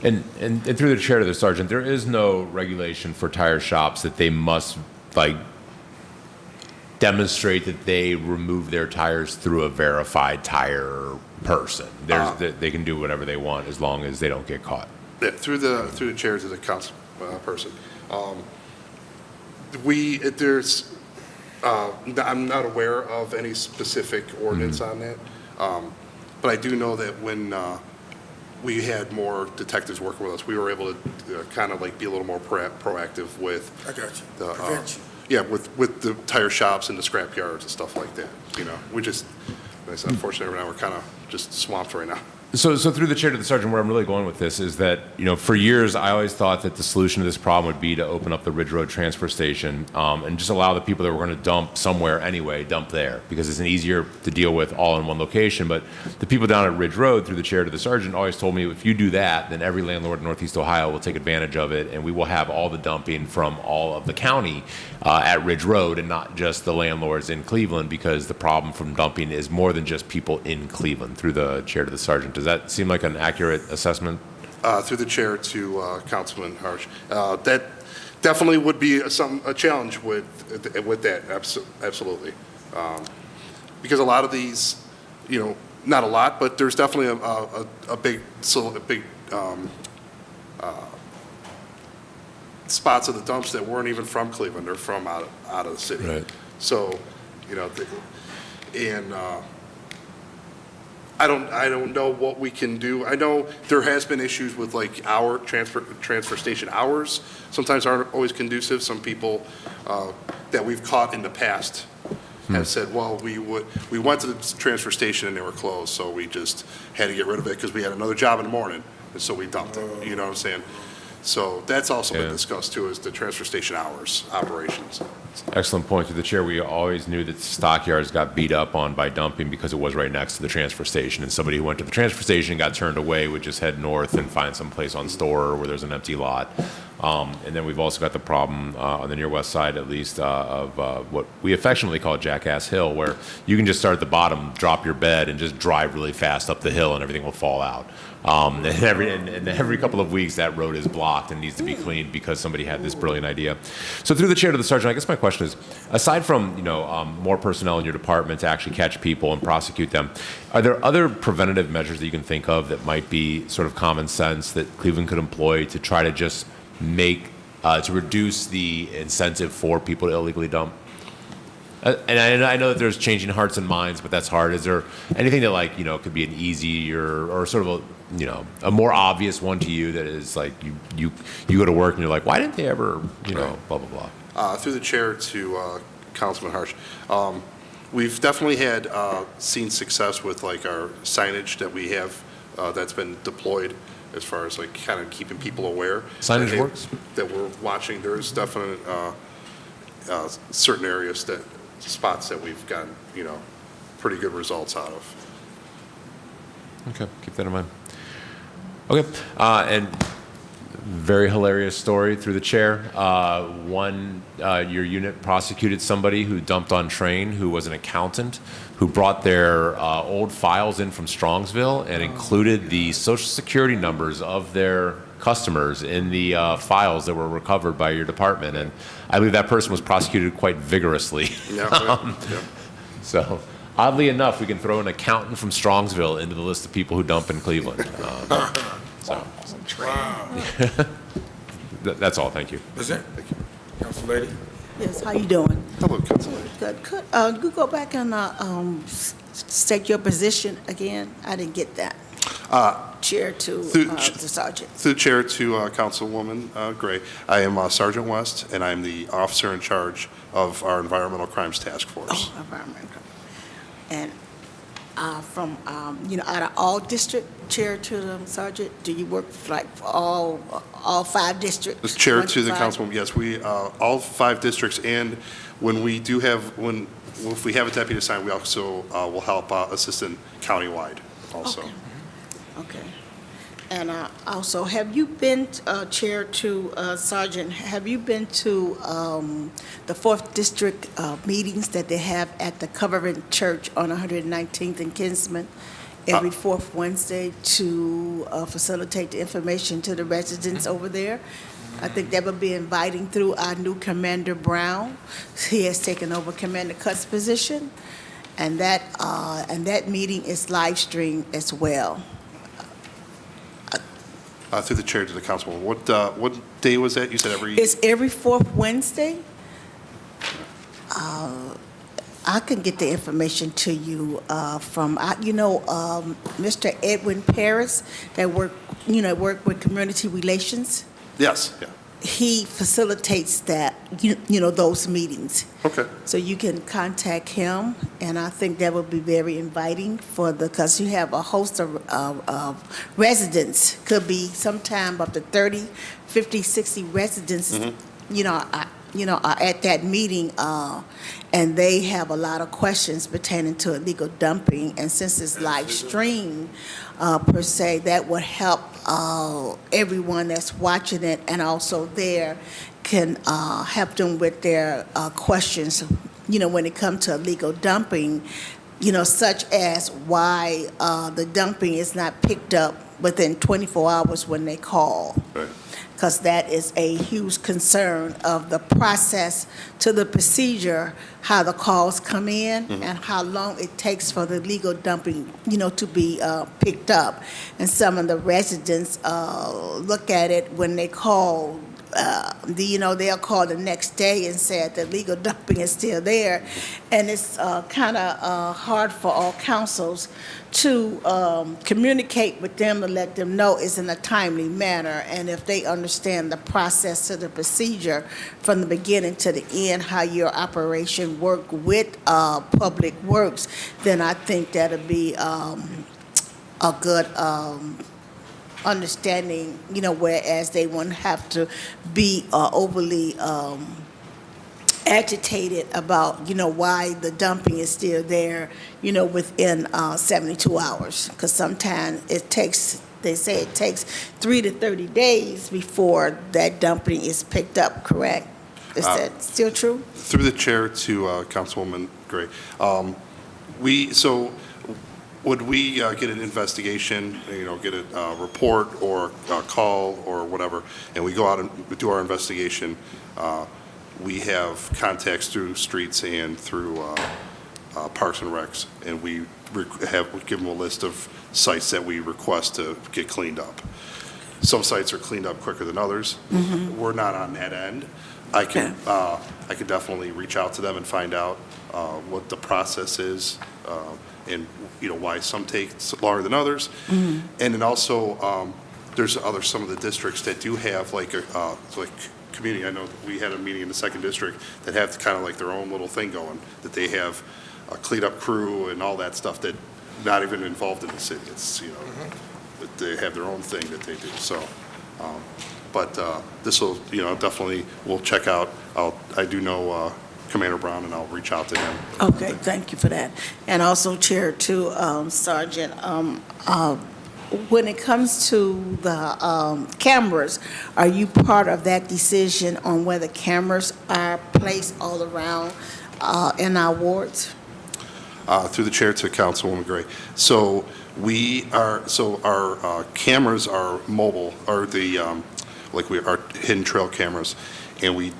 Speaker 1: And through the chair to the sergeant, there is no regulation for tire shops that they must demonstrate that they remove their tires through a verified tire person. They can do whatever they want as long as they don't get caught.
Speaker 14: Yeah, through the chair to the council person. I'm not aware of any specific ordinance on that, but I do know that when we had more detectives working with us, we were able to kind of be a little more proactive with.
Speaker 2: I got you. Prevention.
Speaker 14: Yeah, with the tire shops and the scrap yards and stuff like that. We just, like I said, unfortunately, right now we're kind of just swamped right now.
Speaker 1: So through the chair to the sergeant, where I'm really going with this is that, for years I always thought that the solution to this problem would be to open up the Ridge Road transfer station and just allow the people that were going to dump somewhere anyway, dump there, because it's easier to deal with all in one location. But the people down at Ridge Road, through the chair to the sergeant, always told me, if you do that, then every landlord in Northeast Ohio will take advantage of it, and we will have all the dumping from all of the county at Ridge Road and not just the landlords in Cleveland, because the problem from dumping is more than just people in Cleveland. Through the chair to the sergeant, does that seem like an accurate assessment?
Speaker 14: Through the chair to Councilman Harsh, that definitely would be a challenge with that, absolutely. Because a lot of these, not a lot, but there's definitely a big spots of the dumps that weren't even from Cleveland, they're from out of the city.
Speaker 1: Right.
Speaker 14: So, I don't know what we can do. I know there has been issues with like our transfer station hours. Sometimes aren't always conducive. Some people that we've caught in the past have said, well, we went to the transfer station and they were closed, so we just had to get rid of it because we had another job in the morning, and so we dumped it. You know what I'm saying? So that's also been discussed too, is the transfer station hours, operations.
Speaker 1: Excellent point. Through the chair, we always knew that stockyards got beat up on by dumping because it was right next to the transfer station. And somebody who went to the transfer station and got turned away would just head north and find some place on Store where there's an empty lot. And then we've also got the problem on the near west side, at least, of what we affectionately call Jackass Hill, where you can just start at the bottom, drop your bed, and just drive really fast up the hill, and everything will fall out. And every couple of weeks, that road is blocked and needs to be cleaned because somebody had this brilliant idea. So through the chair to the sergeant, I guess my question is, aside from more personnel in your department to actually catch people and prosecute them, are there other preventative measures that you can think of that might be sort of common sense that Cleveland could employ to try to just to reduce the incentive for people to illegally dump? And I know that there's changing hearts and minds, but that's hard. Is there anything that could be an easy or sort of a more obvious one to you that is like you go to work and you're like, why didn't they ever blah blah blah?
Speaker 14: Through the chair to Councilman Harsh, we've definitely had seen success with like our signage that we have that's been deployed as far as like kind of keeping people aware.
Speaker 1: Signage works?
Speaker 14: That we're watching. There's definite certain areas spots that we've gotten pretty good results out of.
Speaker 1: Okay, keep that in mind. Okay, and very hilarious story through the chair. Your unit prosecuted somebody who dumped on train, who was an accountant, who brought their old files in from Strongsville and included the social security numbers of their customers in the files that were recovered by your department. And I believe that person was prosecuted quite vigorously.
Speaker 14: Yeah.
Speaker 1: So oddly enough, we can throw an accountant from Strongsville into the list of people who dump in Cleveland. That's all. Thank you.
Speaker 2: That's it? Thank you. Council Lady?
Speaker 12: Yes, how you doing?
Speaker 14: Hello, Council Lady.
Speaker 12: Good. Could you go back and state your position again? I didn't get that. Chair to the sergeant.
Speaker 14: Through the chair to Councilwoman Gray, I am Sergeant West, and I'm the officer in charge of our Environmental Crimes Task Force.
Speaker 12: Oh, environmental. And from out of all district, chair to the sergeant, do you work like for all 5 districts?
Speaker 14: The chair to the councilwoman, yes, we all 5 districts, and when we do if we have a deputy assigned, we also will help assistant countywide also.
Speaker 12: Okay. And also, have you been, Chair to Sergeant, have you been to the 4th District meetings that they have at the Covenant Church on 119th and Kinsman every 4th Wednesday to facilitate the information to the residents over there? I think that will be inviting through our new Commander Brown. He has taken over Commander Cutt's position, and that meeting is live streamed as well.
Speaker 14: Through the chair to the councilwoman, what day was that? You said every...
Speaker 12: It's every 4th Wednesday. I can get the information to you from, Mr. Edwin Paris that work with community relations.
Speaker 14: Yes, yeah.
Speaker 12: He facilitates that, those meetings.
Speaker 14: Okay.
Speaker 12: So you can contact him, and I think that would be very inviting because you have a host of residents, could be sometime up to 30, 50, 60 residents, are at that meeting, and they have a lot of questions pertaining to illegal dumping, and since it's live streamed, per se, that would help everyone that's watching it and also there can help them with their questions, when it comes to illegal dumping, such as why the dumping is not picked up within 24 hours when they call.
Speaker 14: Right.
Speaker 12: because that is a huge concern of the process to the procedure, how the calls come in and how long it takes for the legal dumping, to be picked up. And some of the residents look at it when they call, they'll call the next day and say that legal dumping is still there. And it's kind of hard for all councils to communicate with them to let them know it's in a timely manner. And if they understand the process to the procedure from the beginning to the end, how your operation work with Public Works, then I think that'll be a good understanding, whereas they wouldn't have to be overly agitated about, why the dumping is still there, within 72 hours. Because sometimes they say it takes 3 to 30 days before that dumping is picked up, correct? Is that still true?
Speaker 14: Through the chair to Councilwoman Gray. Would we get an investigation, get a report or a call or whatever, and we go out and do our investigation, we have contacts through streets and through Parks and Recs, and we give them a list of sites that we request to get cleaned up. Some sites are cleaned up quicker than others. We're not on that end. I could definitely reach out to them and find out what the process is, and why some take longer than others. And then also, there's some of the districts that do have like community. I know we had a meeting in the 2nd district that have kind of like their own little thing going, that they have a cleanup crew and all that stuff that not even involved in the city. It's, that they have their own thing that they do. So, but this will, definitely we'll check out. I do know Commander Brown, and I'll reach out to him.
Speaker 12: Okay, thank you for that. And also, Chair, to Sergeant, when it comes to the cameras, are you part of that decision on whether cameras are placed all around in our wards?
Speaker 14: Through the chair to Councilwoman Gray. So our cameras are mobile, or our hidden trail cameras, and we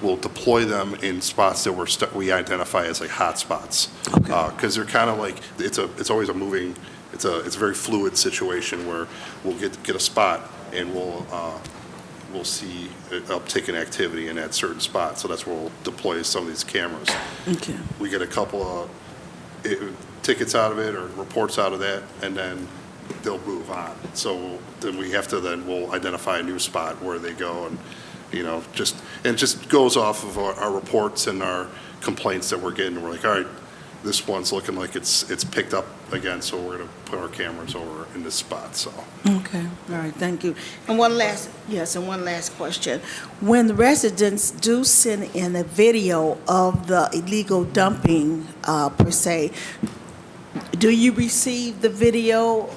Speaker 14: will deploy them in spots that we identify as like hot spots. Because they're kind of like, it's always a moving, it's a very fluid situation where we'll get a spot and we'll see an uptick in activity in that certain spot. So that's where we'll deploy some of these cameras.
Speaker 12: Okay.
Speaker 14: We get a couple of tickets out of it or reports out of that, and then they'll move on. So then we'll identify a new spot where they go, and it just goes off of our reports and our complaints that we're getting. We're like, all right, this one's looking like it's picked up again, so we're going to put our cameras over in this spot. So.
Speaker 12: Okay, all right, thank you. And one last question. When the residents do send in a video of the illegal dumping, per se, do you receive the video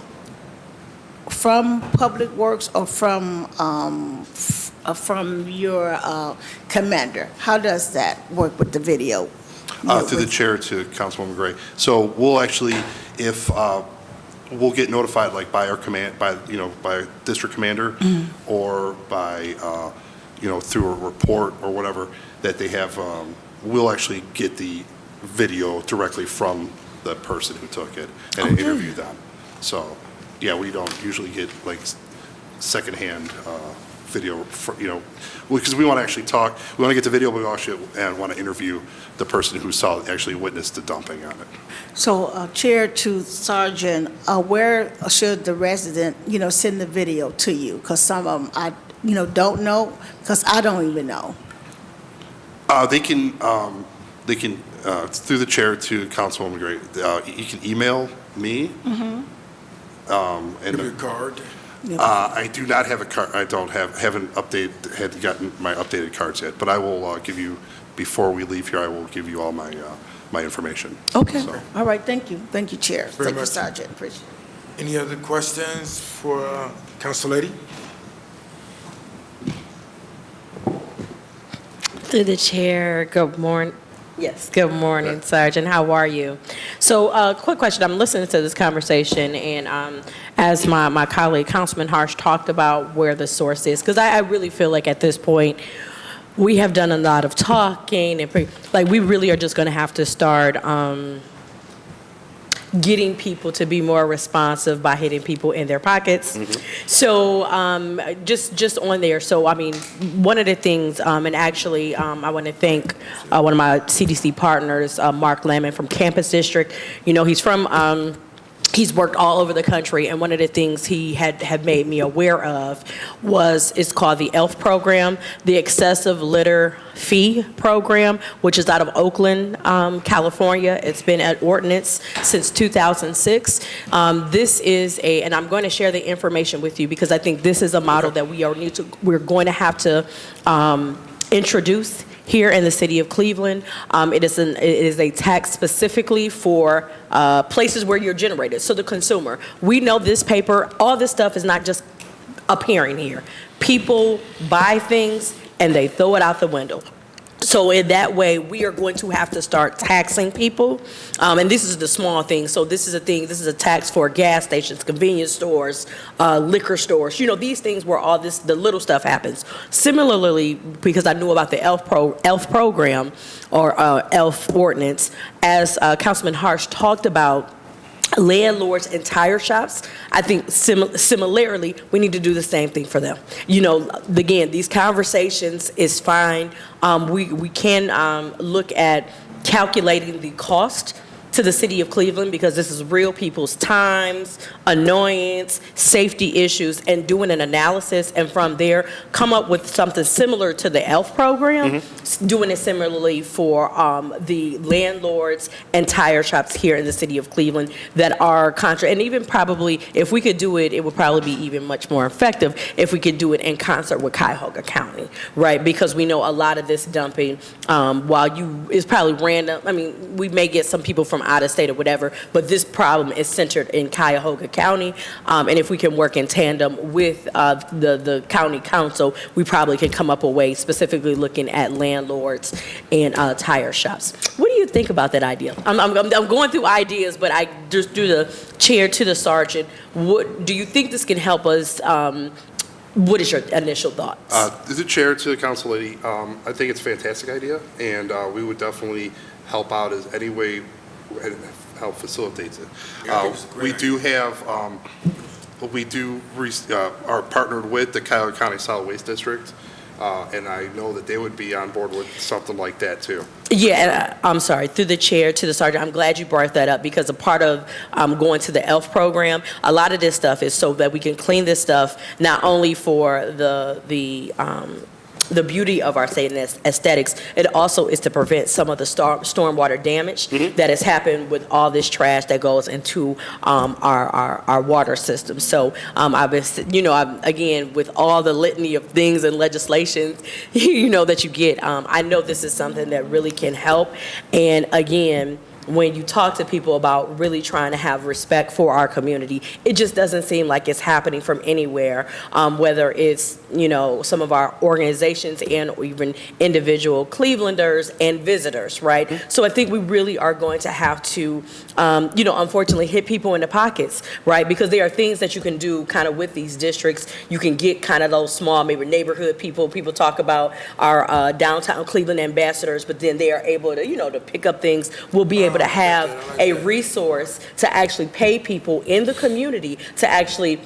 Speaker 12: from Public Works or from your commander? How does that work with the video?
Speaker 14: Through the chair to Councilwoman Gray. So we'll actually, if we'll get notified like by our command, by district commander, or by through a report or whatever that they have, we'll actually get the video directly from the person who took it and interview them. So yeah, we don't usually get like secondhand video, because we want to actually talk. We want to get the video, but we also want to interview the person who actually witnessed the dumping on it.
Speaker 12: So, Chair to Sergeant, where should the resident, send the video to you? Because some of them I, don't know, because I don't even know.
Speaker 14: They can through the chair to Councilwoman Gray. You can email me. And
Speaker 2: Give your card.
Speaker 14: I do not have a card. I haven't gotten my updated cards yet, but I will give you, before we leave here, I will give you all my information.
Speaker 12: Okay,
Speaker 14: So.
Speaker 12: all right, thank you, Chair.
Speaker 2: Very
Speaker 12: Thank you,
Speaker 2: much.
Speaker 12: Sergeant, appreciate it.
Speaker 2: Any other questions for Council Lady?
Speaker 15: Through the chair, good
Speaker 5: Yes, good morning, Sergeant. How are you? So, quick question. I'm listening to this conversation, and as my colleague, Councilman Harsh, talked about where the source is, because I really feel like at this point, we have done a lot of talking, and we really are just going to have to start getting people to be more responsive by hitting people in their pockets. So just on there. So, I mean, one of the things, and actually I want to thank one of my CDC partners, Mark Lemon from Campus District. You know, he's from, he's worked all over the country, and one of the things he had made me aware of it's called the ELF program, the Excessive Litter Fee Program, which is out of Oakland, California. It's been at ordinance since 2006. This is and I'm going to share the information with you because I think this is a model that we're going to have to introduce here in the city of Cleveland. It is a tax specifically for places where you're generated. So the consumer, we know this paper, all this stuff is not just appearing here. People buy things and they throw it out the window. So in that way, we are going to have to start taxing people. And this is the small thing. So this is a tax for gas stations, convenience stores, liquor stores. You know, these things where the little stuff happens. Similarly, because I knew about the ELF program or ELF ordinance, as Councilman Harsh talked about, landlords and tire shops, I think similarly, we need to do the same thing for them. You know, again, these conversations is fine. We can look at calculating the cost to the city of Cleveland because this is real people's times, annoyance, safety issues, and doing an analysis, and from there come up with something similar to the ELF program, doing it similarly for the landlords and tire shops here in the city of Cleveland that are and even probably if we could do it, it would probably be even much more effective if we could do it in concert with Cuyahoga County, right? Because we know a lot of this dumping, is probably random. I mean, we may get some people from out of state or whatever, but this problem is centered in Cuyahoga County, and if we can work in tandem with the county council, we probably can come up with a way specifically looking at landlords and tire shops. What do you think about that idea? I'm going through ideas, but I just do the chair to the sergeant. What do you think this can help us? What is your initial thoughts?
Speaker 14: As a chair to the council lady, I think it's a fantastic idea, and we would definitely help out as any way help facilitates it. We do have, are partnered with the Cuyahoga County Solid Waste District, and I know that they would be on board with something like that too.
Speaker 5: Yeah, and I'm sorry, through the chair to the sergeant, I'm glad you brought that up because a part of going to the ELF program, a lot of this stuff is so that we can clean this stuff not only for the beauty of our state and aesthetics, it also is to prevent some of the stormwater damage that has happened with all this trash that goes into our water system. So again, with all the litany of things and legislation, that you get, I know this is something that really can help. And again, when you talk to people about really trying to have respect for our community, it just doesn't seem like it's happening from anywhere, whether it's, some of our organizations and even individual Clevelanders and visitors, right? So I think we really are going to have to, unfortunately hit people in the pockets, right? Because there are things that you can do kind of with these districts. You can get kind of those small, maybe neighborhood people. People talk about our downtown Cleveland ambassadors, but then they are able to, to pick up things. We'll be able to have a resource to actually pay people in the community to actually,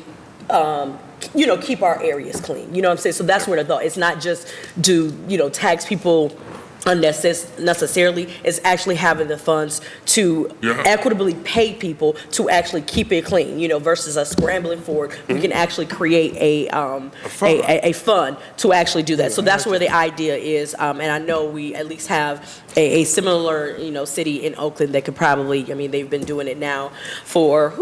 Speaker 5: keep our areas clean. You know what I'm saying? So that's where the thought. It's not just tax people unnecessarily. It's actually having the funds to equitably pay people to actually keep it clean, versus us scrambling for it. We can actually create a fund to actually do that. So that's where the idea is. And I know we at least have a similar, city in Oakland that could probably, they've been doing it now for,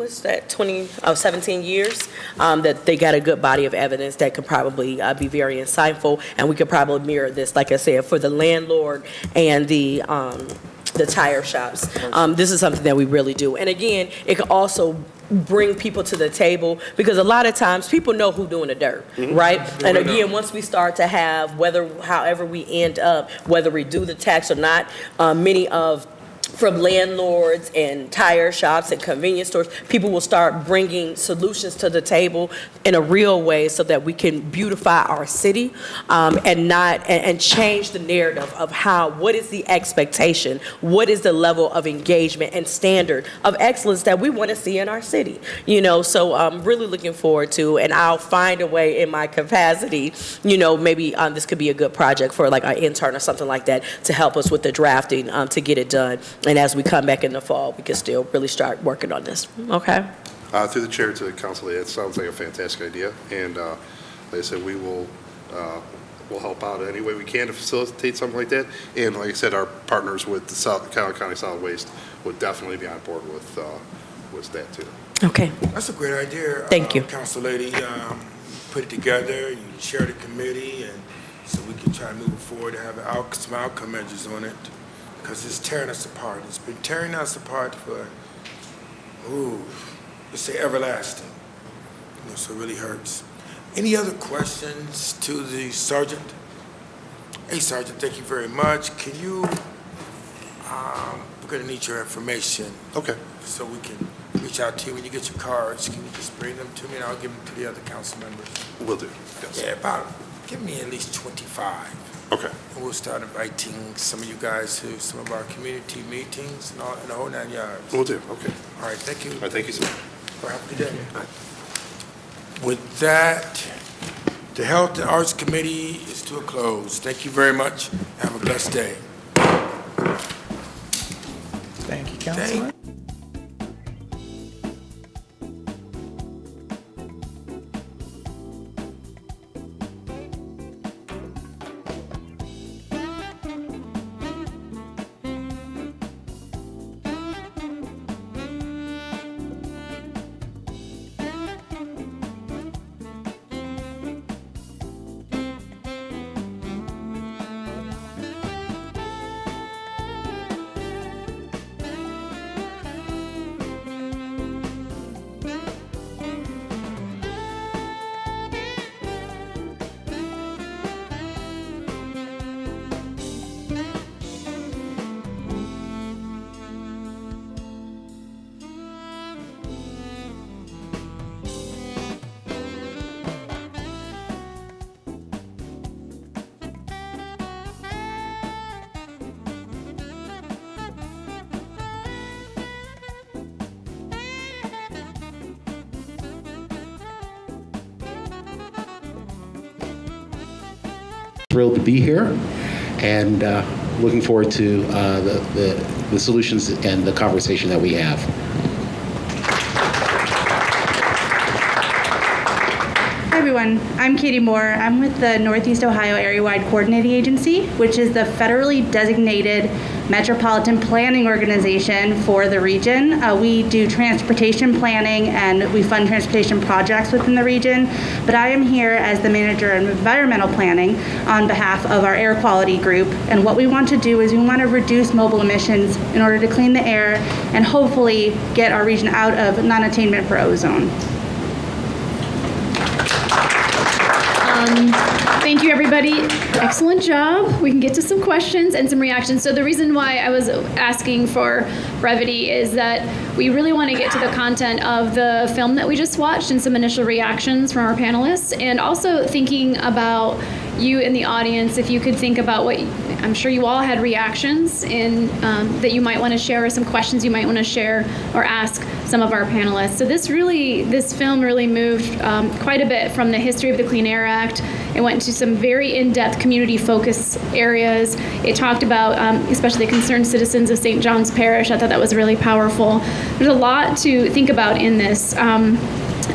Speaker 5: 17 years, that they got a good body of evidence that could probably be very insightful, and we could probably mirror this, like I said, for the landlord and the tire shops. This is something that we really do. And again, it could also bring people to the table, because a lot of times people know who's doing the dirt, right? And again, once we start to have, however we end up, whether we do the tax or not, many of from landlords and tire shops and convenience stores, people will start bringing solutions to the table in a real way so that we can beautify our city and change the narrative of what is the expectation, what is the level of engagement and standard of excellence that we want to see in our city. So I'm really looking forward to, and I'll find a way in my capacity, maybe this could be a good project for like an intern or something like that to help us with the drafting to get it done. And as we come back in the fall, we can still really start working on this. Okay?
Speaker 14: Through the chair to the council, it sounds like a fantastic idea. And like I said, we'll help out any way we can to facilitate something like that. And like I said, our partners with the Cuyahoga County Solid Waste would definitely be on board with that too.
Speaker 5: Okay.
Speaker 2: That's a great idea.
Speaker 5: Thank you.
Speaker 2: Council lady, put it together, you share the committee, and so we can try to move forward to have some outcome measures on it. Because it's tearing us apart. It's been tearing us apart for, let's say everlasting. So it really hurts. Any other questions to the sergeant? Hey, Sergeant, thank you very much. Can you, we're gonna need your information.
Speaker 14: Okay.
Speaker 2: So we can reach out to you when you get your cards. Can you just bring them to me and I'll give them to the other council members?
Speaker 14: Will do, yes.
Speaker 2: Yeah, give me at least 25.
Speaker 14: Okay.
Speaker 2: And we'll start inviting some of you guys to some of our community meetings and the whole 9 yards.
Speaker 14: Will do, okay.
Speaker 2: All right, thank you.
Speaker 14: All right, thank you, sir.
Speaker 2: Well, have a good day. With that, the Health and Arts Committee is to a close. Thank you very much. Have a blessed day.
Speaker 3: Thank you, Councilman.
Speaker 15: Thrilled to be here, and looking forward to the solutions and the conversation that we have.
Speaker 16: Hi everyone, I'm Katie Moore. I'm with the Northeast Ohio Area-Wide Coordinating Agency, which is the federally designated metropolitan planning organization for the region. We do transportation planning and we fund transportation projects within the region, but I am here as the manager of environmental planning on behalf of our air quality group. And what we want to do is we want to reduce mobile emissions in order to clean the air and hopefully get our region out of non-attainment for ozone.
Speaker 17: Thank you, everybody. Excellent job. We can get to some questions and some reactions. So the reason why I was asking for brevity is that we really want to get to the content of the film that we just watched and some initial reactions from our panelists, and also thinking about you in the audience, if you could think about what, I'm sure you all had reactions in that you might want to share, or some questions you might want to share or ask some of our panelists. So this film really moved quite a bit from the history of the Clean Air Act. It went into some very in-depth community focus areas. It talked about especially the concerned citizens of St. John's Parish. I thought that was really powerful. There's a lot to think about in this.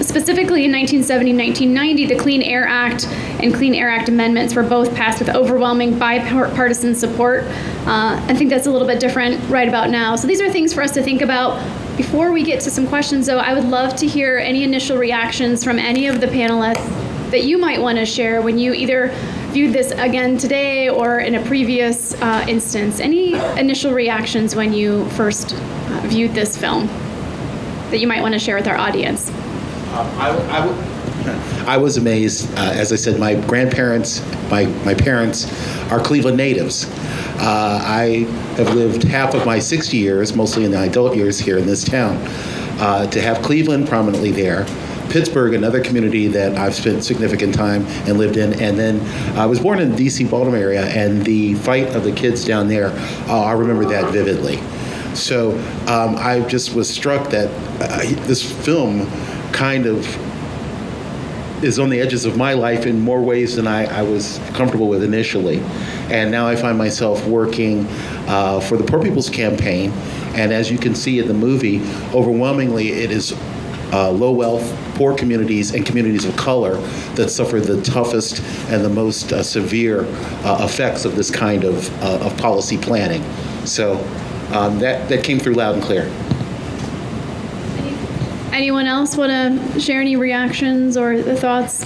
Speaker 17: Specifically in 1970-1990, the Clean Air Act and Clean Air Act amendments were both passed with overwhelming bipartisan support. I think that's a little bit different right about now. So these are things for us to think about. Before we get to some questions, though, I would love to hear any initial reactions from any of the panelists that you might want to share when you either viewed this again today or in a previous instance. Any initial reactions when you first viewed this film? that you might want to share with our audience?
Speaker 15: I was amazed. As I said, my grandparents, my parents are Cleveland natives. I have lived half of my 60 years, mostly in the adult years here in this town. To have Cleveland prominently there, Pittsburgh, another community that I've spent significant time and lived in, and then I was born in the D.C. Baltimore area, and the fight of the kids down there, I remember that vividly. So I just was struck that this film kind of is on the edges of my life in more ways than I was comfortable with initially. And now I find myself working for the Poor People's Campaign, and as you can see in the movie, overwhelmingly it is low wealth, poor communities, and communities of color that suffer the toughest and the most severe effects of this kind of policy planning. So that came through loud and clear.
Speaker 17: Anyone else want to share any reactions or the thoughts?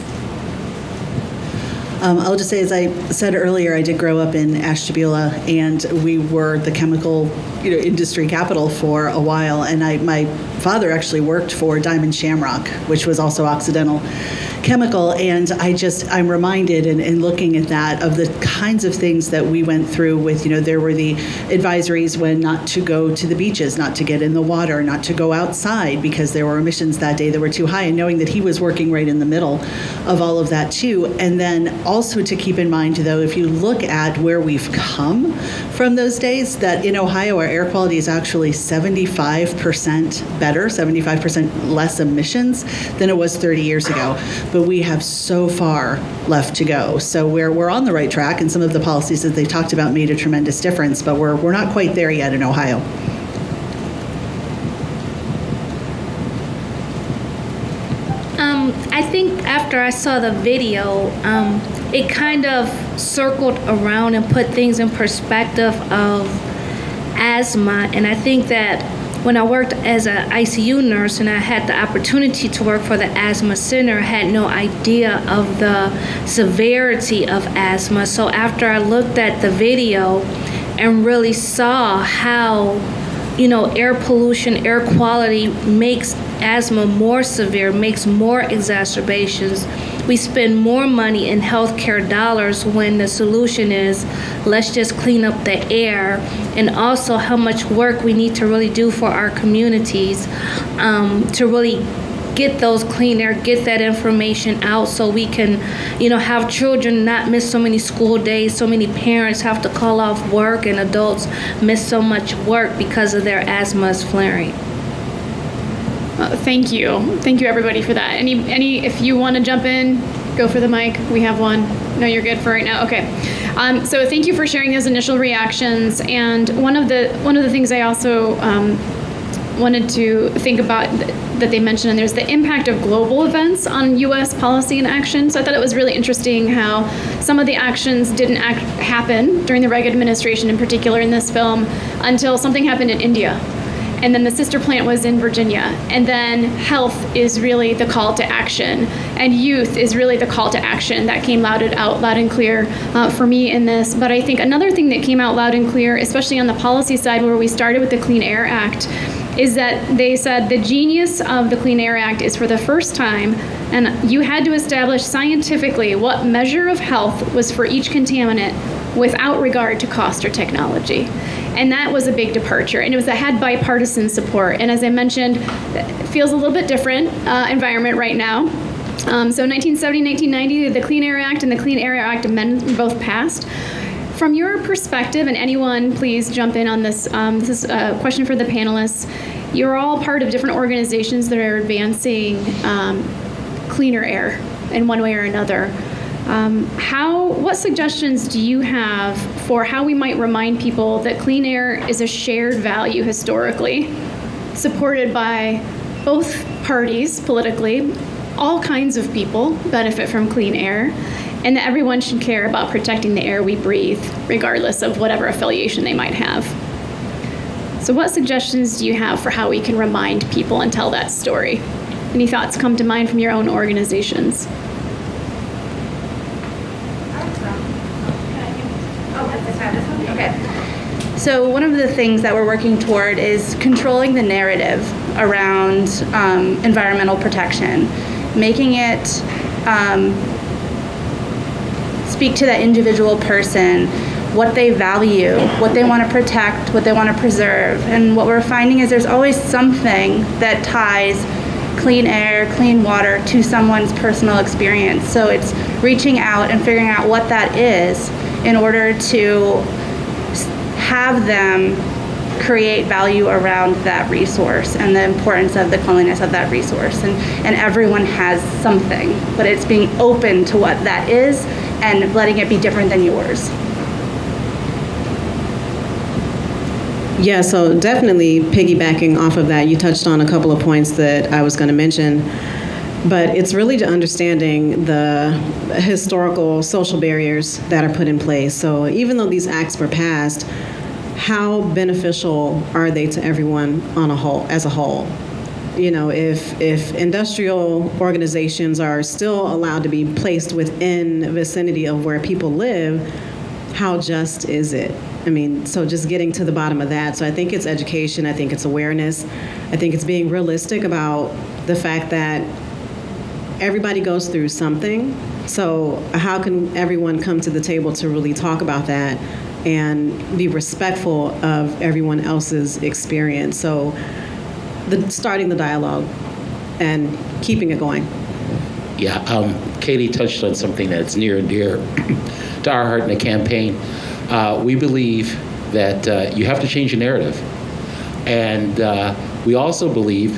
Speaker 18: I'll just say, as I said earlier, I did grow up in Ashtabula, and we were the chemical, industry capital for a while. And my father actually worked for Diamond Shamrock, which was also Occidental Chemical. And I'm reminded, in looking at that, of the kinds of things that we went through with, there were the advisories when not to go to the beaches, not to get in the water, not to go outside because there were emissions that day that were too high. And knowing that he was working right in the middle of all of that too. And then also to keep in mind, though, if you look at where we've come from those days, that in Ohio, our air quality is actually 75% better, 75% less emissions than it was 30 years ago. But we have so far left to go. So we're on the right track, and some of the policies that they talked about made a tremendous difference, but we're not quite there yet in Ohio.
Speaker 19: I think after I saw the video, it kind of circled around and put things in perspective of asthma. And I think that when I worked as an ICU nurse and I had the opportunity to work for the asthma center, I had no idea of the severity of asthma. So after I looked at the video and really saw how, air pollution, air quality makes asthma more severe, makes more exacerbations. We spend more money in healthcare dollars when the solution is let's just clean up the air, and also how much work we need to really do for our communities to really get those clean air, get that information out so we can, have children not miss so many school days, so many parents have to call off work, and adults miss so much work because of their asthma is flaring.
Speaker 17: Thank you. Thank you, everybody, for that. If you want to jump in, go for the mic. We have one. No, you're good for right now. Okay. So thank you for sharing those initial reactions. And one of the things I also wanted to think about that they mentioned, and there's the impact of global events on U.S. policy and action. So I thought it was really interesting how some of the actions didn't happen during the Reagan administration, in particular in this film, until something happened in India. And then the sister plant was in Virginia. And then health is really the call to action. And youth is really the call to action that came loud and clear for me in this. But I think another thing that came out loud and clear, especially on the policy side where we started with the Clean Air Act, is that they said the genius of the Clean Air Act is for the first time, and you had to establish scientifically what measure of health was for each contaminant without regard to cost or technology. And that was a big departure, and it had bipartisan support. And as I mentioned, it feels a little bit different environment right now. So 1970, 1990, the Clean Air Act and the Clean Air Act amendments were both passed. From your perspective, and anyone please jump in on this, this is a question for the panelists. You're all part of different organizations that are advancing cleaner air in one way or another. What suggestions do you have for how we might remind people that clean air is a shared value historically, supported by both parties politically? All kinds of people benefit from clean air, and that everyone should care about protecting the air we breathe, regardless of whatever affiliation they might have. So what suggestions do you have for how we can remind people and tell that story? Any thoughts come to mind from your own organizations?
Speaker 16: Okay. So one of the things that we're working toward is controlling the narrative around environmental protection, making it speak to that individual person, what they value, what they want to protect, what they want to preserve. And what we're finding is there's always something that ties clean air, clean water to someone's personal experience. So it's reaching out and figuring out what that is in order to have them create value around that resource and the importance of the cleanliness of that resource. And everyone has something, but it's being open to what that is and letting it be different than yours.
Speaker 20: Yeah, so definitely piggybacking off of that, you touched on a couple of points that I was going to mention, but it's really to understanding the historical social barriers that are put in place. So even though these acts were passed, how beneficial are they to everyone on a whole, as a whole? You know, if industrial organizations are still allowed to be placed within the vicinity of where people live, how just is it? I mean, so just getting to the bottom of that. So I think it's education. I think it's awareness. I think it's being realistic about the fact that everybody goes through something. So how can everyone come to the table to really talk about that and be respectful of everyone else's experience? So starting the dialogue and keeping it going.
Speaker 15: Yeah, Katie touched on something that's near and dear to our heart in the campaign. We believe that you have to change the narrative. And we also believe